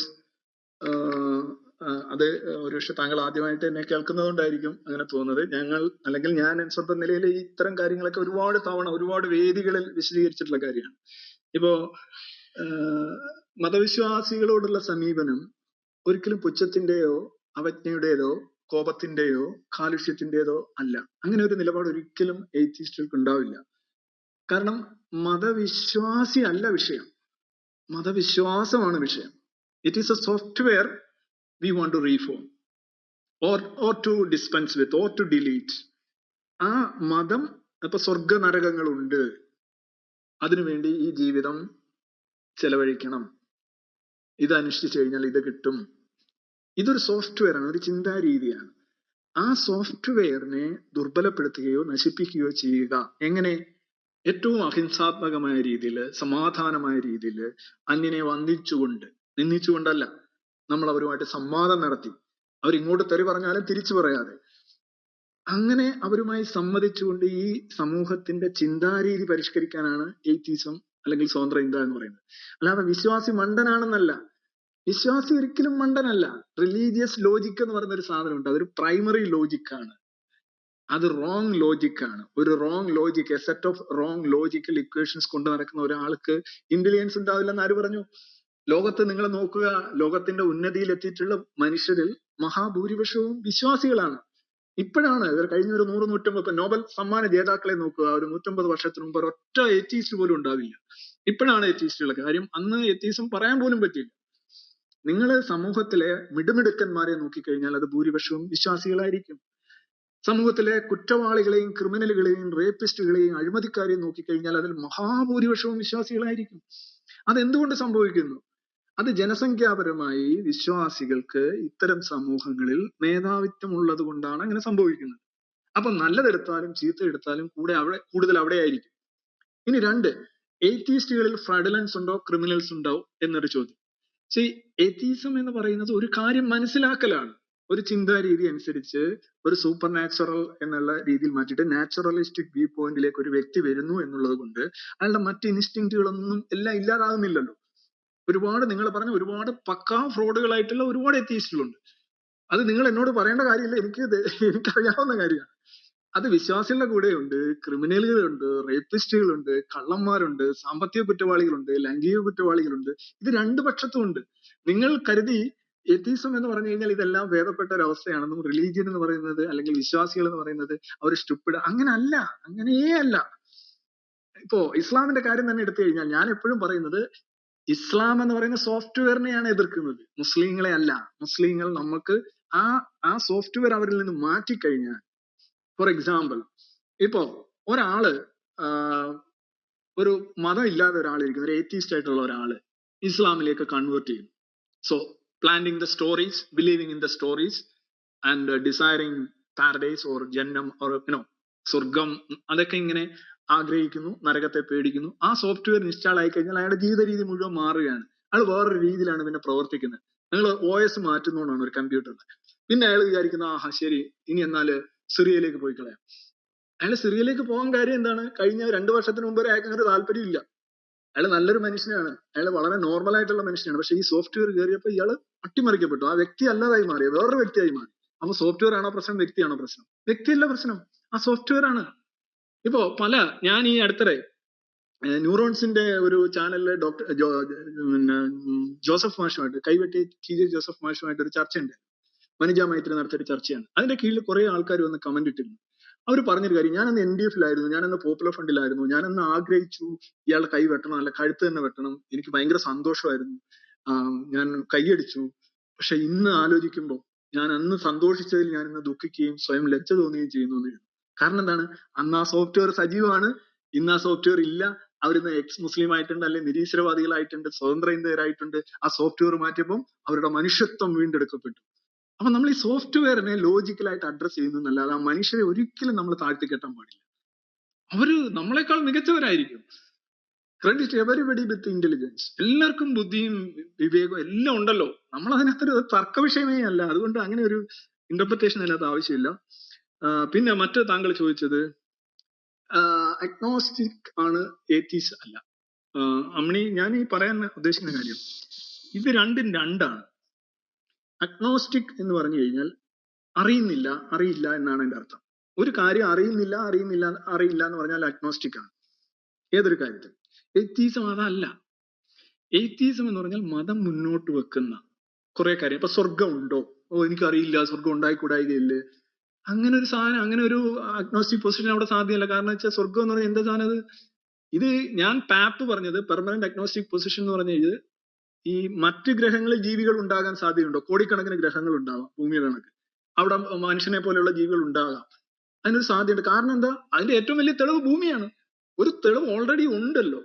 Speaker 2: അത് ഒരുപക്ഷെ താങ്കൾ ആദ്യമായിട്ട് എന്നെ കേൾക്കുന്നതുകൊണ്ടായിരിക്കും അങ്ങനെ തോന്നുന്നത്. ഞാൻ സ്വന്തം നിലയിൽ ഇത്തരം കാര്യങ്ങളൊക്കെ ഒരുപാട് തവണ ഒരുപാട് വേദികളിൽ വിശദീകരിച്ചിട്ടുള്ള കാര്യമാണ്. ഇപ്പോ മതവിശ്വാസികളോടുള്ള സമീപനം ഒരിക്കലും പുച്ഛത്തിന്റെയോ അവജ്ഞയുടേതോ കോപത്തിന്റെയോ കാലുഷ്യത്തിന്റേതോ അല്ല. അങ്ങനെ ഒരു നിലപാട് ഒരിക്കലും എയ്ത്തിസ്റ്റുകൾക്ക് ഉണ്ടാവില്ല. കാരണം മതവിശ്വാസി അല്ല വിഷയം, മതവിശ്വാസമാണ് വിഷയം. It is a software we want to reform or to dispense with or to delete. ആ മതം, ഇപ്പൊ സ്വർഗ നരകങ്ങളുണ്ട്, അതിനുവേണ്ടി ഈ ജീവിതം ചെലവഴിക്കണം, ഇത് അനുഷ്ഠിച്ചു കഴിഞ്ഞാൽ ഇത് കിട്ടും, ഇതൊരു സോഫ്റ്റ്വെയർ ആണ്, ഒരു ചിന്താരീതിയാണ്. ആ സോഫ്റ്റ്വെയറിനെ ദുർബലപ്പെടുത്തുകയോ നശിപ്പിക്കുകയോ ചെയ്യുക എങ്ങനെ? ഏറ്റവും അഹിംസാത്മകമായ രീതിയിൽ, സമാധാനമായ രീതിയിൽ, അന്യനെ നിന്ദിച്ചുകൊണ്ടല്ല, നമ്മൾ അവരുമായിട്ട് സംവാദം നടത്തി, അവരിങ്ങോട്ട് തെറി പറഞ്ഞാലും തിരിച്ചു പറയാതെ, അങ്ങനെ അവരുമായി സമ്മതിച്ചുകൊണ്ട് ഈ സമൂഹത്തിന്റെ ചിന്താരീതി പരിഷ്കരിക്കാനാണ് എയ്ത്തിസം അല്ലെങ്കിൽ സ്വതന്ത്ര ചിന്ത എന്ന് പറയുന്നത്. അല്ലാതെ വിശ്വാസി മണ്ടനാണെന്നല്ല. വിശ്വാസി ഒരിക്കലും മണ്ടനല്ല. റിലീജിയസ് ലോജിക് എന്ന് പറയുന്ന ഒരു സാധനമുണ്ട്, അതൊരു പ്രൈമറി ലോജിക്കാണ്. അത് റോങ് ലോജിക്കാണ്. ഒരു wrong logic, A set of wrong logical equations കൊണ്ട് നടക്കുന്ന ഒരാൾക്ക് ഇന്റലിജൻസ് ഉണ്ടാവില്ലെന്ന് ആര് പറഞ്ഞു? ലോകത്ത് നിങ്ങൾ നോക്കുക, ലോകത്തിന്റെ ഉന്നതിയിൽ എത്തിയിട്ടുള്ള മനുഷ്യരിൽ മഹാഭൂരിപക്ഷവും വിശ്വാസികളാണ്. ഇപ്പോഴാണ് ഇവർ കഴിഞ്ഞ ഒരു 100-150 നോബൽ സമ്മാന ജേതാക്കളെ നോക്കുക, ഒരു 150 വർഷത്തിന് മുമ്പ് ഒരൊറ്റ എത്തീസ്റ്റ് പോലും ഉണ്ടാവില്ല. ഇപ്പോഴാണ് എത്തീസ്റ്റുള്ള കാര്യം. അന്ന് എത്തീസം പറയാൻ പോലും പറ്റില്ല. നിങ്ങൾ സമൂഹത്തിലെ മിടുമിടുക്കന്മാരെ നോക്കിക്കഴിഞ്ഞാൽ അത് ഭൂരിപക്ഷവും വിശ്വാസികളായിരിക്കും. സമൂഹത്തിലെ കുറ്റവാളികളെയും ക്രിമിനലുകളെയും റേപ്പിസ്റ്റുകളെയും അഴിമതിക്കാരെയും നോക്കിക്കഴിഞ്ഞാൽ അതിൽ മഹാഭൂരിപക്ഷവും വിശ്വാസികളായിരിക്കും. അതെന്തുകൊണ്ട് സംഭവിക്കുന്നു? അത് ജനസംഖ്യാപരമായി വിശ്വാസികൾക്ക് ഇത്തരം സമൂഹങ്ങളിൽ മേധാവിത്വം ഉള്ളത് കൊണ്ടാണ് അങ്ങനെ സംഭവിക്കുന്നത്. അപ്പൊ നല്ലതെടുത്താലും ചീത്തയെടുത്താലും കൂടുതൽ അവിടെയായിരിക്കും. ഇനി 2, എയ്ത്തീസ്റ്റുകളിൽ ഫ്രഡലൻസ് ഉണ്ടോ ക്രിമിനൽസ് ഉണ്ടോ എന്നൊരു ചോദ്യം. എത്തീസം എന്ന് പറയുന്നത് ഒരു കാര്യം മനസ്സിലാക്കലാണ്. ഒരു ചിന്താരീതി അനുസരിച്ച് ഒരു സൂപ്പർ നാച്ചുറൽ എന്നുള്ള രീതിയിൽ മാറ്റിയിട്ട് നാച്ചുറലിസ്റ്റിക് വ്യൂ പോയിന്റിലേക്ക് ഒരു വ്യക്തി വരുന്നു എന്നുള്ളത് കൊണ്ട് അയാളുടെ മറ്റ് ഇൻസ്റ്റിങ്റ്റുകളൊന്നും എല്ലാം ഇല്ലാതാകുന്നില്ലല്ലോ. നിങ്ങൾ പറഞ്ഞ ഒരുപാട് പക്കാ ഫ്രോഡുകളായിട്ടുള്ള ഒരുപാട് എത്തീസ്റ്റുകളുണ്ട്. അത് നിങ്ങൾ എന്നോട് പറയേണ്ട കാര്യമില്ല, എനിക്കറിയാവുന്ന കാര്യമാണ്. അത് വിശ്വാസികളുടെ കൂടെയുണ്ട്, ക്രിമിനലുകളുണ്ട്, റേപ്പിസ്റ്റുകളുണ്ട്, കള്ളന്മാരുണ്ട്, സാമ്പത്തിക കുറ്റവാളികളുണ്ട്, ലൈംഗിക കുറ്റവാളികളുണ്ട്. ഇത് 2 പക്ഷത്തും ഉണ്ട്. നിങ്ങൾ കരുതി എത്തീസം എന്ന് പറഞ്ഞു കഴിഞ്ഞാൽ ഇതെല്ലാം ഭേദപ്പെട്ട ഒരു അവസ്ഥയാണെന്നും റിലീജിയൻ എന്ന് പറയുന്നത് അല്ലെങ്കിൽ വിശ്വാസികൾ എന്ന് പറയുന്നത് അവർ സ്റ്റുപ്പിഡ്, അങ്ങനെയേ അല്ല. ഇപ്പോ ഇസ്ലാമിന്റെ കാര്യം തന്നെ എടുത്തു കഴിഞ്ഞാൽ ഞാൻ എപ്പോഴും പറയുന്നത് ഇസ്ലാം എന്ന് പറയുന്ന സോഫ്റ്റ്വെയറിനെയാണ് എതിർക്കുന്നത്, മുസ്ലിങ്ങളെ അല്ല. മുസ്ലിങ്ങൾ നമുക്ക് ആ സോഫ്റ്റ്വെയർ അവരിൽ നിന്ന് മാറ്റിക്കഴിഞ്ഞാൽ, ഫോർ എക്സാമ്പിൾ, ഇപ്പോ ഒരാള് ഒരു മതം ഇല്ലാതെ ഒരാളിരിക്കുന്നു, ഒരു ഏത്തീസ്റ്റ് ആയിട്ടുള്ള ഒരാള് ഇസ്ലാമിലേക്ക് കൺവേർട്ട് ചെയ്യുന്നു. So planting the stories, believing in the stories and desiring paradise or ജന്നം ഓർ സ്വർഗം, അതൊക്കെ ഇങ്ങനെ ആഗ്രഹിക്കുന്നു, നരകത്തെ പേടിക്കുന്നു. ആ സോഫ്റ്റ്വെയർ ഇൻസ്റ്റാൾ ആയി കഴിഞ്ഞാൽ അയാളുടെ ജീവിത രീതി മുഴുവൻ മാറുകയാണ്. അയാൾ വേറൊരു രീതിയിലാണ് പിന്നെ പ്രവർത്തിക്കുന്നത്. നിങ്ങൾ OS മാറ്റുന്നതുകൊണ്ടാണ് ഒരു കമ്പ്യൂട്ടറിൽ. പിന്നെ അയാൾ വിചാരിക്കുന്ന ശരി, ഇനി എന്നാല് സിറിയയിലേക്ക് പോയി കളയാം. അയാൾ സിറിയയിലേക്ക് പോകാൻ കാര്യം എന്താണ്? കഴിഞ്ഞ 2 വർഷത്തിന് മുമ്പ് അയാൾക്ക് അങ്ങനെ താല്പര്യമില്ല. അയാൾ നല്ലൊരു മനുഷ്യനാണ്, അയാൾ വളരെ നോർമൽ ആയിട്ടുള്ള മനുഷ്യനാണ്. പക്ഷെ ഈ സോഫ്റ്റ്വെയർ കയറിയപ്പോൾ ഇയാൾ അട്ടിമറിക്കപ്പെട്ടു. ആ വ്യക്തി അല്ലാതായി മാറി, വേറൊരു വ്യക്തിയായി മാറി. അപ്പൊ സോഫ്റ്റ്വെയർ ആണോ പ്രശ്നം, വ്യക്തിയാണോ പ്രശ്നം? വ്യക്തിയല്ല പ്രശ്നം, ആ സോഫ്റ്റ്വെയർ ആണ്. ഇപ്പോ ഞാൻ ഈ അടുത്തിടെ ന്യൂറോൺസിന്റെ ഒരു ചാനലില് ജോസഫ് മാഷുമായിട്ട്, കൈവെട്ടി TJ ജോസഫ് മാഷുമായിട്ട് ഒരു ചർച്ചയുണ്ട്. വനിജ മൈത്രി നടത്തിയൊരു ചർച്ചയാണ്. അതിന്റെ കീഴിൽ കുറെ ആൾക്കാർ വന്ന് കമന്റ് ഇട്ടിരുന്നു. അവർ പറഞ്ഞൊരു കാര്യം, ഞാനന്ന് NDF-ലായിരുന്നു, ഞാനന്ന് പോപ്പുലർ ഫണ്ടിലായിരുന്നു, ഞാനന്ന് ആഗ്രഹിച്ചു ഇയാളെ കൈ വെട്ടണം, അല്ല കഴുത്ത് തന്നെ വെട്ടണം, എനിക്ക് ഭയങ്കര സന്തോഷമായിരുന്നു, ഞാൻ കൈയടിച്ചു. പക്ഷെ ഇന്ന് ആലോചിക്കുമ്പോൾ ഞാൻ അന്ന് സന്തോഷിച്ചതിൽ ഞാൻ ഇന്ന് ദുഃഖിക്കുകയും സ്വയം ലജ്ജ തോന്നുകയും ചെയ്യുന്നു. കാരണം എന്താണ്? അന്ന് ആ സോഫ്റ്റ്വെയർ സജീവമാണ്, ഇന്ന് ആ സോഫ്റ്റ്വെയർ ഇല്ല. അവരിന്ന് എക്സ് മുസ്ലിം ആയിട്ടുണ്ട്, അല്ലെങ്കിൽ നിരീശ്വരവാദികളായിട്ടുണ്ട്, സ്വതന്ത്ര ഇന്ത്യരായിട്ടുണ്ട്. ആ സോഫ്റ്റ്വെയർ മാറ്റിയപ്പോൾ അവരുടെ മനുഷ്യത്വം വീണ്ടെടുക്കപ്പെട്ടു. അപ്പൊ നമ്മൾ ഈ സോഫ്റ്റ്വെയറിനെ ലോജിക്കലായിട്ട് അഡ്രസ് ചെയ്യുന്നു എന്നല്ലാതെ ആ മനുഷ്യരെ ഒരിക്കലും നമ്മൾ താഴ്ത്തിക്കെട്ടാൻ പാടില്ല. അവര് നമ്മളെക്കാൾ മികച്ചവരായിരിക്കും. ക്രെഡിറ്റ് എവരിബഡി വിത്ത് ഇന്റലിജൻസ്. എല്ലാവർക്കും ബുദ്ധിയും വിവേകവും എല്ലാം ഉണ്ടല്ലോ. നമ്മൾ അതിനകത്തൊരു തർക്ക വിഷയമേ അല്ല. അതുകൊണ്ട് അങ്ങനെ ഒരു ഇന്റർപ്രിട്ടേഷൻ അതിനകത്ത് ആവശ്യമില്ല. പിന്നെ താങ്കൾ ചോദിച്ചത് അഗ്നോസ്റ്റിക് ആണ്, ഏത്തീസ് അല്ല. അമ്മിണി, ഞാൻ ഈ പറയാൻ ഉദ്ദേശിക്കുന്ന കാര്യം, ഇത് രണ്ടും രണ്ടാണ്. അഗ്നോസ്റ്റിക് എന്ന് പറഞ്ഞു കഴിഞ്ഞാൽ അറിയില്ല എന്നാണ് എൻ്റെ അർത്ഥം. ഒരു കാര്യം അറിയില്ല എന്ന് പറഞ്ഞാൽ അഗ്നോസ്റ്റിക് ആണ് ഏതൊരു കാര്യത്തിൽ. എത്തീസം അതല്ല. എത്തീസം എന്ന് പറഞ്ഞാൽ മതം മുന്നോട്ട് വെക്കുന്ന കുറെ കാര്യം. ഇപ്പൊ സ്വർഗം ഉണ്ടോ? എനിക്കറിയില്ല, സ്വർഗം ഉണ്ടായിക്കൂടായികയില്ലേ, അങ്ങനെ ഒരു സാധനം, അങ്ങനെ ഒരു അഗ്നോസ്റ്റിക് പൊസിഷൻ അവിടെ സാധ്യമല്ല. കാരണം വെച്ചാൽ സ്വർഗം എന്ന് പറഞ്ഞാൽ എന്താ സാധനം? ഇത് ഞാൻ പാപ്പ് പറഞ്ഞത് പെർമനന്റ് അഗ്നോസ്റ്റിക് പൊസിഷൻ എന്ന് പറഞ്ഞത്, ഈ മറ്റ് ഗ്രഹങ്ങളിൽ ജീവികൾ ഉണ്ടാകാൻ സാധ്യതയുണ്ടോ? കോടിക്കണക്കിന് ഗ്രഹങ്ങൾ ഉണ്ടാവാം, ഭൂമിയുടെ കണക്ക്. അവിടെ മനുഷ്യനെ പോലെയുള്ള ജീവികൾ ഉണ്ടാകാം, അതിനൊരു സാധ്യതയുണ്ട്. കാരണം എന്താ? അതിന്റെ ഏറ്റവും വലിയ തെളിവ് ഭൂമിയാണ്. ഒരു തെളിവ് ഓൾറെഡി ഉണ്ടല്ലോ.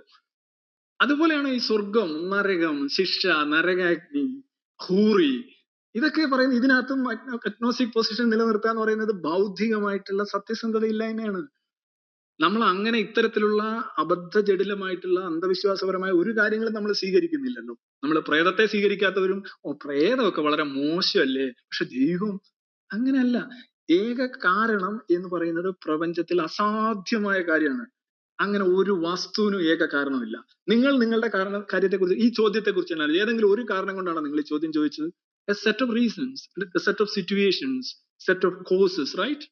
Speaker 2: അതുപോലെയാണ് ഈ സ്വർഗം, നരകം, ശിക്ഷ, നരകാഗ്നി, ഹൂറി, ഇതൊക്കെ പറയുന്നത്. ഇതിനകത്തും അഗ്നോസ്റ്റിക് പൊസിഷൻ നിലനിർത്താന്ന് പറയുന്നത് ബൗദ്ധികമായിട്ടുള്ള സത്യസന്ധതയില്ലായ്മയാണ്. നമ്മൾ അങ്ങനെ ഇത്തരത്തിലുള്ള അബദ്ധജടിലമായിട്ടുള്ള അന്ധവിശ്വാസപരമായ ഒരു കാര്യങ്ങളും നമ്മൾ സ്വീകരിക്കുന്നില്ലല്ലോ. നമ്മൾ പ്രേതത്തെ സ്വീകരിക്കാത്തവരും പ്രേതമൊക്കെ വളരെ മോശമല്ലേ, പക്ഷെ ദൈവം അങ്ങനെയല്ല. ഏക കാരണം എന്ന് പറയുന്നത് പ്രപഞ്ചത്തിൽ അസാധ്യമായ കാര്യമാണ്. അങ്ങനെ ഒരു വസ്തുവിനും ഏക കാരണമില്ല. നിങ്ങൾ നിങ്ങളുടെ കാര്യത്തെക്കുറിച്ച് ഈ ചോദ്യത്തെക്കുറിച്ച് എന്താണ് ഏതെങ്കിലും ഒരു കാരണം കൊണ്ടാണ് നിങ്ങൾ ഈ ചോദ്യം ചോദിച്ചത്? A set of reasons, a set of situations, set of causes, right?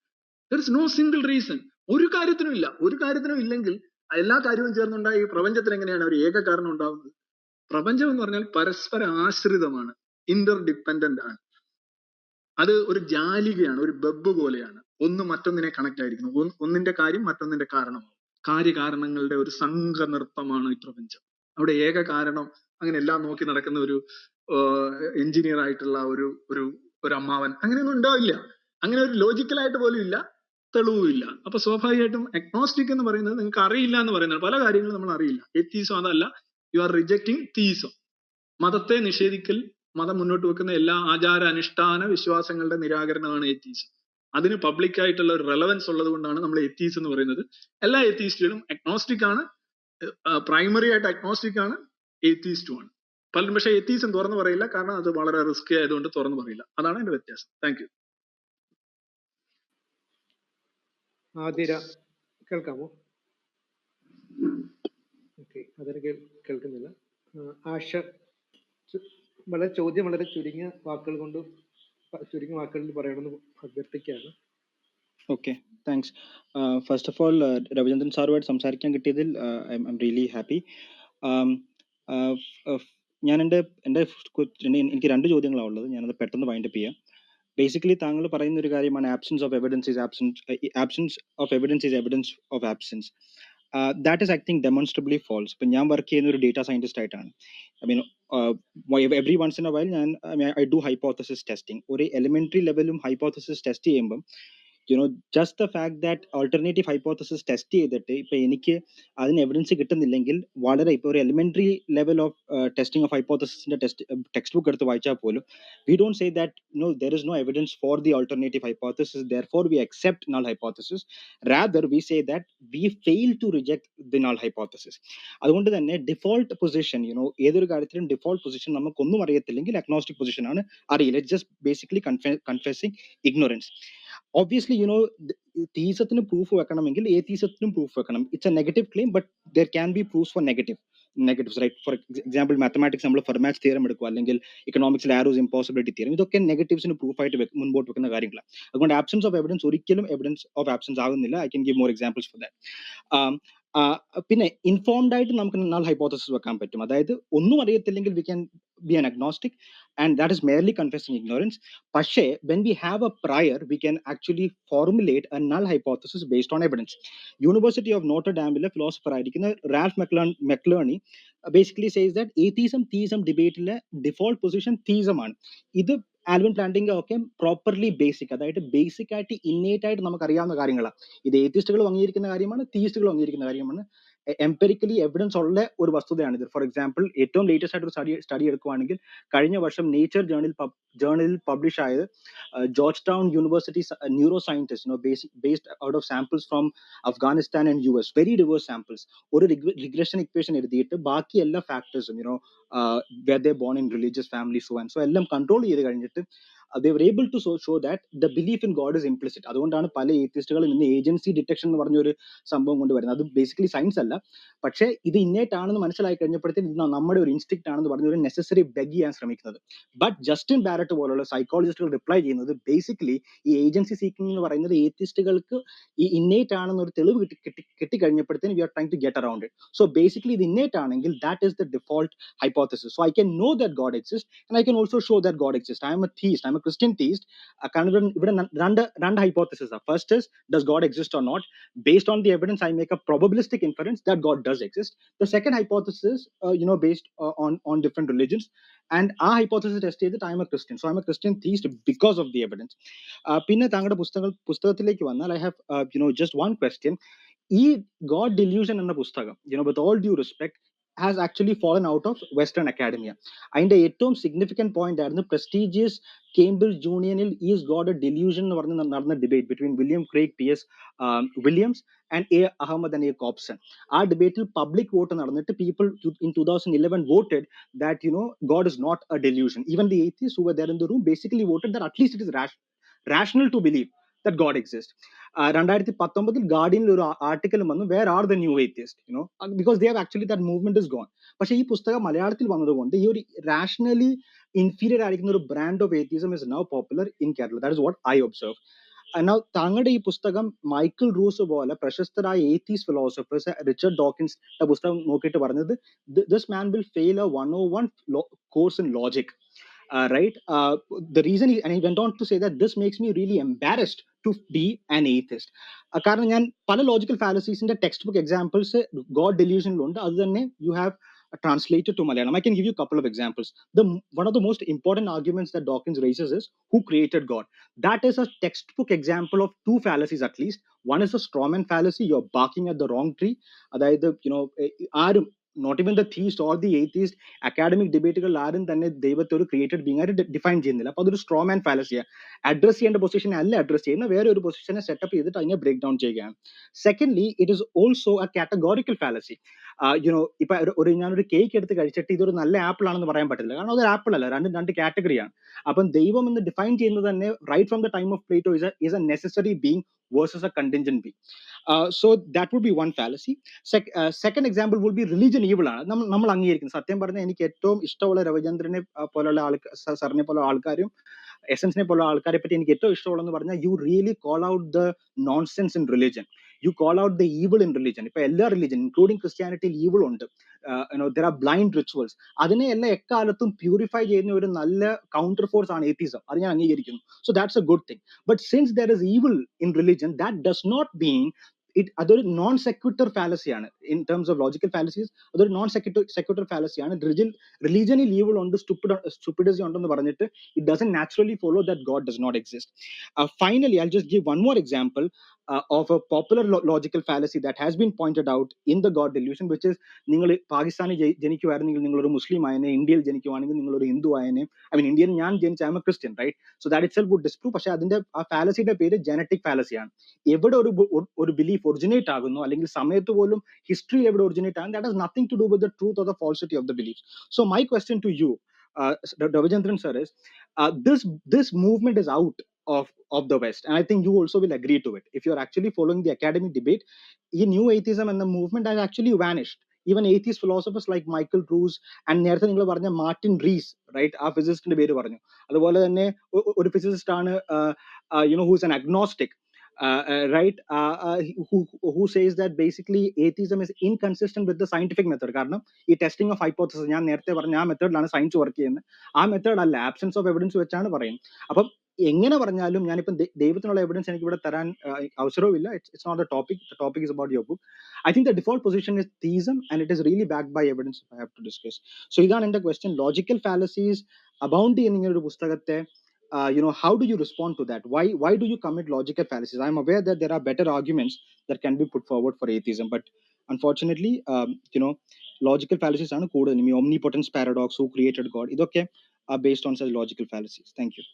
Speaker 2: There is no single reason. ഒരു കാര്യത്തിനും ഇല്ല. ഒരു കാര്യത്തിനും ഇല്ലെങ്കിൽ എല്ലാ കാര്യവും ചേർന്നുണ്ടായ ഈ പ്രപഞ്ചത്തിന് എങ്ങനെയാണ് ഒരു ഏക കാരണം ഉണ്ടാവുന്നത്? പ്രപഞ്ചം എന്ന് പറഞ്ഞാൽ പരസ്പര ആശ്രിതമാണ്, ഇന്റർ ഡിപ്പെൻഡന്റ് ആണ്. അത് ഒരു ജാലികയാണ്, ഒരു ബെബ് പോലെയാണ്. ഒന്ന് മറ്റൊന്നിനെ കണക്ട് ആയിരിക്കുന്നു. ഒന്നിന്റെ കാര്യം മറ്റൊന്നിന്റെ കാരണമാണ്. കാര്യകാരണങ്ങളുടെ ഒരു സംഘനൃത്തമാണ് ഈ പ്രപഞ്ചം. അവിടെ ഏക കാരണം അങ്ങനെ എല്ലാം നോക്കി നടക്കുന്ന ഒരു എഞ്ചിനീയർ ആയിട്ടുള്ള ഒരു ഒരു ഒരു അമ്മാവൻ അങ്ങനെയൊന്നും ഉണ്ടാവില്ല. അങ്ങനെ ഒരു ലോജിക്കലായിട്ട് പോലും ഇല്ല, തെളിവുമില്ല. അപ്പൊ സ്വാഭാവികമായിട്ടും അഗ്നോസ്റ്റിക് എന്ന് പറയുന്നത് നിങ്ങൾക്ക് അറിയില്ല എന്ന് പറയുന്നത്. പല കാര്യങ്ങളും നമ്മൾ അറിയില്ല. എത്തീസം അതല്ല, യു ആർ റിജക്റ്റിംഗ് തീസം. മതത്തെ നിഷേധിക്കൽ, മതം മുന്നോട്ട് വെക്കുന്ന എല്ലാ ആചാര അനുഷ്ഠാന വിശ്വാസങ്ങളുടെ നിരാകരണമാണ് എത്തീസം. അതിന് പബ്ലിക് ആയിട്ടുള്ള ഒരു റെലവൻസ് ഉള്ളത് കൊണ്ടാണ് നമ്മൾ എത്തീസ് എന്ന് പറയുന്നത്. എല്ലാ എത്തീസ്റ്റുകളും അഗ്നോസ്റ്റിക് ആണ്, പ്രൈമറി ആയിട്ട് അഗ്നോസ്റ്റിക് ആണ്, എത്തീസ്റ്റും ആണ്. പലരും പക്ഷേ എത്തീസം തുറന്നു പറയില്ല, കാരണം അത് വളരെ റിസ്കി ആയതുകൊണ്ട് തുറന്നു പറയില്ല. അതാണ് അതിന്റെ വ്യത്യാസം. Thank you.
Speaker 1: ആതിര കേൾക്കാമോ? ഓക്കെ, അതിന് കേൾക്കുന്നില്ല. ആഷ ചോദ്യം വളരെ ചുരുങ്ങിയ വാക്കുകളിൽ പറയണമെന്ന് അഭ്യർത്ഥിക്കുകയാണ്.
Speaker 7: Okay, thanks. First of all Ravichandran സാറുമായിട്ട് സംസാരിക്കാൻ കിട്ടിയതിൽ ഐ എം റിയലി ഹാപ്പി. ഞാൻ എനിക്ക് 2 ചോദ്യങ്ങളാണ് ഉള്ളത്. ഞാനത് പെട്ടെന്ന് വൈൻഡപ്പ് ചെയ്യാം. ബേസിക്കലി താങ്കൾ പറയുന്ന ഒരു കാര്യമാണ് absence of evidence is evidence of absence. That is I think demonstrably false. ഇപ്പം ഞാൻ വർക്ക് ചെയ്യുന്ന ഒരു ഡേറ്റാ സയന്റിസ്റ്റ് ആയിട്ടാണ്. I mean every once in a while I do hypothesis testing. ഒരു എലിമെന്ററി ലെവലും ഹൈപ്പോത്തസിസ് ടെസ്റ്റ് ചെയ്യുമ്പം just the fact that alternative hypothesis test ചെയ്തിട്ട് ഇപ്പൊ എനിക്ക് അതിന് എവിഡൻസ് കിട്ടുന്നില്ലെങ്കിൽ വളരെ ഇപ്പൊ ഒരു elementary level of testing of ഹൈപ്പോത്തസിന്റെ ടെക്സ്റ്റ് ബുക്ക് എടുത്ത് വായിച്ചാൽ പോലും we don't say that there is no evidence for the alternative hypothesis, therefore we accept null hypothesis. Rather we say that we fail to reject the null hypothesis. അതുകൊണ്ട് തന്നെ default position ഏതൊരു കാര്യത്തിലും default position നമുക്കൊന്നും അറിയത്തില്ലെങ്കിൽ agnostic position ആണ് അറിയില്ല. Just basically confessing ignorance. Obviously, തീസത്തിന് proof വെക്കണമെങ്കിൽ ഏതീസത്തിനും പ്രൂഫ് വെക്കണം. It's a negative claim, but there can be proofs for negatives, right? For example mathematics നമ്മൾ ഫെർമാറ്റ്സ് തിയറം എടുക്കുക, അല്ലെങ്കിൽ ഇക്കണോമിക്സിൽ ആരോസ് ഇമ്പോസിബിലിറ്റി തിയറം, ഇതൊക്കെ നെഗറ്റീവ്സിന് പ്രൂഫായിട്ട് മുൻപോട്ട് വെക്കുന്ന കാര്യങ്ങളാണ്. അതുകൊണ്ട് ആബ്സെൻസ് ഓഫ് എവിഡൻസ് ഒരിക്കലും എവിഡൻസ് ഓഫ് ആബ്സെൻസ് ആകുന്നില്ല. I can give more examples for that. പിന്നെ ഇൻഫോംഡ് ആയിട്ട് നമുക്ക് നൾ ഹൈപ്പോത്തസിസ് വെക്കാൻ പറ്റും. അതായത് ഒന്നും അറിയത്തില്ലെങ്കിൽ we can be an agnostic and that is merely confessing ignorance. പക്ഷേ when we have a prior, we can actually formulate a null hypothesis based on evidence. University of Notre Dame philosopher ആയിരിക്കുന്ന Ralph McInerny basically says that atheism theism ഡിബേറ്റിലെ default position theism ആണ്. ഇത് Alvin Plantinga ഒക്കെ properly basic, അതായത് basic ആയിട്ട് innate ആയിട്ട് നമുക്ക് അറിയാവുന്ന കാര്യങ്ങളാണ്. ഇത് ഏത്തിസ്റ്റുകളും അംഗീകരിക്കുന്ന കാര്യമാണ്, തീയിസ്റ്റുകളും അംഗീകരിക്കുന്ന കാര്യമാണ്. എംപെരിക്കലി എവിഡൻസ് ഉള്ള ഒരു വസ്തുതയാണ് ഇത്. ഫോർ എക്സാമ്പിൾ, ഏറ്റവും ലേറ്റസ്റ്റ് ആയിട്ട് ഒരു സ്റ്റഡി എടുക്കുകയാണെങ്കിൽ കഴിഞ്ഞ വർഷം നേച്ചർ ജേർണലിൽ പബ്ലിഷ് ആയത് George town university neuro scientist based out of samples from Afghanistan and US, very divorce samples, ഒരു റിഗ്രഷൻ ഇക്വേഷൻ എഴുതിയിട്ട് ബാക്കി എല്ലാ ഫാക്ടേഴ്സും where they born in religious families, so and so എല്ലാം കൺട്രോൾ ചെയ്ത് കഴിഞ്ഞിട്ട് they were able to show that the belief in God is implicit. അതുകൊണ്ടാണ് പല ഏത്തിസ്റ്റുകളും ഇന്ന് ഏജൻസി ഡിറ്റക്ഷൻ എന്ന് പറഞ്ഞൊരു സംഭവം കൊണ്ടുവരുന്നത്. അത് ബേസിക്കലി സയൻസ് അല്ല, പക്ഷേ ഇത് ഇന്നേറ്റ് ആണെന്ന് മനസ്സിലായി കഴിഞ്ഞപ്പോഴത്തേക്കും ഇത് നമ്മുടെ ഒരു ഇൻസ്റ്റിക്ട് ആണെന്ന് പറഞ്ഞ ഒരു നെസസറി ബെഗ് ചെയ്യാൻ ശ്രമിക്കുന്നത്. ബട്ട് ജസ്റ്റിൻ ബാരറ്റ് പോലുള്ള സൈക്കോളജിസ്റ്റുകൾ റിപ്ലൈ ചെയ്യുന്നത് ബേസിക്കലി ഈ ഏജൻസി സീക്കിംഗ് എന്ന് പറയുന്നത് ഏത്തിസ്റ്റുകൾക്ക് ഈ ഇന്നേറ്റ് ആണെന്ന് ഒരു തെളിവ് കിട്ടിക്കഴിഞ്ഞപ്പോഴത്തേക്കും we are trying to get around it. So basically ഇത് ഇന്നേറ്റ് ആണെങ്കിൽ that is the default hypothesis. So I can know that God exists and I can also show that God exists. I am a theist, I am a Christian theist. കാരണം ഇവിടെ രണ്ട് hypothesis ആണ്. First is, does God exist or not? Based on the evidence I make a probabilistic inference that God does exist. The second hypothesis based on different religions, and ആ hypothesis test ചെയ്തിട്ട് I am a Christian. So I am a Christian theist because of the evidence. പിന്നെ താങ്കളുടെ പുസ്തകത്തിലേക്ക് വന്നാൽ I have just one question. ഈ God Delusion എന്ന പുസ്തകം with all due respect has actually fallen out of Western academia. അതിന്റെ ഏറ്റവും significant point ആയിരുന്നു പ്രസ്റ്റീജിയസ് കേംബ്രിഡ്ജ് യൂണിയനിൽ ഈസ് ഗോഡ് എ ഡെല്യൂഷൻ എന്ന് പറഞ്ഞ് നടന്ന debate between William Craig PS Williams and A. Ahmad and A. Cobson. ആ ഡിബേറ്റിൽ public vote നടന്നിട്ട് people in 2011 voted that God is not a delusion. Even the atheists who were there in the room basically voted that at least it is rational to believe that God exists. 2019 ഗാർഡിയനിൽ ഒരു article വന്നു, where are the new atheist, you know, because they have actually that movement is gone. പക്ഷേ ഈ പുസ്തകം മലയാളത്തിൽ വന്നതുകൊണ്ട് ഈ ഒരു rationally inferior ആയിരിക്കുന്ന ഒരു brand of ഏത്തിയസം is now popular in Kerala. That is what I observe. Now താങ്കളുടെ ഈ പുസ്തകം മൈക്കിൾ റൂസ് പോലെ പ്രശസ്തരായ ഏത്തീസ് ഫിലോസഫേഴ്സ്, റിച്ചർഡ് ഡോക്കിൻസ് പുസ്തകം നോക്കിയിട്ട് പറഞ്ഞത്, this man will fail A 101 course in logic. Right? The reason and he went on to say that this makes me really embarrassed to be an atheist. കാരണം ഞാൻ പല logical ഫാലസീസിന്റെ text book examples God ഡെലൂഷനിലുണ്ട്. അത് തന്നെ you have translated to Malayalam. I can give you a couple of examples. One of the most important arguments that Dawkins raises is who created God. That is a textbook example of two fallacies at least. One is a strawman fallacy, you're barking at the wrong tree. അതായത് ആരും, not even the theist or the atheist, academic ഡിബേറ്റുകൾ ആരും തന്നെ ദൈവത്തെ ഒരു created being ആയിട്ട് define ചെയ്യുന്നില്ല. അപ്പോൾ അതൊരു സ്ട്രോമാൻ ഫാലസിയാണ്. അഡ്രസ് ചെയ്യേണ്ട പൊസിഷനെ അല്ല അഡ്രസ് ചെയ്യുന്ന, വേറെ ഒരു പൊസിഷനെ സെറ്റപ്പ് ചെയ്തിട്ട് അതിനെ ബ്രേക്ക് ഡൗൺ ചെയ്യുകയാണ്. Secondly, it is also A categorical fallacy. ഇപ്പൊ ഞാനൊരു കേക്ക് എടുത്ത് കഴിച്ചിട്ട് ഇതൊരു നല്ല ആപ്പിൾ ആണെന്ന് പറയാൻ പറ്റില്ല, കാരണം അതൊരു ആപ്പിൾ അല്ല, രണ്ട് കാറ്റഗറിയാണ്. അപ്പം ദൈവം എന്ന് ഡിഫൈൻ ചെയ്യുന്നത് തന്നെ right from the time of Plato is a necessary being versus a contingent being. So that would be one fallacy. Second example would be religion evil ആണ് നമ്മൾ അംഗീകരിക്കുന്നത്. സത്യം പറഞ്ഞാൽ എനിക്ക് ഏറ്റവും ഇഷ്ടമുള്ള രവിചന്ദ്രനെ പോലുള്ള സാറിനെ പോലുള്ള ആൾക്കാരും എസൻസിനെ പോലുള്ള ആൾക്കാരെ പറ്റി എനിക്ക് ഏറ്റവും ഇഷ്ടമുള്ളതെന്ന് പറഞ്ഞാൽ, you really call out the nonsense in religion, you call out the evil in religion. ഇപ്പൊ എല്ലാ റിലിജൻ ഇൻക്ലൂഡിംഗ് ക്രിസ്ത്യാനിറ്റിയിൽ ഈവിൾ ഉണ്ട്. There are blind rituals. അതിനെ എല്ലാം എക്കാലത്തും പ്യൂരിഫൈ ചെയ്യുന്ന ഒരു നല്ല കൗണ്ടർ ഫോഴ്സ് ആണ് ഏത്തിസം. അത് ഞാൻ അംഗീകരിക്കുന്നു. So that's a good thing. But since there is evil in religion, that does not mean അതൊരു നോൺ സെക്യൂട്ടർ ഫാലസിയാണ്. In terms of logical fallacies അതൊരു നോൺ സെക്യൂട്ടർ ഫാലസിയാണ്. റിലീജിയനിൽ ഈവിൾ ഉണ്ട്, സ്റ്റുപ്പിഡിറ്റി ഉണ്ടെന്ന് പറഞ്ഞിട്ട് it doesn't naturally follow that God does not exist. Finally, I'll just give one more example of a popular logical fallacy that has been pointed out in the God delusion, which is, നിങ്ങൾ പാകിസ്ഥാനിൽ ജനിക്കുവായിരുന്നെങ്കിൽ നിങ്ങളൊരു മുസ്ലിം ആയനെ, ഇന്ത്യയിൽ ജനിക്കുവാണെങ്കിൽ നിങ്ങളൊരു ഹിന്ദു ആയനെ. ഇന്ത്യയിൽ ഞാൻ ജനിച്ച I am a Christian, right? So that itself would disprove. പക്ഷേ അതിന്റെ ആ ഫാലസിയുടെ പേര് ജനറ്റിക് ഫാലസിയാണ്. എവിടെ ഒരു ബിലീഫ് ഒറിജിനേറ്റ് ആകുന്നു, അല്ലെങ്കിൽ സമയത്ത് പോലും ഹിസ്റ്ററിയിൽ എവിടെ ഒറിജിനേറ്റ് ആകുന്നു, that has nothing to do with the truth or the falsity of the beliefs. So my question to you, Ravichandran sir, is this movement is out of the West, and I think you also will agree to it. If you're actually following the academic debate, new atheism and the movement has actually vanished. Even atheist philosophers like Michael Ruse and നേരത്തെ നിങ്ങൾ പറഞ്ഞ Martin റീസ്, right, ആ ഫിസിസിസ്റ്റിന്റെ പേര് പറഞ്ഞു. അതുപോലെ തന്നെ ഒരു physicist ആണ് who is an agnostic, right, who says that basically atheism is inconsistent with the scientific method. കാരണം ഈ ടെസ്റ്റിംഗ് ഓഫ് ഹൈപ്പോത്തസിസ് ഞാൻ നേരത്തെ പറഞ്ഞ ആ മെത്തേഡിലാണ് സയൻസ് വർക്ക് ചെയ്യുന്നത്. ആ മെത്തേഡ് അല്ല, ആബ്സെൻസ് ഓഫ് എവിഡൻസ് വെച്ചാണ് പറയുന്നത്. അപ്പം എങ്ങനെ പറഞ്ഞാലും ഞാനിപ്പം ദൈവത്തിനുള്ള എവിഡൻസ് എനിക്ക് ഇവിടെ തരാൻ അവസരവുമില്ല. It's not the topic. The topic is about your book. I think the default position is theism and it is really backed by evidence. I have to discuss. So ഇതാണ് എന്റെ ക്വസ്റ്റ്യൻ. ലോജിക്കൽ ഫാലസീസ് അബൗണ്ട് ചെയ്യുന്ന ഇങ്ങനെ ഒരു പുസ്തകത്തെ, how do you respond to that? Why do you commit logical fallacies? I'm aware that there are better arguments that can be put forward for atheism, but unfortunately, logical fallacies are കൂടുതൽ. Omnipotence paradox, who created God, ഇതൊക്കെ are based on such logical fallacies. Thank you.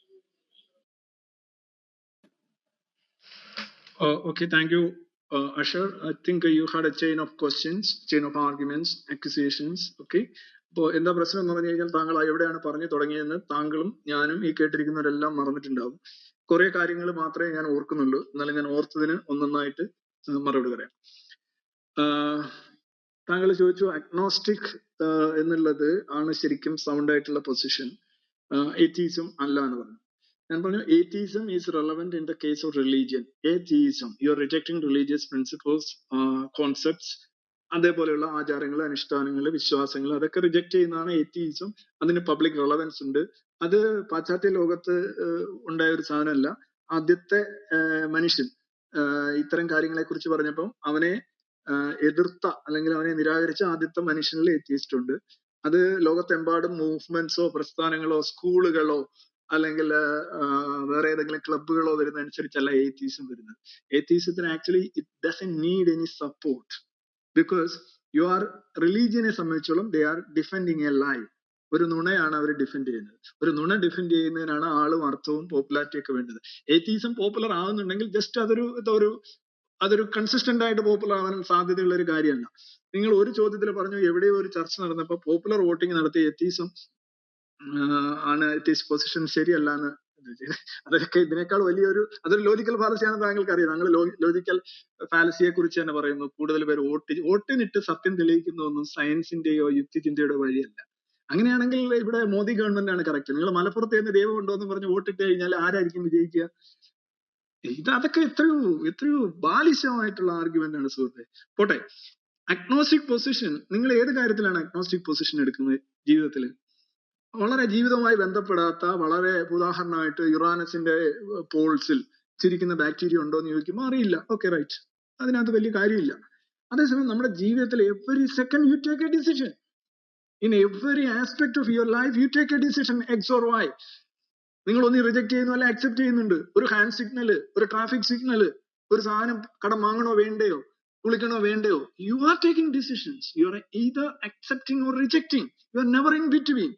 Speaker 2: Okay, thank you, Ashar. I think you had a chain of questions, chain of arguments, accusations. Okay. അപ്പോൾ എന്താ പ്രശ്നം എന്ന് പറഞ്ഞു കഴിഞ്ഞാൽ, താങ്കൾ എവിടെയാണ് പറഞ്ഞു തുടങ്ങിയതെന്ന് താങ്കളും ഞാനും ഈ കേട്ടിരിക്കുന്നവരെല്ലാം മറന്നിട്ടുണ്ടാവും. കുറെ കാര്യങ്ങൾ മാത്രമേ ഞാൻ ഓർക്കുന്നുള്ളൂ. എന്നാലും ഞാൻ ഓർത്തതിന് ഒന്നൊന്നായിട്ട് മറുപടി പറയാം. താങ്കൾ ചോദിച്ചു അഗ്നോസ്റ്റിക് എന്നുള്ളത് ആണ് ശരിക്കും സൗണ്ട് ആയിട്ടുള്ള പൊസിഷൻ, എത്തീസം അല്ല എന്ന് പറഞ്ഞു. ഞാൻ പറഞ്ഞു atheism is relevant in the case of religion. Atheism, you are rejecting religious principles, concepts, അതേപോലെയുള്ള ആചാരങ്ങൾ, അനുഷ്ഠാനങ്ങൾ, വിശ്വാസങ്ങൾ, അതൊക്കെ റിജക്ട് ചെയ്യുന്നതാണ് atheism. അതിന് പബ്ലിക് റെലവൻസ് ഉണ്ട്. അത് പാശ്ചാത്യ ലോകത്ത് ഉണ്ടായ ഒരു സാധനമല്ല. ആദ്യത്തെ മനുഷ്യൻ ഇത്തരം കാര്യങ്ങളെ കുറിച്ച് പറഞ്ഞപ്പോൾ അവനെ എതിർത്ത അല്ലെങ്കിൽ അവനെ നിരാകരിച്ച ആദ്യത്തെ മനുഷ്യനിൽ atheist ഉണ്ട്. അത് ലോകത്തെമ്പാടും മൂവ്മെന്റ്സോ പ്രസ്ഥാനങ്ങളോ സ്കൂളുകളോ അല്ലെങ്കിൽ വേറെ ഏതെങ്കിലും ക്ലബുകളോ വരുന്നതനുസരിച്ചല്ല ഏത്തീസം വരുന്നത്. ഏത്തീസത്തിന് actually it doesn't need any support, because you are റിലീജിയനെ സംബന്ധിച്ചോളം they are defending a lie. ഒരു നുണയാണ് അവർ ഡിഫെൻഡ് ചെയ്യുന്നത്. ഒരു നുണ ഡിഫെൻഡ് ചെയ്യുന്നതിനാണ് ആളും അർത്ഥവും പോപ്പുലാരിറ്റി ഒക്കെ വേണ്ടത്. ഏത്തീസം പോപ്പുലർ ആവുന്നുണ്ടെങ്കിൽ ജസ്റ്റ് അതൊരു കൺസിസ്റ്റന്റ് ആയിട്ട് പോപ്പുലർ ആവാൻ സാധ്യതയുള്ള ഒരു കാര്യമല്ല. നിങ്ങൾ ഒരു ചോദ്യത്തിൽ പറഞ്ഞു എവിടെയോ ഒരു ചർച്ച നടന്നപ്പോൾ പോപ്പുലർ വോട്ടിംഗ് നടത്തിയ ഏത്തീസം ആണ്, എത്തീസ്റ്റ് പൊസിഷൻ ശരിയല്ല എന്ന് അതൊക്കെ ഇതിനേക്കാൾ വലിയൊരു അതൊരു ലോജിക്കൽ ഫാലസിയാണെന്ന് താങ്കൾക്ക് അറിയാം. താങ്കൾ ലോജിക്കൽ ഫാലസിയെ കുറിച്ച് തന്നെ പറയുന്നു. കൂടുതൽ പേര് വോട്ടിനിട്ട് സത്യം തെളിയിക്കുന്നതൊന്നും സയൻസിന്റെയോ യുക്തിചിന്തയുടെ വഴിയല്ല. അങ്ങനെയാണെങ്കിൽ ഇവിടെ മോദി ഗവൺമെന്റ് ആണ് കറക്റ്റ്. നിങ്ങൾ മലപ്പുറത്ത് തന്നെ ദൈവം ഉണ്ടോ എന്ന് പറഞ്ഞ് വോട്ടിട്ട് കഴിഞ്ഞാൽ ആരായിരിക്കും വിജയിക്കുക? അതൊക്കെ എത്രയോ ബാലിശമായിട്ടുള്ള ആർഗ്യുമെന്റ് ആണ് സുഹൃത്തെ. പോട്ടെ, അഗ്നോസ്റ്റിക് പൊസിഷൻ, നിങ്ങൾ ഏത് കാര്യത്തിലാണ് അഗ്നോസ്റ്റിക് പൊസിഷൻ എടുക്കുന്നത് ജീവിതത്തിൽ? വളരെ ജീവിതവുമായി ബന്ധപ്പെടാത്ത, വളരെ ഉദാഹരണമായിട്ട് യുറാനസിന്റെ പോൾസിൽ ചിരിക്കുന്ന ബാക്ടീരിയ ഉണ്ടോ എന്ന് ചോദിക്കുമ്പോൾ അറിയില്ല. ഓക്കെ, റൈറ്റ്, അതിനകത്ത് വലിയ കാര്യമില്ല. അതേസമയം നമ്മുടെ ജീവിതത്തിൽ every second you take a decision. In every aspect of your life you take a decision, X or Y. നിങ്ങൾ ഒന്ന് റിജക്ട് ചെയ്യുന്നു അല്ലെ അക്സെപ്റ്റ് ചെയ്യുന്നുണ്ട്. ഒരു ഹാൻഡ് സിഗ്നല്, ഒരു ട്രാഫിക് സിഗ്നല്, ഒരു സാധനം കടം വാങ്ങണോ വേണ്ടയോ, കുളിക്കണോ വേണ്ടയോ, you are taking decisions. You are either accepting or rejecting. You are never in between.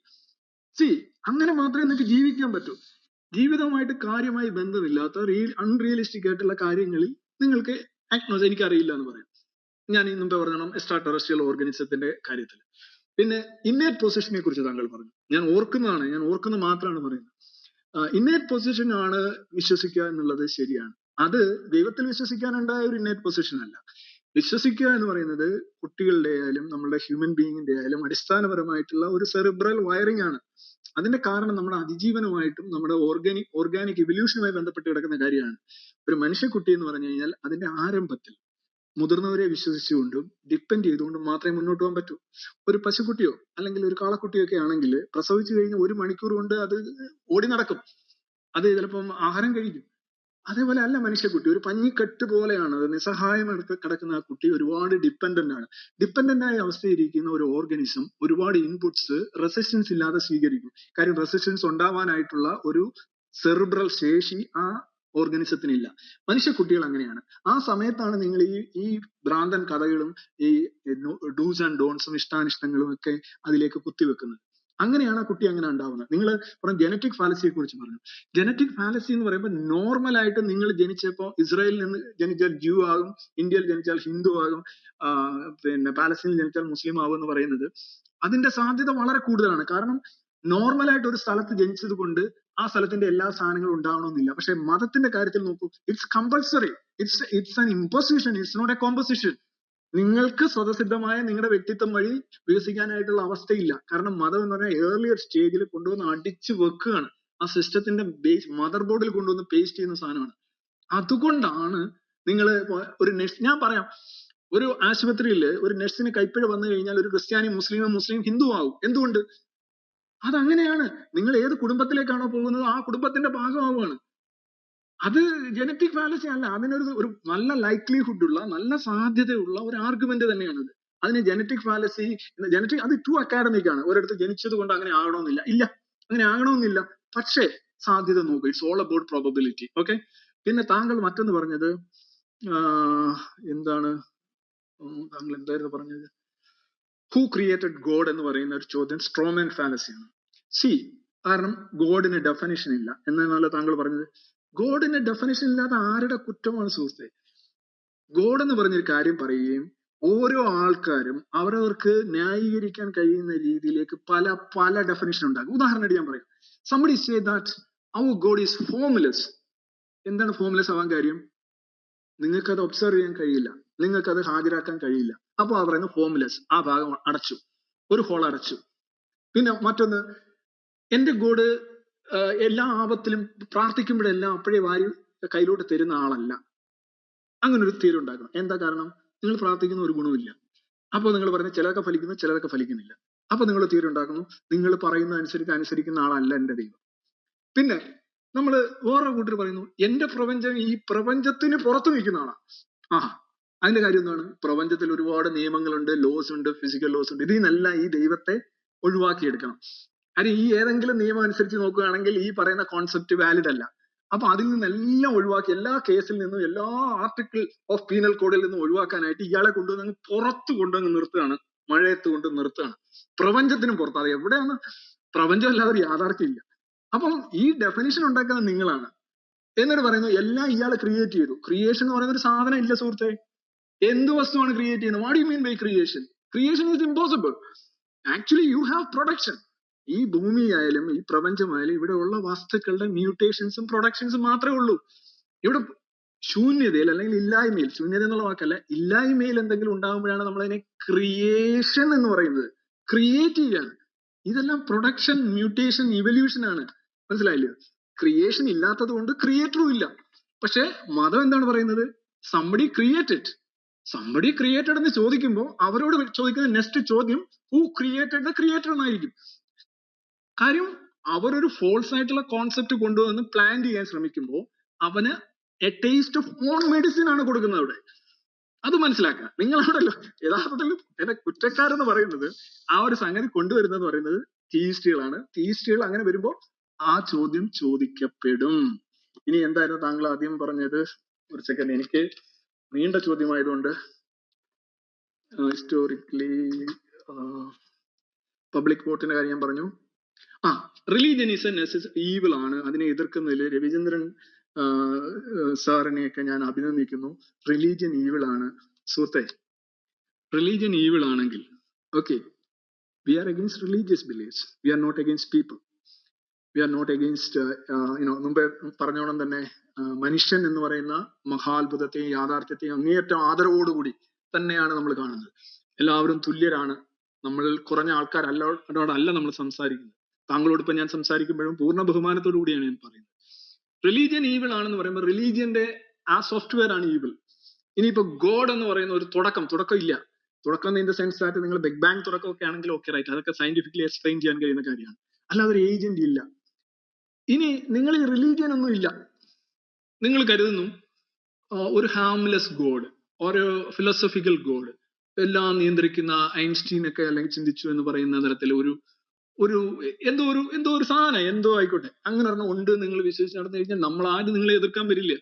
Speaker 2: അങ്ങനെ മാത്രമേ നിങ്ങൾക്ക് ജീവിക്കാൻ പറ്റൂ. ജീവിതവുമായിട്ട് കാര്യമായി ബന്ധമില്ലാത്ത അൺറിയലിസ്റ്റിക് ആയിട്ടുള്ള കാര്യങ്ങളിൽ നിങ്ങൾക്ക് എനിക്കറിയില്ല എന്ന് പറയാം. ഞാൻ ഈ മുമ്പേ പറഞ്ഞോണം എക്സ്ട്രാ ടെറസ്ട്രിയൽ ഓർഗാനിസത്തിന്റെ കാര്യത്തിൽ. പിന്നെ ഇന്നേറ്റ് പൊസിഷനെ കുറിച്ച് താങ്കൾ പറഞ്ഞു. ഞാൻ ഓർക്കുന്നത് മാത്രമാണ് പറയുന്നത്. ഇന്നേറ്റ് പൊസിഷൻ ആണ് വിശ്വസിക്കുക എന്നുള്ളത് ശരിയാണ്. അത് ദൈവത്തിൽ വിശ്വസിക്കാനുണ്ടായ ഒരു ഇന്നേറ്റ് പൊസിഷൻ അല്ല. വിശ്വസിക്കുക എന്ന് പറയുന്നത് കുട്ടികളുടെ ആയാലും നമ്മളുടെ ഹ്യൂമൻ ബീയിങ്ങിന്റെ ആയാലും അടിസ്ഥാനപരമായിട്ടുള്ള ഒരു സെറിബ്രൽ വയറിംഗ് ആണ്. അതിന്റെ കാരണം നമ്മുടെ അതിജീവനമായിട്ടും നമ്മുടെ ഓർഗാനിക് ഇവല്യൂഷനുമായി ബന്ധപ്പെട്ട് കിടക്കുന്ന കാര്യമാണ്. ഒരു മനുഷ്യക്കുട്ടി എന്ന് പറഞ്ഞു കഴിഞ്ഞാൽ അതിന്റെ ആരംഭത്തിൽ മുതിർന്നവരെ വിശ്വസിച്ചുകൊണ്ടും ഡിപ്പെൻഡ് ചെയ്തുകൊണ്ടും മാത്രമേ മുന്നോട്ട് പോകാൻ പറ്റൂ. ഒരു പശുക്കുട്ടിയോ അല്ലെങ്കിൽ ഒരു കാളക്കുട്ടിയോ ഒക്കെ ആണെങ്കിൽ പ്രസവിച്ചു കഴിഞ്ഞാൽ 1 മണിക്കൂർ കൊണ്ട് അത് ഓടി നടക്കും, അത് ചിലപ്പം ആഹാരം കഴിക്കും. അതേപോലെ അല്ല മനുഷ്യക്കുട്ടി, ഒരു പഞ്ഞിക്കെട്ട് പോലെയാണ്. അത് നിസ്സഹായം കിടക്കുന്ന ആ കുട്ടി ഒരുപാട് ഡിപ്പെൻഡന്റ് ആണ്. ഡിപ്പെൻഡന്റ് ആയ അവസ്ഥയിരിക്കുന്ന ഒരു ഓർഗാനിസം ഒരുപാട് ഇൻപുട്സ് റെസിസ്റ്റൻസ് ഇല്ലാതെ സ്വീകരിക്കും. കാര്യം റെസിസ്റ്റൻസ് ഉണ്ടാവാനായിട്ടുള്ള ഒരു സെറിബ്രൽ ശേഷി ആ ഓർഗാനിസത്തിനില്ല. മനുഷ്യക്കുട്ടികൾ അങ്ങനെയാണ്. ആ സമയത്താണ് നിങ്ങൾ ഈ ഭ്രാന്തൻ കഥകളും ഈ ഡൂസ് ആൻഡ് ഡോൺസും ഇഷ്ടാനിഷ്ടങ്ങളും ഒക്കെ അതിലേക്ക് കുത്തിവെക്കുന്നത്. അങ്ങനെയാണ് ആ കുട്ടി അങ്ങനെ ഉണ്ടാവുന്നത്. നിങ്ങൾ പറഞ്ഞ ജനറ്റിക് ഫാലസിയെ കുറിച്ച് പറഞ്ഞു. ജനറ്റിക് ഫാലസി എന്ന് പറയുമ്പോൾ നോർമൽ ആയിട്ട് നിങ്ങൾ ജനിച്ചപ്പോൾ ഇസ്രായേലിൽ നിന്ന് ജനിച്ചാൽ ജൂ ആകും, ഇന്ത്യയിൽ ജനിച്ചാൽ ഹിന്ദു ആകും, പിന്നെ പാലസ്തീനിൽ ജനിച്ചാൽ മുസ്ലിം ആകും എന്ന് പറയുന്നത് അതിന്റെ സാധ്യത വളരെ കൂടുതലാണ്. കാരണം നോർമലായിട്ട് ഒരു സ്ഥലത്ത് ജനിച്ചത് കൊണ്ട് ആ സ്ഥലത്തിന്റെ എല്ലാ സാധനങ്ങളും ഉണ്ടാവണമെന്നില്ല. പക്ഷെ മതത്തിന്റെ കാര്യത്തിൽ നോക്കൂ, it's compulsory, it's an imposition, it's not a composition. നിങ്ങൾക്ക് സ്വതസിദ്ധമായ നിങ്ങളുടെ വ്യക്തിത്വം വഴി വികസിക്കാനായിട്ടുള്ള അവസ്ഥയില്ല. കാരണം മതം എന്ന് പറഞ്ഞാൽ ഏർലിയർ സ്റ്റേജിൽ കൊണ്ടുവന്ന് അടിച്ചു വെക്കുകയാണ്. ആ സിസ്റ്റത്തിന്റെ ബേസ് മദർ ബോർഡിൽ കൊണ്ടുവന്ന് പേസ്റ്റ് ചെയ്യുന്ന സാധനമാണ്. അതുകൊണ്ടാണ് നിങ്ങൾ ഒരു നഴ്സ്, ഞാൻ പറയാം, ഒരു ആശുപത്രിയിൽ ഒരു നഴ്സിന് കൈപ്പിഴ വന്നു കഴിഞ്ഞാൽ ഒരു ക്രിസ്ത്യാനി മുസ്ലിം ഹിന്ദു ആവും. എന്തുകൊണ്ട്? അതങ്ങനെയാണ്. നിങ്ങൾ ഏത് കുടുംബത്തിലേക്കാണോ പോകുന്നത് ആ കുടുംബത്തിന്റെ ഭാഗമാവുകയാണ്. അത് ജനറ്റിക് ഫാലസി അല്ല, അതിനൊരു നല്ല ലൈക്ലിഹുഡ് ഉള്ള, നല്ല സാധ്യതയുള്ള ഒരു ആർഗ്യുമെന്റ് തന്നെയാണത്. അതിന് ജനറ്റിക് ഫാലസി, അത് ടു അക്കാഡമിക് ആണ്. ഒരിടത്ത് ജനിച്ചത് കൊണ്ട് അങ്ങനെ ആകണമെന്നില്ല. ഇല്ല, അങ്ങനെ ആകണമെന്നില്ല. പക്ഷേ സാധ്യത നോക്കുക. It's all about probability. Okay. പിന്നെ താങ്കൾ മറ്റൊന്ന് പറഞ്ഞത് എന്താണ്, താങ്കൾ എന്തായിരുന്നു പറഞ്ഞത്? ഹൂ ക്രിയേറ്റഡ് ഗോഡ് എന്ന് പറയുന്ന ഒരു ചോദ്യം സ്ട്രോമാൻ ഫാലസിയാണ്. കാരണം ഗോഡിന് ഡെഫിനിഷൻ ഇല്ല എന്നല്ല താങ്കൾ പറഞ്ഞത്. ഗോഡിന് ഡെഫിനിഷൻ ഇല്ലാതെ ആരുടെ കുറ്റമാണ് സുഹൃത്തെ? ഗോഡ് എന്ന് പറഞ്ഞൊരു കാര്യം പറയുകയും ഓരോ ആൾക്കാരും അവരവർക്ക് ന്യായീകരിക്കാൻ കഴിയുന്ന രീതിയിലേക്ക് പല പല ഡെഫിനിഷൻ ഉണ്ടാകും. ഉദാഹരണമായിട്ട് ഞാൻ പറയാം, somebody say that our God is formless. എന്താണ് ഫോംലെസ് ആവാൻ കാര്യം? നിങ്ങൾക്ക് അത് ഒബ്സർവ് ചെയ്യാൻ കഴിയില്ല, നിങ്ങൾക്ക് അത് ഹാജരാക്കാൻ കഴിയില്ല. അപ്പൊ ആ പറയുന്നത് ഫോംലെസ്, ആ ഭാഗം അടച്ചു, ഒരു ഹോൾ അടച്ചു. പിന്നെ മറ്റൊന്ന്, എന്റെ ഗോഡ് എല്ലാ ആപത്തിലും പ്രാർത്ഥിക്കുമ്പോഴെല്ലാം അപ്പോഴേ വാരി കയ്യിലോട്ട് തരുന്ന ആളല്ല. അങ്ങനെ ഒരു തീരം ഉണ്ടാക്കണം. എന്താ കാരണം? നിങ്ങൾ പ്രാർത്ഥിക്കുന്ന ഒരു ഗുണമില്ല. അപ്പോൾ നിങ്ങൾ പറയുന്നത് ചിലതൊക്കെ ഫലിക്കുന്നു, ചിലതൊക്കെ ഫലിക്കുന്നില്ല. അപ്പൊ നിങ്ങൾ തീരം ഉണ്ടാക്കുന്നു, നിങ്ങൾ പറയുന്ന അനുസരിക്കുന്ന ആളല്ല എന്റെ ദൈവം. പിന്നെ നമ്മൾ വേറെ കൂട്ടർ പറയുന്നു, എന്റെ പ്രപഞ്ചം ഈ പ്രപഞ്ചത്തിന് പുറത്തു നിൽക്കുന്ന ആളാണ്. അതിന്റെ കാര്യം എന്താണ്? പ്രപഞ്ചത്തിൽ ഒരുപാട് നിയമങ്ങളുണ്ട്, ലോസ് ഉണ്ട്, ഫിസിക്കൽ ലോസ് ഉണ്ട്. ഇതിൽ നിന്നെല്ലാം ഈ ദൈവത്തെ ഒഴിവാക്കിയെടുക്കണം. കാര്യം ഈ ഏതെങ്കിലും നിയമം അനുസരിച്ച് നോക്കുകയാണെങ്കിൽ ഈ പറയുന്ന കോൺസെപ്റ്റ് വാലിഡ് അല്ല. അപ്പൊ അതിൽ നിന്നെല്ലാം ഒഴിവാക്കി, എല്ലാ കേസിൽ നിന്നും, എല്ലാ ആർട്ടിക്കിൾ ഓഫ് പീനൽ കോഡിൽ നിന്നും ഒഴിവാക്കാനായിട്ട് ഇയാളെ കൊണ്ടുവന്ന് പുറത്ത് കൊണ്ടുവന്ന് നിർത്തുകയാണ്, മഴയത്ത് കൊണ്ട് നിർത്തുകയാണ്. പ്രപഞ്ചത്തിനും പുറത്ത്. അത് എവിടെയാണ്? പ്രപഞ്ചം അല്ലാതെ ഒരു യാഥാർത്ഥ്യം ഇല്ല. അപ്പം ഈ ഡെഫിനിഷൻ ഉണ്ടാക്കുന്നത് നിങ്ങളാണ്. എന്നിട്ട് പറയുന്നു എല്ലാം ഇയാൾ ക്രിയേറ്റ് ചെയ്തു. ക്രിയേഷൻ എന്ന് പറയുന്ന ഒരു സാധനം ഇല്ല സുഹൃത്തെ. എന്ത് വസ്തുവാണ് ക്രിയേറ്റ് ചെയ്യുന്നത്? What you mean by creation? Creation is impossible. Actually you have production. ഈ ഭൂമിയായാലും ഈ പ്രപഞ്ചമായാലും ഇവിടെ ഉള്ള വസ്തുക്കളുടെ മ്യൂട്ടേഷൻസും പ്രൊഡക്ഷൻസും മാത്രമേ ഉള്ളൂ. ഇവിടെ ശൂന്യതയിൽ അല്ലെങ്കിൽ ഇല്ലായ്മയിൽ, ശൂന്യത എന്നുള്ള വാക്കല്ല, ഇല്ലായ്മയിൽ എന്തെങ്കിലും ഉണ്ടാകുമ്പോഴാണ് നമ്മൾ അതിനെ ക്രിയേഷൻ എന്ന് പറയുന്നത്. ക്രിയേറ്റ് ചെയ്യാണ്. ഇതെല്ലാം പ്രൊഡക്ഷൻ, മ്യൂട്ടേഷൻ, ഇവല്യൂഷൻ ആണ്. മനസ്സിലായില്ലേ? ക്രിയേഷൻ ഇല്ലാത്തത് കൊണ്ട് ക്രിയേറ്ററും ഇല്ല. പക്ഷെ മതം എന്താണ് പറയുന്നത്? Somebody created. സംബഡി ക്രിയേറ്റഡ് എന്ന് ചോദിക്കുമ്പോൾ അവരോട് ചോദിക്കുന്ന നെക്സ്റ്റ് ചോദ്യം ഹൂ ക്രിയേറ്റഡ് ദ ക്രിയേറ്റർ എന്നായിരിക്കും. കാര്യം അവരൊരു ഫോൾസ് ആയിട്ടുള്ള കോൺസെപ്റ്റ് കൊണ്ടുവന്ന് പ്ലാൻ ചെയ്യാൻ ശ്രമിക്കുമ്പോൾ അവന് A taste of on medicine ആണ് കൊടുക്കുന്നത് അവിടെ. അത് മനസ്സിലാക്കുക. നിങ്ങളവിടല്ലോ യഥാർത്ഥത്തിൽ എന്നെ കുറ്റക്കാരെന്ന് പറയുന്നത് ആ ഒരു സംഗതി കൊണ്ടുവരുന്നത് പറയുന്നത് തീയിസ്റ്റുകളാണ്. തീയിസ്റ്റുകൾ അങ്ങനെ വരുമ്പോൾ ആ ചോദ്യം ചോദിക്കപ്പെടും. ഇനി എന്തായിരുന്നു താങ്കൾ ആദ്യം പറഞ്ഞത്? ഒരു സെക്കൻഡ്, എനിക്ക് നീണ്ട ചോദ്യമായതുകൊണ്ട് ഹിസ്റ്റോറിക്കലി പബ്ലിക് വോട്ടിന്റെ കാര്യം ഞാൻ പറഞ്ഞു. റിലീജിയൻ ഈസ് എ ഈവിൾ ആണ്. അതിനെ എതിർക്കുന്നതിൽ രവിചന്ദ്രൻ സാറിനെയൊക്കെ ഞാൻ അഭിനന്ദിക്കുന്നു. റിലീജിയൻ ഈവിൾ ആണ്. സുഹൃത്തെ, റിലീജിയൻ ഈവിൾ ആണെങ്കിൽ okay, we are against religious beliefs, we are not against people, we are not against മുമ്പേ പറഞ്ഞോണം തന്നെ മനുഷ്യൻ എന്ന് പറയുന്ന മഹാത്ഭുതത്തെയും യാഥാർത്ഥ്യത്തെയും അങ്ങേയറ്റം ആദരവോടുകൂടി തന്നെയാണ് നമ്മൾ കാണുന്നത്. എല്ലാവരും തുല്യരാണ്. നമ്മൾ കുറഞ്ഞ ആൾക്കാരല്ലോടല്ല നമ്മൾ സംസാരിക്കുന്നത്. താങ്കളോട് ഇപ്പൊ ഞാൻ സംസാരിക്കുമ്പോഴും പൂർണ്ണ ബഹുമാനത്തോടു കൂടിയാണ് ഞാൻ പറയുന്നത്. റിലീജിയൻ ഈവിൾ ആണെന്ന് പറയുമ്പോൾ റിലീജിയന്റെ ആ സോഫ്റ്റ്വെയർ ആണ് ഈവിൾ. ഇനിയിപ്പോ ഗോഡ് എന്ന് പറയുന്ന ഒരു തുടക്കം ഇല്ല. തുടക്കം ഇൻ ദ സെൻസ് ആയിട്ട് നിങ്ങൾ ബിഗ് ബാങ് തുടക്കമൊക്കെ ആണെങ്കിൽ ഓക്കെ റൈറ്റ്, അതൊക്കെ സയന്റിഫിക്കലി എക്സ്പ്ലെയിൻ ചെയ്യാൻ കഴിയുന്ന കാര്യമാണ്. അല്ലാതെ ഒരു ഏജന്റ് ഇല്ല. ഇനി നിങ്ങൾ ഈ റിലീജിയൻ ഒന്നും ഇല്ല, നിങ്ങൾ കരുതുന്നു ഒരു ഹാംലെസ് ഗോഡ്, ഒരു ഫിലോസഫിക്കൽ ഗോഡ്, എല്ലാം നിയന്ത്രിക്കുന്ന ഐൻസ്റ്റീൻ ഒക്കെ അല്ലെങ്കിൽ ചിന്തിച്ചു എന്ന് പറയുന്ന തരത്തിൽ ഒരു എന്തോ ഒരു സാധനം എന്തോ ആയിക്കോട്ടെ അങ്ങനെ ഒരെണ്ണം ഉണ്ട് നിങ്ങൾ വിശ്വസിച്ച് നടന്നു കഴിഞ്ഞാൽ നമ്മൾ ആരും നിങ്ങളെ എതിർക്കാൻ വരില്ല.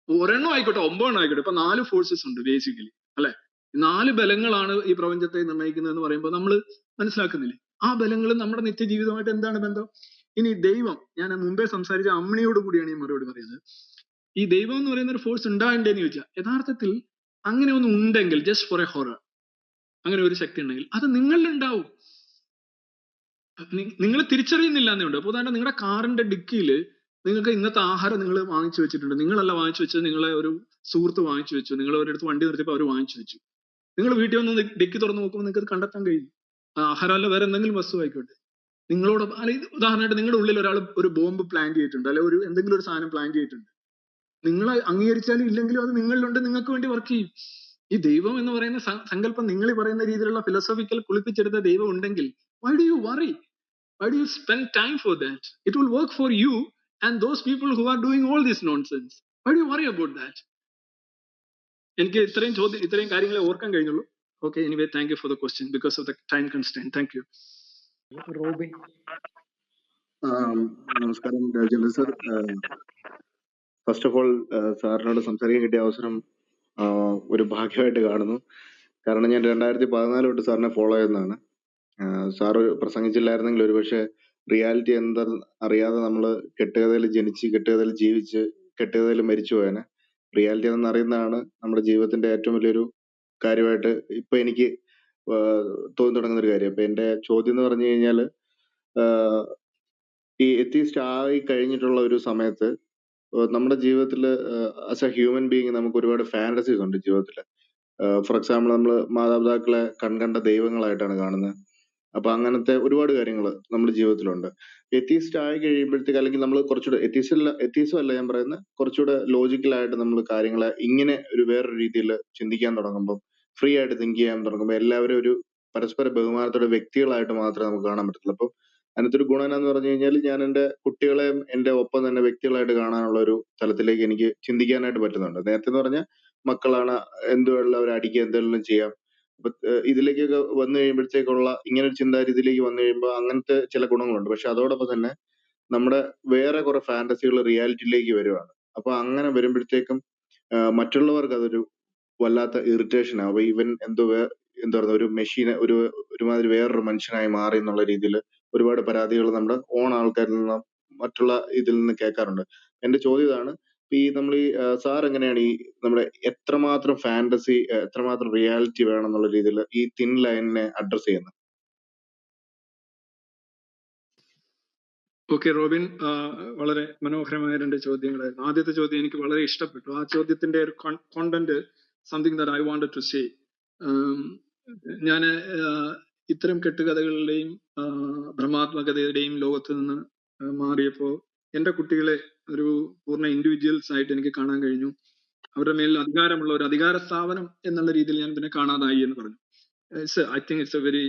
Speaker 2: ഒരെണ്ണം ആയിക്കോട്ടെ, 9 ആയിക്കോട്ടെ. ഇപ്പൊ 4 ഫോഴ്സസ് ഉണ്ട് ബേസിക്കലി, അല്ലെ? 4 ബലങ്ങളാണ് ഈ പ്രപഞ്ചത്തെ നിർണ്ണയിക്കുന്നത് എന്ന് പറയുമ്പോൾ നമ്മൾ മനസ്സിലാക്കുന്നില്ലേ? ആ ബലങ്ങൾ നമ്മുടെ നിത്യജീവിതമായിട്ട് എന്താണ് ബന്ധം? ഇനി ദൈവം, ഞാൻ മുമ്പേ സംസാരിച്ച അമ്മിണിയോട് കൂടിയാണ് ഈ മറുപടി പറയുന്നത്. ഈ ദൈവം എന്ന് പറയുന്ന ഒരു ഫോഴ്സ് ഉണ്ടാകണ്ടേന്ന് ചോദിച്ചാൽ യഥാർത്ഥത്തിൽ അങ്ങനെ ഒന്നും ഉണ്ടെങ്കിൽ, ജസ്റ്റ് ഫോർ എ ഹൊറർ, അങ്ങനെ ഒരു ശക്തി ഉണ്ടെങ്കിൽ അത് നിങ്ങളിൽ ഉണ്ടാവും. നിങ്ങൾ തിരിച്ചറിയുന്നില്ല എന്നേ ഉണ്ട്. അപ്പൊ ഉദാഹരണം, നിങ്ങളുടെ കാറിന്റെ ഡിക്കിയിൽ നിങ്ങൾക്ക് ഇന്നത്തെ ആഹാരം നിങ്ങൾ വാങ്ങിച്ചു വെച്ചിട്ടുണ്ട്. നിങ്ങളല്ല വാങ്ങിച്ചു വെച്ചത്, നിങ്ങളെ ഒരു സുഹൃത്ത് വാങ്ങിച്ചു വെച്ചു. നിങ്ങൾ ഒരിടത്ത് വണ്ടി നിർത്തിയപ്പോൾ അവർ വാങ്ങിച്ചു വെച്ചു. നിങ്ങൾ വീട്ടിൽ വന്ന് ഡിക്കി തുറന്ന് നോക്കുമ്പോൾ നിങ്ങൾക്ക് അത് കണ്ടെത്താൻ കഴിയും. ആഹാരമല്ല വേറെ എന്തെങ്കിലും വസ്തു ആയിക്കോട്ടെ. നിങ്ങളോട് ഉദാഹരണമായിട്ട് നിങ്ങളുടെ ഉള്ളിൽ ഒരാൾ ഒരു ബോംബ് പ്ലാൻ ചെയ്തിട്ടുണ്ട്, അല്ലെ എന്തെങ്കിലും ഒരു സാധനം പ്ലാൻ ചെയ്തിട്ടുണ്ട്. നിങ്ങൾ അംഗീകരിച്ചാലും ഇല്ലെങ്കിലും അത് നിങ്ങളിലുണ്ട്, നിങ്ങൾക്ക് വേണ്ടി വർക്ക് ചെയ്യും. ഈ ദൈവം എന്ന് പറയുന്ന സങ്കല്പം നിങ്ങൾ ഈ പറയുന്ന രീതിയിലുള്ള ഫിലോസഫിക്കൽ കുളിപ്പിച്ചെടുത്ത ദൈവം ഉണ്ടെങ്കിൽ why do you worry? Why do you spend time for that? It will work for you and those people who are doing all this nonsense. Why do you worry about that? എനിക്ക് ഇത്രയും കാര്യങ്ങളെ ഓർക്കാൻ കഴിഞ്ഞുള്ളൂ. Okay, anyway, thank you for the question because of the time constraint. Thank you.
Speaker 1: Robin.
Speaker 8: നമസ്കാരം Rajendra sir. First of all സാറിനോട് സംസാരിക്കാൻ കിട്ടിയ അവസരം ഒരു ഭാഗ്യമായിട്ട് കാണുന്നു. കാരണം ഞാൻ 2014 തൊട്ട് സാറിനെ ഫോളോ ചെയ്യുന്നതാണ്. സാറ് പ്രസംഗിച്ചില്ലായിരുന്നെങ്കിൽ ഒരുപക്ഷെ റിയാലിറ്റി എന്താ അറിയാതെ നമ്മൾ കെട്ടുകഥയിൽ ജനിച്ച്, കെട്ടുകഥയിൽ ജീവിച്ച്, കെട്ടുകഥയിൽ മരിച്ചു പോയേനെ. റിയാലിറ്റി എന്ന് അറിയുന്നതാണ് നമ്മുടെ ജീവിതത്തിന്റെ ഏറ്റവും വലിയൊരു കാര്യമായിട്ട് ഇപ്പൊ എനിക്ക് തോന്നി തുടങ്ങുന്ന ഒരു കാര്യം. അപ്പൊ എന്റെ ചോദ്യം എന്ന് പറഞ്ഞു കഴിഞ്ഞാൽ, ഈ എത്തിസ്റ്റ് ആയി കഴിഞ്ഞിട്ടുള്ള ഒരു സമയത്ത് നമ്മുടെ ജീവിതത്തിൽ ആസ് എ ഹ്യൂമൻ ബീങ് നമുക്ക് ഒരുപാട് ഫാന്റസീസ് ഉണ്ട് ജീവിതത്തിൽ. ഫോർ എക്സാമ്പിൾ, നമ്മൾ മാതാപിതാക്കളെ കൺകണ്ട ദൈവങ്ങളായിട്ടാണ് കാണുന്നത്. അപ്പൊ അങ്ങനത്തെ ഒരുപാട് കാര്യങ്ങൾ നമ്മുടെ ജീവിതത്തിലുണ്ട്. എത്തിസ്റ്റ് ആയി കഴിയുമ്പോഴത്തേക്ക്, അല്ലെങ്കിൽ നമ്മൾ കുറച്ചുകൂടെ എത്തീസം അല്ല ഞാൻ പറയുന്നത്, കുറച്ചുകൂടെ ലോജിക്കലായിട്ട് നമ്മൾ കാര്യങ്ങളെ ഇങ്ങനെ ഒരു വേറൊരു രീതിയിൽ ചിന്തിക്കാൻ തുടങ്ങുമ്പോൾ, ഫ്രീ ആയിട്ട് തിങ്ക് ചെയ്യാൻ തുടങ്ങുമ്പോൾ, എല്ലാവരും ഒരു പരസ്പര ബഹുമാനത്തോടെ വ്യക്തികളായിട്ട് മാത്രമേ നമുക്ക് കാണാൻ പറ്റത്തുള്ളൂ. അപ്പൊ അതിനകത്ത് ഒരു ഗുണം എന്ന് പറഞ്ഞു കഴിഞ്ഞാൽ, ഞാൻ എന്റെ കുട്ടികളെയും എന്റെ ഒപ്പം തന്നെ വ്യക്തികളായിട്ട് കാണാനുള്ള ഒരു തലത്തിലേക്ക് എനിക്ക് ചിന്തിക്കാനായിട്ട് പറ്റുന്നുണ്ട്. നേരത്തെ എന്ന് പറഞ്ഞാൽ മക്കളാണ്, എന്തുവേണമെങ്കിലും അവർ അടിക്കുക, എന്തെങ്കിലും ചെയ്യാം. അപ്പൊ ഇതിലേക്കൊക്കെ വന്നു കഴിയുമ്പോഴത്തേക്കുള്ള ഇങ്ങനെ ഒരു ചിന്താരീതിയിലേക്ക് വന്നു കഴിയുമ്പോൾ അങ്ങനത്തെ ചില ഗുണങ്ങളുണ്ട്. പക്ഷെ അതോടൊപ്പം തന്നെ നമ്മുടെ വേറെ കുറെ ഫാന്റസികൾ റിയാലിറ്റിയിലേക്ക് വരുവാണ്. അപ്പൊ അങ്ങനെ വരുമ്പോഴത്തേക്കും മറ്റുള്ളവർക്ക് അതൊരു വല്ലാത്ത ഇറിറ്റേഷൻ ആവും. ഇവൻ എന്താ പറയുക, ഒരു മെഷീനെ ഒരുമാതിരി വേറൊരു മനുഷ്യനായി മാറി എന്നുള്ള രീതിയിൽ ഒരുപാട് പരാതികൾ നമ്മുടെ ഓൺ ആൾക്കാരിൽ നിന്ന്, മറ്റുള്ള ഇതിൽ നിന്ന് കേൾക്കാറുണ്ട്. എന്റെ ചോദ്യം ഇതാണ്, ഈ നമ്മൾ ഈ സാർ എങ്ങനെയാണ് ഈ നമ്മുടെ എത്രമാത്രം ഫാന്റസി, എത്രമാത്രം റിയാലിറ്റി വേണം എന്നുള്ള രീതിയിൽ ഈ തിൻ ലൈനിനെ അഡ്രസ് ചെയ്യുന്നത്?
Speaker 2: ഓക്കെ റോബിൻ, വളരെ മനോഹരമായ 2 ചോദ്യങ്ങളായിരുന്നു. ആദ്യത്തെ ചോദ്യം എനിക്ക് വളരെ ഇഷ്ടപ്പെട്ടു. ആ ചോദ്യത്തിന്റെ ഒരു content something that I wanted to say. ഞാൻ ഇത്തരം കെട്ടുകഥകളുടെയും ഭ്രമാത്മകതയുടെയും ലോകത്ത് നിന്ന് മാറിയപ്പോൾ എന്റെ കുട്ടികളെ ഒരു പൂർണ്ണ ഇൻഡിവിജ്വൽസ് ആയിട്ട് എനിക്ക് കാണാൻ കഴിഞ്ഞു. അവരുടെ മേലിൽ അധികാരമുള്ള ഒരു അധികാര സ്ഥാപനം എന്നുള്ള രീതിയിൽ ഞാൻ പിന്നെ കാണാതായി എന്ന് പറഞ്ഞു. I think it's a very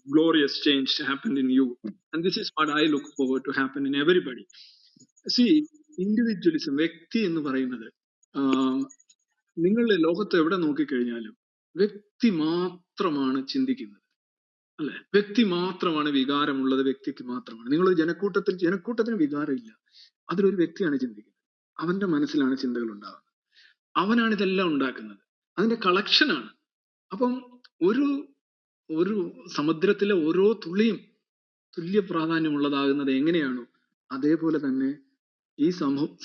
Speaker 2: glorious change happened in you, and this is what I look forward to happen in everybody. See, individualism, വ്യക്തി എന്ന് പറയുന്നത്, നിങ്ങൾ ലോകത്ത് എവിടെ നോക്കിക്കഴിഞ്ഞാലും വ്യക്തി മാത്രമാണ് ചിന്തിക്കുന്നത്, അല്ലെ? വ്യക്തി മാത്രമാണ് വികാരമുള്ളത്, വ്യക്തിക്ക് മാത്രമാണ്. നിങ്ങൾ ജനക്കൂട്ടത്തിന് വികാരമില്ല, അതിലൊരു വ്യക്തിയാണ് ചിന്തിക്കുന്നത്. അവന്റെ മനസ്സിലാണ് ചിന്തകൾ ഉണ്ടാകുന്നത്, അവനാണ് ഇതെല്ലാം ഉണ്ടാക്കുന്നത്, അതിന്റെ കളക്ഷനാണ്. അപ്പം ഒരു സമുദ്രത്തിലെ ഓരോ തുള്ളിയും തുല്യ പ്രാധാന്യമുള്ളതാകുന്നത് എങ്ങനെയാണോ, അതേപോലെ തന്നെ ഈ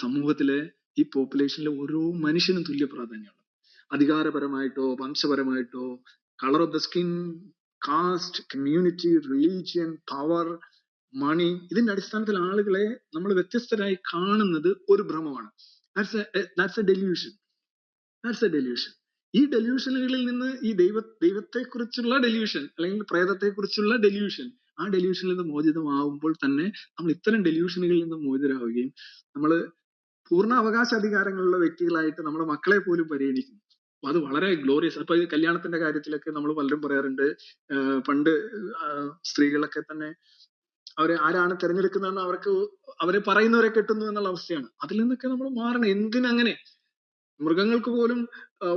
Speaker 2: സമൂഹത്തിലെ ഈ പോപ്പുലേഷനിലെ ഓരോ മനുഷ്യനും തുല്യ പ്രാധാന്യമാണ്. അധികാരപരമായിട്ടോ വംശപരമായിട്ടോ, colour of the skin, caste, community, religion, power, money, ഇതിന്റെ അടിസ്ഥാനത്തിൽ ആളുകളെ നമ്മൾ വ്യത്യസ്തരായി കാണുന്നത് ഒരു ഭ്രമമാണ്. That's a delusion. ഈ ഡെല്യൂഷനുകളിൽ നിന്ന് ഈ ദൈവത്തെക്കുറിച്ചുള്ള ഡെല്യൂഷൻ അല്ലെങ്കിൽ പ്രേതത്തെക്കുറിച്ചുള്ള ഡെല്യൂഷൻ, ആ ഡെല്യൂഷനിൽ നിന്ന് മോചിതമാവുമ്പോൾ തന്നെ നമ്മൾ ഇത്തരം ഡെല്യൂഷനുകളിൽ നിന്ന് മോചിതരാവുകയും നമ്മൾ പൂർണ്ണ അവകാശാധികാരങ്ങളുള്ള വ്യക്തികളായിട്ട് നമ്മുടെ മക്കളെ പോലും പരിഗണിക്കുന്നു. അപ്പൊ അത് വളരെ ഗ്ലോറിയസ്. അപ്പൊ ഇത് കല്യാണത്തിന്റെ കാര്യത്തിലൊക്കെ നമ്മൾ പലരും പറയാറുണ്ട്, പണ്ട് സ്ത്രീകളൊക്കെ തന്നെ അവരെ ആരാണ് തിരഞ്ഞെടുക്കുന്നതെന്ന് അവരെ പറയുന്നവരെ കെട്ടുന്നു എന്നുള്ള അവസ്ഥയാണ്. അതിൽ നിന്നൊക്കെ നമ്മൾ മാറണം. എന്തിനങ്ങനെ? മൃഗങ്ങൾക്ക് പോലും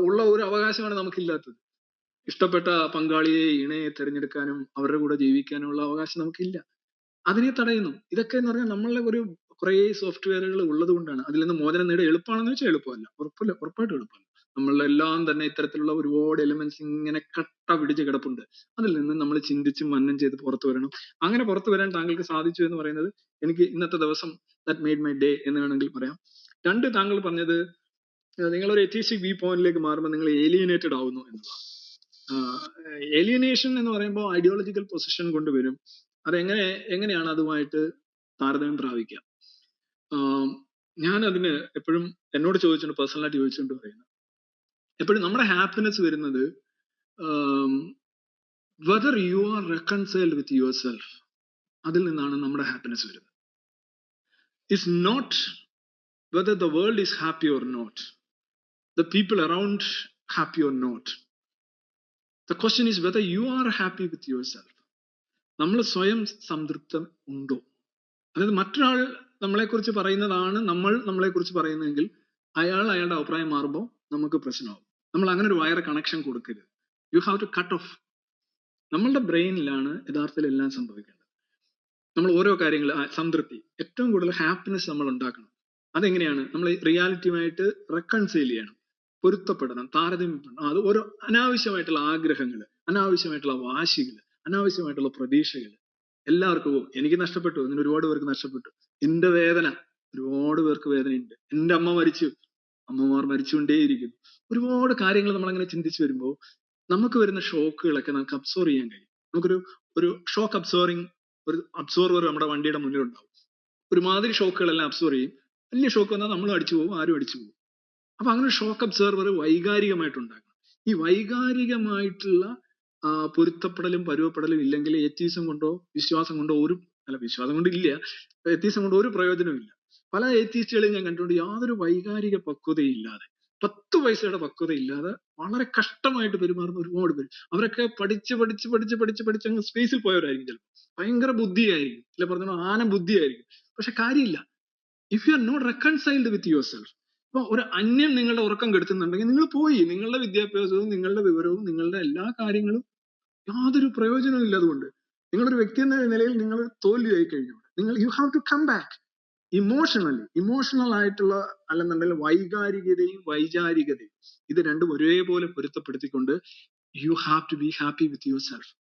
Speaker 2: ഉള്ള ഒരു അവകാശമാണ് നമുക്കില്ലാത്തത്. ഇഷ്ടപ്പെട്ട പങ്കാളിയെ, ഇണയെ തിരഞ്ഞെടുക്കാനും അവരുടെ കൂടെ ജീവിക്കാനുള്ള അവകാശം നമുക്കില്ല. അതിനെ തടയുന്നു. ഇതൊക്കെ എന്ന് പറഞ്ഞാൽ നമ്മളുടെ കുറെ സോഫ്റ്റ്വെയറുകൾ ഉള്ളത് കൊണ്ടാണ്. അതിൽ നിന്ന് മോചനം നേടുക എളുപ്പമാണെന്ന് വെച്ചാൽ എളുപ്പമല്ല, ഉറപ്പായിട്ടും എളുപ്പമല്ല. നമ്മളെല്ലാം തന്നെ ഇത്തരത്തിലുള്ള ഒരുപാട് എലിമെന്റ്സ് ഇങ്ങനെ കട്ട പിടിച്ച് കിടപ്പുണ്ട്. അതിൽ നിന്ന് നമ്മൾ ചിന്തിച്ച് മന്നം ചെയ്ത് പുറത്തു വരണം. അങ്ങനെ പുറത്തു വരാൻ താങ്കൾക്ക് സാധിച്ചു എന്ന് പറയുന്നത് എനിക്ക് ഇന്നത്തെ ദിവസം ദാറ്റ് മെയ്ഡ് മൈ ഡേ എന്ന് വേണമെങ്കിൽ പറയാം. 2, താങ്കൾ പറഞ്ഞത് നിങ്ങളൊരു എത്തീസ്റ്റിക് വ്യൂ പോയിന്റിലേക്ക് മാറുമ്പോൾ നിങ്ങൾ ഏലിയനേറ്റഡ് ആവുന്നു എന്നതാണ്. ഏലിയനേഷൻ എന്ന് പറയുമ്പോൾ ഐഡിയോളജിക്കൽ പൊസിഷൻ കൊണ്ടുവരും. എങ്ങനെയാണ് അതുമായിട്ട് താരതമ്യം പ്രാപിക്കുക? ഞാൻ അതിന് എപ്പോഴും എന്നോട് ചോദിച്ചിട്ടുണ്ട്, പേഴ്സണലായിട്ട് ചോദിച്ചുകൊണ്ട് പറയുന്നത്, എപ്പോഴും നമ്മുടെ ഹാപ്പിനെസ് വരുന്നത് whether you are reconciled with your self, അതിൽ നിന്നാണ് നമ്മുടെ ഹാപ്പിനെസ് വരുന്നത്. It's not whether the world is happy or not, the people around happy or not. The question is whether you are happy with yourself. നമ്മൾ സ്വയം സംതൃപ്തം ഉണ്ടോ? അതായത് മറ്റൊരാൾ നമ്മളെക്കുറിച്ച് പറയുന്നതാണ് നമ്മൾ നമ്മളെക്കുറിച്ച് പറയുന്നതെങ്കിൽ അയാളുടെ അഭിപ്രായം മാറുമ്പോൾ നമുക്ക് പ്രശ്നമാകും. നമ്മൾ അങ്ങനെ ഒരു വയർ കണക്ഷൻ കൊടുക്കരുത്. You have to cut off. നമ്മളുടെ ബ്രെയിനിലാണ് യഥാർത്ഥത്തിൽ എല്ലാം സംഭവിക്കേണ്ടത്. നമ്മൾ ഓരോ കാര്യങ്ങൾ, സംതൃപ്തി, ഏറ്റവും കൂടുതൽ ഹാപ്പിനെസ് നമ്മൾ ഉണ്ടാക്കണം. അതെങ്ങനെയാണ്? നമ്മൾ റിയാലിറ്റിയുമായിട്ട് റെക്കൺസൈൽ ചെയ്യണം, പൊരുത്തപ്പെടണം, താരതമ്യപ്പെടണം. അത് ഓരോ അനാവശ്യമായിട്ടുള്ള ആഗ്രഹങ്ങൾ, അനാവശ്യമായിട്ടുള്ള വാശികൾ, അനാവശ്യമായിട്ടുള്ള പ്രതീക്ഷകൾ എല്ലാവർക്കും എനിക്ക് നഷ്ടപ്പെട്ടു, അങ്ങനെ ഒരുപാട് പേർക്ക് നഷ്ടപ്പെട്ടു. എന്റെ വേദന ഒരുപാട് പേർക്ക് വേദനയുണ്ട്. എന്റെ അമ്മ മരിച്ചു, അമ്മമാർ മരിച്ചുകൊണ്ടേയിരിക്കുന്നു. ഒരുപാട് കാര്യങ്ങൾ നമ്മൾ അങ്ങനെ ചിന്തിച്ചു വരുമ്പോൾ നമുക്ക് വരുന്ന ഷോക്കുകളൊക്കെ നമുക്ക് അബ്സോർവ് ചെയ്യാൻ കഴിയും. നമുക്കൊരു ഷോക്ക് അബ്സോർവർ നമ്മുടെ വണ്ടിയുടെ മുന്നിലുണ്ടാവും. ഒരുമാതിരി ഷോക്കുകളെല്ലാം അബ്സോർവ് ചെയ്യും. വലിയ ഷോക്ക് വന്നാൽ നമ്മളും അടിച്ചു പോകും, ആരും അടിച്ചു പോകും. അപ്പൊ അങ്ങനെ ഷോക്ക് അബ്സർവർ വൈകാരികമായിട്ടുണ്ടാക്കണം. ഈ വൈകാരികമായിട്ടുള്ള പൊരുത്തപ്പെടലും പരുവപ്പെടലും ഇല്ലെങ്കിൽ എത്തീസം കൊണ്ടോ വിശ്വാസം കൊണ്ടോ വിശ്വാസം കൊണ്ട് ഇല്ല, എത്തീസം കൊണ്ട് ഒരു പ്രയോജനവും ഇല്ല. പല എത്തീസ്റ്റുകളെയും ഞാൻ കണ്ടുകൊണ്ട് യാതൊരു വൈകാരിക പക്വതയില്ലാതെ, 10 പൈസയുടെ പക്വതയില്ലാതെ വളരെ കഷ്ടമായിട്ട് പെരുമാറുന്ന ഒരുപാട് പേര്. അവരൊക്കെ പഠിച്ച് അങ്ങ് സ്പേസിൽ പോയവരായിരിക്കും. ചിലപ്പോൾ ഭയങ്കര ബുദ്ധിയായിരിക്കും, ചില പറഞ്ഞ ആന ബുദ്ധിയായിരിക്കും. പക്ഷെ കാര്യമില്ല. If you are not reconciled with your self. ഇപ്പൊ ഒരു അന്യൻ നിങ്ങളുടെ ഉറക്കം കെടുത്തുന്നുണ്ടെങ്കിൽ നിങ്ങൾ പോയി, നിങ്ങളുടെ വിദ്യാഭ്യാസവും നിങ്ങളുടെ വിവരവും നിങ്ങളുടെ എല്ലാ കാര്യങ്ങളും യാതൊരു പ്രയോജനവും ഇല്ല. അതുകൊണ്ട് നിങ്ങളൊരു വ്യക്തി എന്ന നിലയിൽ നിങ്ങൾ തോൽവിയായി കഴിഞ്ഞു. You have to come back emotional ആയിട്ടുള്ള, അല്ലെന്നുണ്ടെങ്കിൽ വൈകാരികതയും വൈചാരികതയും, ഇത് രണ്ടും ഒരേപോലെ പൊരുത്തപ്പെടുത്തിക്കൊണ്ട് you have to be happy with your self.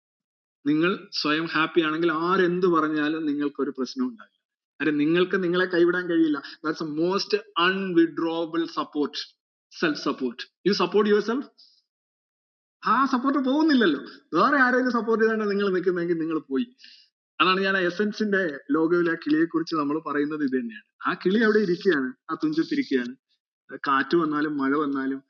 Speaker 2: നിങ്ങൾ സ്വയം ഹാപ്പി ആണെങ്കിൽ ആരെന്ത് പറഞ്ഞാലും നിങ്ങൾക്കൊരു പ്രശ്നം ഉണ്ടാവില്ല. അരെ നിങ്ങൾക്ക് നിങ്ങളെ കൈവിടാൻ കഴിയില്ല. That's a most unwithdrawable support, self support. You support yourself. ആ സപ്പോർട്ട് പോകുന്നില്ലല്ലോ. വേറെ ആരെങ്കിലും സപ്പോർട്ട് ചെയ്താണ് നിങ്ങൾ നിൽക്കുന്നതെങ്കിൽ നിങ്ങൾ പോയി. അതാണ് ഞാൻ എസൻസിന്റെ ലോഗോയിലെ ആ കിളിയെ കുറിച്ച് നമ്മൾ പറയുന്നത് ഇത് തന്നെയാണ്. ആ കിളി അവിടെ ഇരിക്കുകയാണ്, ആ തുഞ്ചത്തിരിക്കുകയാണ്. കാറ്റ് വന്നാലും മഴ വന്നാലും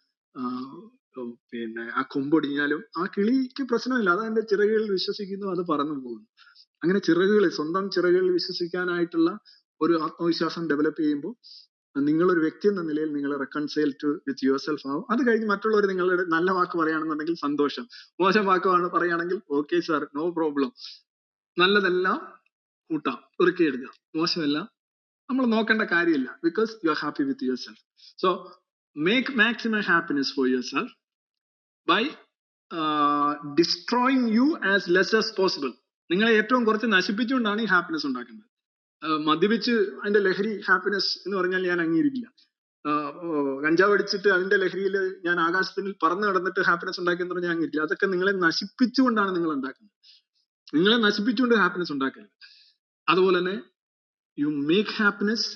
Speaker 2: പിന്നെ ആ കൊമ്പൊടിഞ്ഞാലും ആ കിളിക്ക് പ്രശ്നമില്ല, അത് അതിന്റെ ചിറകുകളിൽ വിശ്വസിക്കുന്നു, അത് പറന്നു പോകുന്നു. അങ്ങനെ ചിറകുകളിൽ, സ്വന്തം ചിറകുകളിൽ വിശ്വസിക്കാനായിട്ടുള്ള ഒരു ആത്മവിശ്വാസം ഡെവലപ്പ് ചെയ്യുമ്പോൾ നിങ്ങളൊരു വ്യക്തി എന്ന നിലയിൽ നിങ്ങൾ reconcile to with your self ആവും. അത് കഴിഞ്ഞ് മറ്റുള്ളവർ നിങ്ങളുടെ നല്ല വാക്ക് പറയുകയാണെന്നുണ്ടെങ്കിൽ സന്തോഷം, മോശം വാക്കാണ് പറയുകയാണെങ്കിൽ ഓക്കെ സാർ, നോ പ്രോബ്ലം, നല്ലതെല്ലാം കൂട്ടാം, എടുക്കാം, മോശമെല്ലാം നമ്മൾ നോക്കേണ്ട കാര്യമില്ല, because you are happy with your self. So make maximum happiness for yourself by destroying you as less as possible. നിങ്ങളെ ഏറ്റവും കുറച്ച് നശിപ്പിച്ചുകൊണ്ടാണ് ഈ ഹാപ്പിനെസ് ഉണ്ടാക്കുന്നത്. മദ്യപിച്ച് അതിന്റെ ലഹരി ഹാപ്പിനെസ് എന്ന് പറഞ്ഞാൽ ഞാൻ അംഗീകരിക്കില്ല. കഞ്ചാവ് അടിച്ചിട്ട് അതിന്റെ ലഹരിയിൽ ഞാൻ ആകാശത്തിൽ പറന്ന് നടന്നിട്ട് ഹാപ്പിനെസ് ഉണ്ടാക്കിയെന്ന് പറഞ്ഞാൽ അംഗീകരിക്കില്ല. അതൊക്കെ നിങ്ങളെ നശിപ്പിച്ചുകൊണ്ടാണ് നിങ്ങൾ ഉണ്ടാക്കുന്നത്. നിങ്ങളെ നശിപ്പിച്ചുകൊണ്ട് ഹാപ്പിനെസ് ഉണ്ടാക്കരുത്. അതുപോലെ തന്നെ യു മേക്ക് ഹാപ്പിനെസ്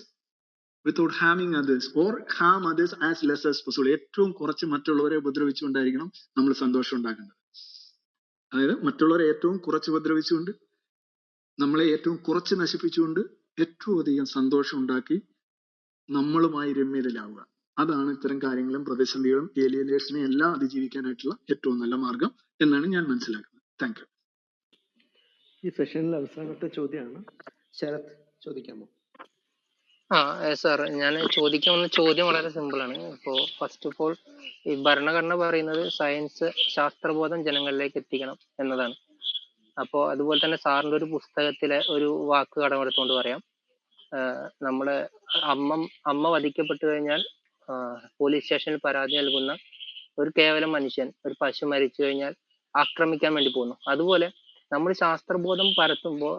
Speaker 2: വിത്തൗട്ട് ഹാമിങ് others or harm others as less as possible. ഏറ്റവും കുറച്ച് മറ്റുള്ളവരെ ഉപദ്രവിച്ചുകൊണ്ടായിരിക്കണം നമ്മൾ സന്തോഷം ഉണ്ടാക്കേണ്ടത്. അതായത് മറ്റുള്ളവരെ ഏറ്റവും കുറച്ച് ഉപദ്രവിച്ചുകൊണ്ട്, നമ്മളെ ഏറ്റവും കുറച്ച് നശിപ്പിച്ചുകൊണ്ട് ഏറ്റവും അധികം സന്തോഷം ഉണ്ടാക്കി നമ്മളുമായി രമ്യതയിലാവുക. അതാണ് ഇത്തരം കാര്യങ്ങളും പ്രതിസന്ധികളും ഏലിയനേഷനെയും എല്ലാം അതിജീവിക്കാനായിട്ടുള്ള ഏറ്റവും നല്ല മാർഗം എന്നാണ് ഞാൻ മനസ്സിലാക്കുന്നത്. Thank you.
Speaker 1: ഈ സെഷനിൽ അവസാനത്തെ ചോദ്യമാണ്. ശരത്, ചോദിക്കാമോ?
Speaker 9: സാർ, ഞാൻ ചോദിക്കാൻ വന്ന ചോദ്യം വളരെ സിമ്പിൾ ആണ്. ഇപ്പോൾ ഫസ്റ്റ് ഓഫ് ഓൾ, ഈ ഭരണഘടന പറയുന്നത് സയൻസ്, ശാസ്ത്രബോധം ജനങ്ങളിലേക്ക് എത്തിക്കണം എന്നതാണ്. അപ്പോൾ അതുപോലെ തന്നെ സാറിന്റെ ഒരു പുസ്തകത്തിലെ ഒരു വാക്ക് കടമെടുത്തുകൊണ്ട് പറയാം. നമ്മള് അമ്മ വധിക്കപ്പെട്ടു കഴിഞ്ഞാൽ പോലീസ് സ്റ്റേഷനിൽ പരാതി നൽകുന്ന ഒരു കേവലം മനുഷ്യൻ ഒരു പശു മരിച്ചു കഴിഞ്ഞാൽ ആക്രമിക്കാൻ വേണ്ടി പോകുന്നു. അതുപോലെ നമ്മൾ ശാസ്ത്രബോധം പരത്തുമ്പോൾ,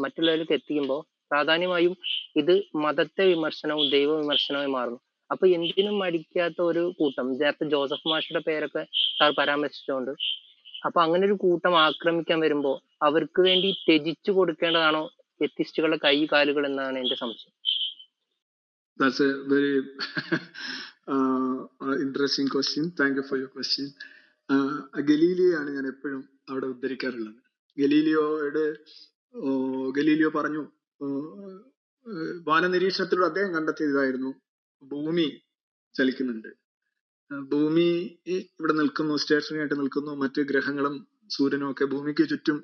Speaker 9: മറ്റുള്ളവരിലേക്ക് എത്തിക്കുമ്പോൾ പ്രാധാന്യമായും ഇത് മതത്തെ വിമർശനവും ദൈവ വിമർശനവും മാറുന്നു. അപ്പൊ എന്തിനും മടിക്കാത്ത ഒരു കൂട്ടം, നേരത്തെ ജോസഫ് മാഷിയുടെ പേരൊക്കെ സാർ പരാമർശിച്ചുകൊണ്ട്, അപ്പൊ അങ്ങനെ ഒരു കൂട്ടം ആക്രമിക്കാൻ വരുമ്പോൾ അവർക്ക് വേണ്ടി ത്യജിച്ചു കൊടുക്കേണ്ടതാണോ എത്തിസ്റ്റുകളുടെ കൈ കാലുകൾ എന്നാണ് എന്റെ സംശയം.
Speaker 2: That's a very interesting question. Thank you for your question. ഗലീലിയോയാണ് ഞാൻ എപ്പോഴും അവിടെ ഉദ്ധരിക്കാറുള്ളത്. ഗലീലിയോ പറഞ്ഞു, വാനനിരീക്ഷണത്തിലൂടെ അദ്ദേഹം കണ്ടെത്തിയതായിരുന്നു, ഭൂമി ചലിക്കുന്നുണ്ട്, ഭൂമി ഇവിടെ നിൽക്കുന്നു, സ്റ്റേഷനറി ആയിട്ട് നിൽക്കുന്നു, മറ്റ് ഗ്രഹങ്ങളും സൂര്യനും ഒക്കെ ഭൂമിക്ക് ചുറ്റും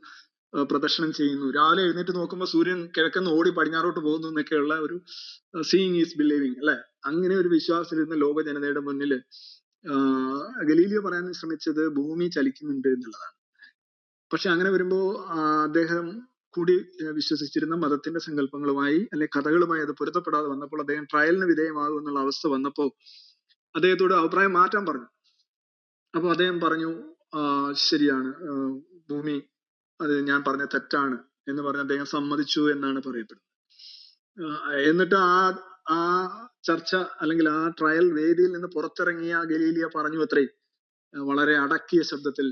Speaker 2: പ്രദക്ഷിണം ചെയ്യുന്നു. രാവിലെ എഴുന്നേറ്റ് നോക്കുമ്പോൾ സൂര്യൻ കിഴക്കുന്ന് ഓടി പടിഞ്ഞാറോട്ട് പോകുന്നു എന്നൊക്കെയുള്ള ഒരു സീയിങ് ഈസ് ബിലീവിങ് അല്ലെ, അങ്ങനെ ഒരു വിശ്വാസത്തിലിരുന്ന ലോക ജനതയുടെ മുന്നിൽ ഗലീലിയോ പറയാൻ ശ്രമിച്ചത് ഭൂമി ചലിക്കുന്നുണ്ട് എന്നുള്ളതാണ്. പക്ഷെ അങ്ങനെ വരുമ്പോ അദ്ദേഹം കൂടി വിശ്വസിച്ചിരുന്ന മതത്തിന്റെ സങ്കല്പങ്ങളുമായി അല്ലെ കഥകളുമായി അത് പൊരുത്തപ്പെടാതെ വന്നപ്പോൾ അദ്ദേഹം ട്രയലിന് വിധേയമാകും എന്നുള്ള അവസ്ഥ വന്നപ്പോൾ അദ്ദേഹത്തോട് അഭിപ്രായം മാറ്റാൻ പറഞ്ഞു. അപ്പൊ അദ്ദേഹം പറഞ്ഞു, ശരിയാണ്, ഭൂമി അത് ഞാൻ പറഞ്ഞ തെറ്റാണ് എന്ന് പറഞ്ഞ് അദ്ദേഹം സമ്മതിച്ചു എന്നാണ് പറയപ്പെടുന്നത്. എന്നിട്ട് ആ ചർച്ച അല്ലെങ്കിൽ ആ ട്രയൽ വേദിയിൽ നിന്ന് പുറത്തിറങ്ങിയ ഗലീലിയോ പറഞ്ഞു അത്രേ, വളരെ അടക്കിയ ശബ്ദത്തിൽ,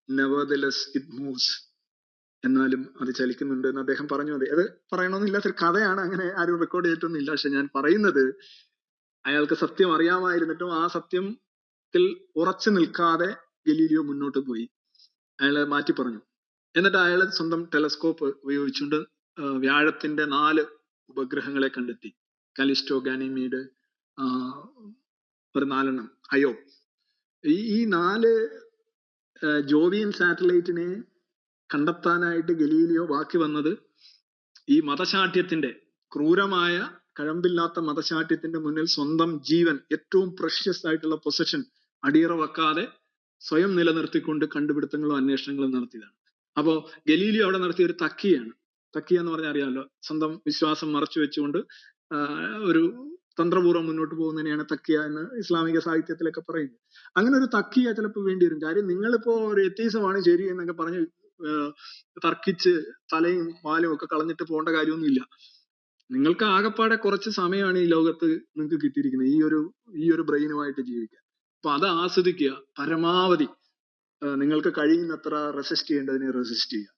Speaker 2: നെവർദെലെസ് ഇറ്റ് മൂവ്സ്, എന്നാലും അത് ചലിക്കുന്നുണ്ട് എന്ന് അദ്ദേഹം പറഞ്ഞു. അത് പറയണമെന്നില്ലാത്തൊരു കഥയാണ്, അങ്ങനെ ആരും റെക്കോർഡ് ചെയ്തിട്ടൊന്നുമില്ല. പക്ഷെ ഞാൻ പറയുന്നത്, അയാൾക്ക് സത്യം അറിയാമായിരുന്നിട്ടും ആ സത്യത്തിൽ ഉറച്ചു നിൽക്കാതെ ഗലീലിയോ മുന്നോട്ട് പോയി, അയാളെ മാറ്റി പറഞ്ഞു. എന്നിട്ട് അയാൾ സ്വന്തം ടെലസ്കോപ്പ് ഉപയോഗിച്ചുകൊണ്ട് വ്യാഴത്തിന്റെ 4 ഉപഗ്രഹങ്ങളെ കണ്ടെത്തി. കലിസ്റ്റോ, ഗാനിമീഡ്, ഒരു 4 അയോ. ഈ 4 ജോവിയൻ സാറ്റലൈറ്റിനെ കണ്ടെത്താനായിട്ട് ഗലീലിയോ ബാക്കി വന്നത് ഈ മതശാഠ്യത്തിന്റെ, ക്രൂരമായ കഴമ്പില്ലാത്ത മതശാഠ്യത്തിന്റെ മുന്നിൽ സ്വന്തം ജീവൻ, ഏറ്റവും പ്രഷ്യസ് ആയിട്ടുള്ള പൊസഷൻ അടിയറ വെക്കാതെ സ്വയം നിലനിർത്തിക്കൊണ്ട് കണ്ടുപിടുത്തങ്ങളും അന്വേഷണങ്ങളും നടത്തിയതാണ്. അപ്പോ ഗലീലിയോ അവിടെ നടത്തിയ ഒരു തക്കിയാണ്. തക്കിയ എന്ന് പറഞ്ഞാൽ അറിയാമല്ലോ, സ്വന്തം വിശ്വാസം മറച്ചു വെച്ചുകൊണ്ട് ഒരു തന്ത്രപൂർവ്വം മുന്നോട്ട് പോകുന്നതിനെയാണ് തക്കിയ എന്ന് ഇസ്ലാമിക സാഹിത്യത്തിലൊക്കെ പറയുന്നത്. അങ്ങനെ ഒരു തക്കിയ ചിലപ്പോൾ വേണ്ടി വരും. കാര്യം നിങ്ങളിപ്പോ ഒരു എത്തീസമാണ് ശരി എന്നൊക്കെ പറഞ്ഞ് തർക്കിച്ച് തലയും വാലും ഒക്കെ കളഞ്ഞിട്ട് പോകേണ്ട കാര്യമൊന്നുമില്ല. നിങ്ങൾക്ക് ആകെപ്പാടെ കുറച്ച് സമയമാണ് ഈ ലോകത്ത് നിങ്ങൾക്ക് കിട്ടിയിരിക്കുന്നത്, ഈ ഒരു ബ്രെയിനുമായിട്ട് ജീവിക്കാൻ. അപ്പൊ അത് ആസ്വദിക്കുക, പരമാവധി നിങ്ങൾക്ക് കഴിയുന്നത്ര റെസിസ്റ്റ് ചെയ്യേണ്ടതിനെ റെസിസ്റ്റ് ചെയ്യുക,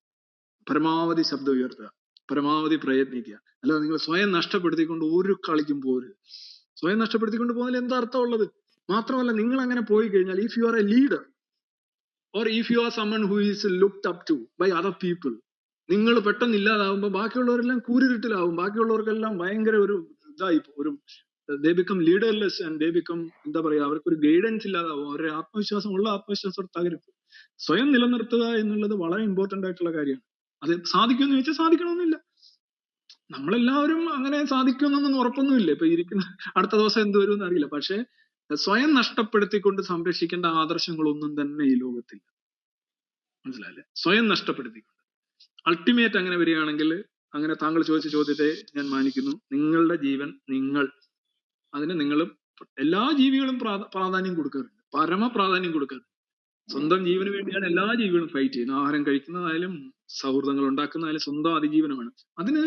Speaker 2: പരമാവധി ശബ്ദം ഉയർത്തുക, പരമാവധി പ്രയത്നിക്കുക. അല്ലാതെ നിങ്ങൾ സ്വയം നഷ്ടപ്പെടുത്തിക്കൊണ്ട് ഒരു കളിക്കും പോരുത്. സ്വയം നഷ്ടപ്പെടുത്തിക്കൊണ്ട് പോകുന്നതിൽ എന്താ അർത്ഥമുള്ളത്? മാത്രമല്ല, നിങ്ങൾ അങ്ങനെ പോയി കഴിഞ്ഞാൽ, if you R A leader or if you are someone who is looked up to by other people, നിങ്ങൾ പെട്ടെന്ന് ഇല്ലാതാവുമ്പോൾ ബാക്കിയുള്ളവരെല്ലാം കൂരിരുട്ടിലാവും. ബാക്കിയുള്ളവർക്കെല്ലാം ഭയങ്കര ഒരു ഇതായി ഒരു they become leaderless and they become എന്താ പറയാ, അവർക്കൊരു ഗൈഡൻസ് ഇല്ലാതാവും. അവരുടെ ആത്മവിശ്വാസം തകരും. സ്വയം നിലനിർത്തുക എന്നുള്ളത് വളരെ ഇമ്പോർട്ടന്റ് ആയിട്ടുള്ള കാര്യമാണ്. അത് സാധിക്കുമെന്ന് ചോദിച്ചാൽ സാധിക്കണമെന്നില്ല. നമ്മളെല്ലാവരും അങ്ങനെ സാധിക്കുമെന്നൊന്നും ഉറപ്പൊന്നുമില്ല. ഇപ്പൊ ഇരിക്കുന്ന അടുത്ത ദിവസം എന്ത് വരും എന്ന് അറിയില്ല. പക്ഷെ സ്വയം നഷ്ടപ്പെടുത്തിക്കൊണ്ട് സംരക്ഷിക്കേണ്ട ആദർശങ്ങളൊന്നും തന്നെ ഈ ലോകത്തില്ല. മനസ്സിലായില്ലേ? സ്വയം നഷ്ടപ്പെടുത്തിക്കൊണ്ട് അൾട്ടിമേറ്റ് അങ്ങനെ വരികയാണെങ്കിൽ, അങ്ങനെ താങ്കൾ ചോദിച്ച ചോദ്യത്തെ ഞാൻ മാനിക്കുന്നു. നിങ്ങളുടെ ജീവൻ അതിന് നിങ്ങൾ എല്ലാ ജീവികളും പ്രാധാന്യം കൊടുക്കാറുണ്ട്, പരമ പ്രാധാന്യം കൊടുക്കാറുണ്ട്. സ്വന്തം ജീവന് വേണ്ടിയാണ് എല്ലാ ജീവികളും ഫൈറ്റ് ചെയ്യുന്നത്. ആഹാരം കഴിക്കുന്നതായാലും സൗഹൃദങ്ങൾ ഉണ്ടാക്കുന്നതായാലും സ്വന്തം അതിജീവനമാണ്. അതിന്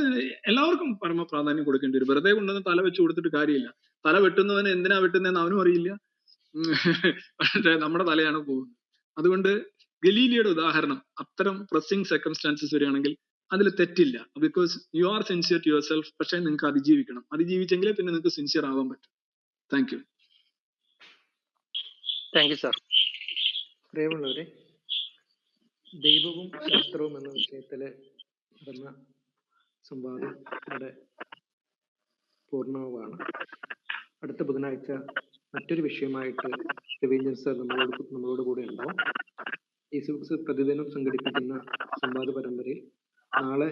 Speaker 2: എല്ലാവർക്കും പരമ പ്രാധാന്യം കൊടുക്കേണ്ടി വരും. വെറുതെ കൊണ്ടുവന്ന് തല വെച്ച് കൊടുത്തിട്ട് കാര്യമില്ല. തല വെട്ടുന്നവന് എന്തിനാ വെട്ടുന്നതെന്ന് അവനും അറിയില്ല. പക്ഷേ നമ്മുടെ തലയാണ് പോകുന്നത്. അതുകൊണ്ട് ഗലീലിയുടെ ഉദാഹരണം, അത്തരം പ്രസിംഗ് സർക്കംസ്റ്റാൻസസ് വരികയാണെങ്കിൽ അതിൽ തെറ്റില്ല. Because you are sincere to yourself. പക്ഷെ നിങ്ങൾക്ക് അതിജീവിക്കണം. അതിജീവിച്ചെങ്കിലേ പിന്നെ നിങ്ങൾക്ക് സിൻസിയർ ആവാൻ പറ്റും. Thank you.
Speaker 9: Thank you sir.
Speaker 1: പ്രിയമുള്ളവരെ, ദൈവവും ശാസ്ത്രവും എന്ന വിഷയത്തില് നടന്ന സംവാദം ഇവിടെ പൂർണ്ണമാണ്. അടുത്ത ബുധനാഴ്ച മറ്റൊരു വിഷയമായിട്ട് രവീന്ദ്രൻ സാർ നമ്മളോട് കൂടെ ഉണ്ടാവും. ഈസുബുക്സ് പ്രതിദിനം സംഘടിപ്പിക്കുന്ന സംവാദ പരമ്പരയിൽ നാളെ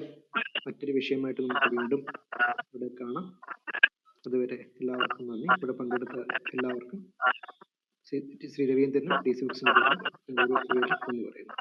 Speaker 1: മറ്റൊരു വിഷയമായിട്ട് നമുക്ക് വീണ്ടും ഇവിടെ കാണാം. അതുവരെ എല്ലാവർക്കും നന്ദി. ഇവിടെ പങ്കെടുത്ത എല്ലാവർക്കും ശ്രീ രവീന്ദ്രനും ഈസുബുക്സിനും നന്ദി പറയുന്നു.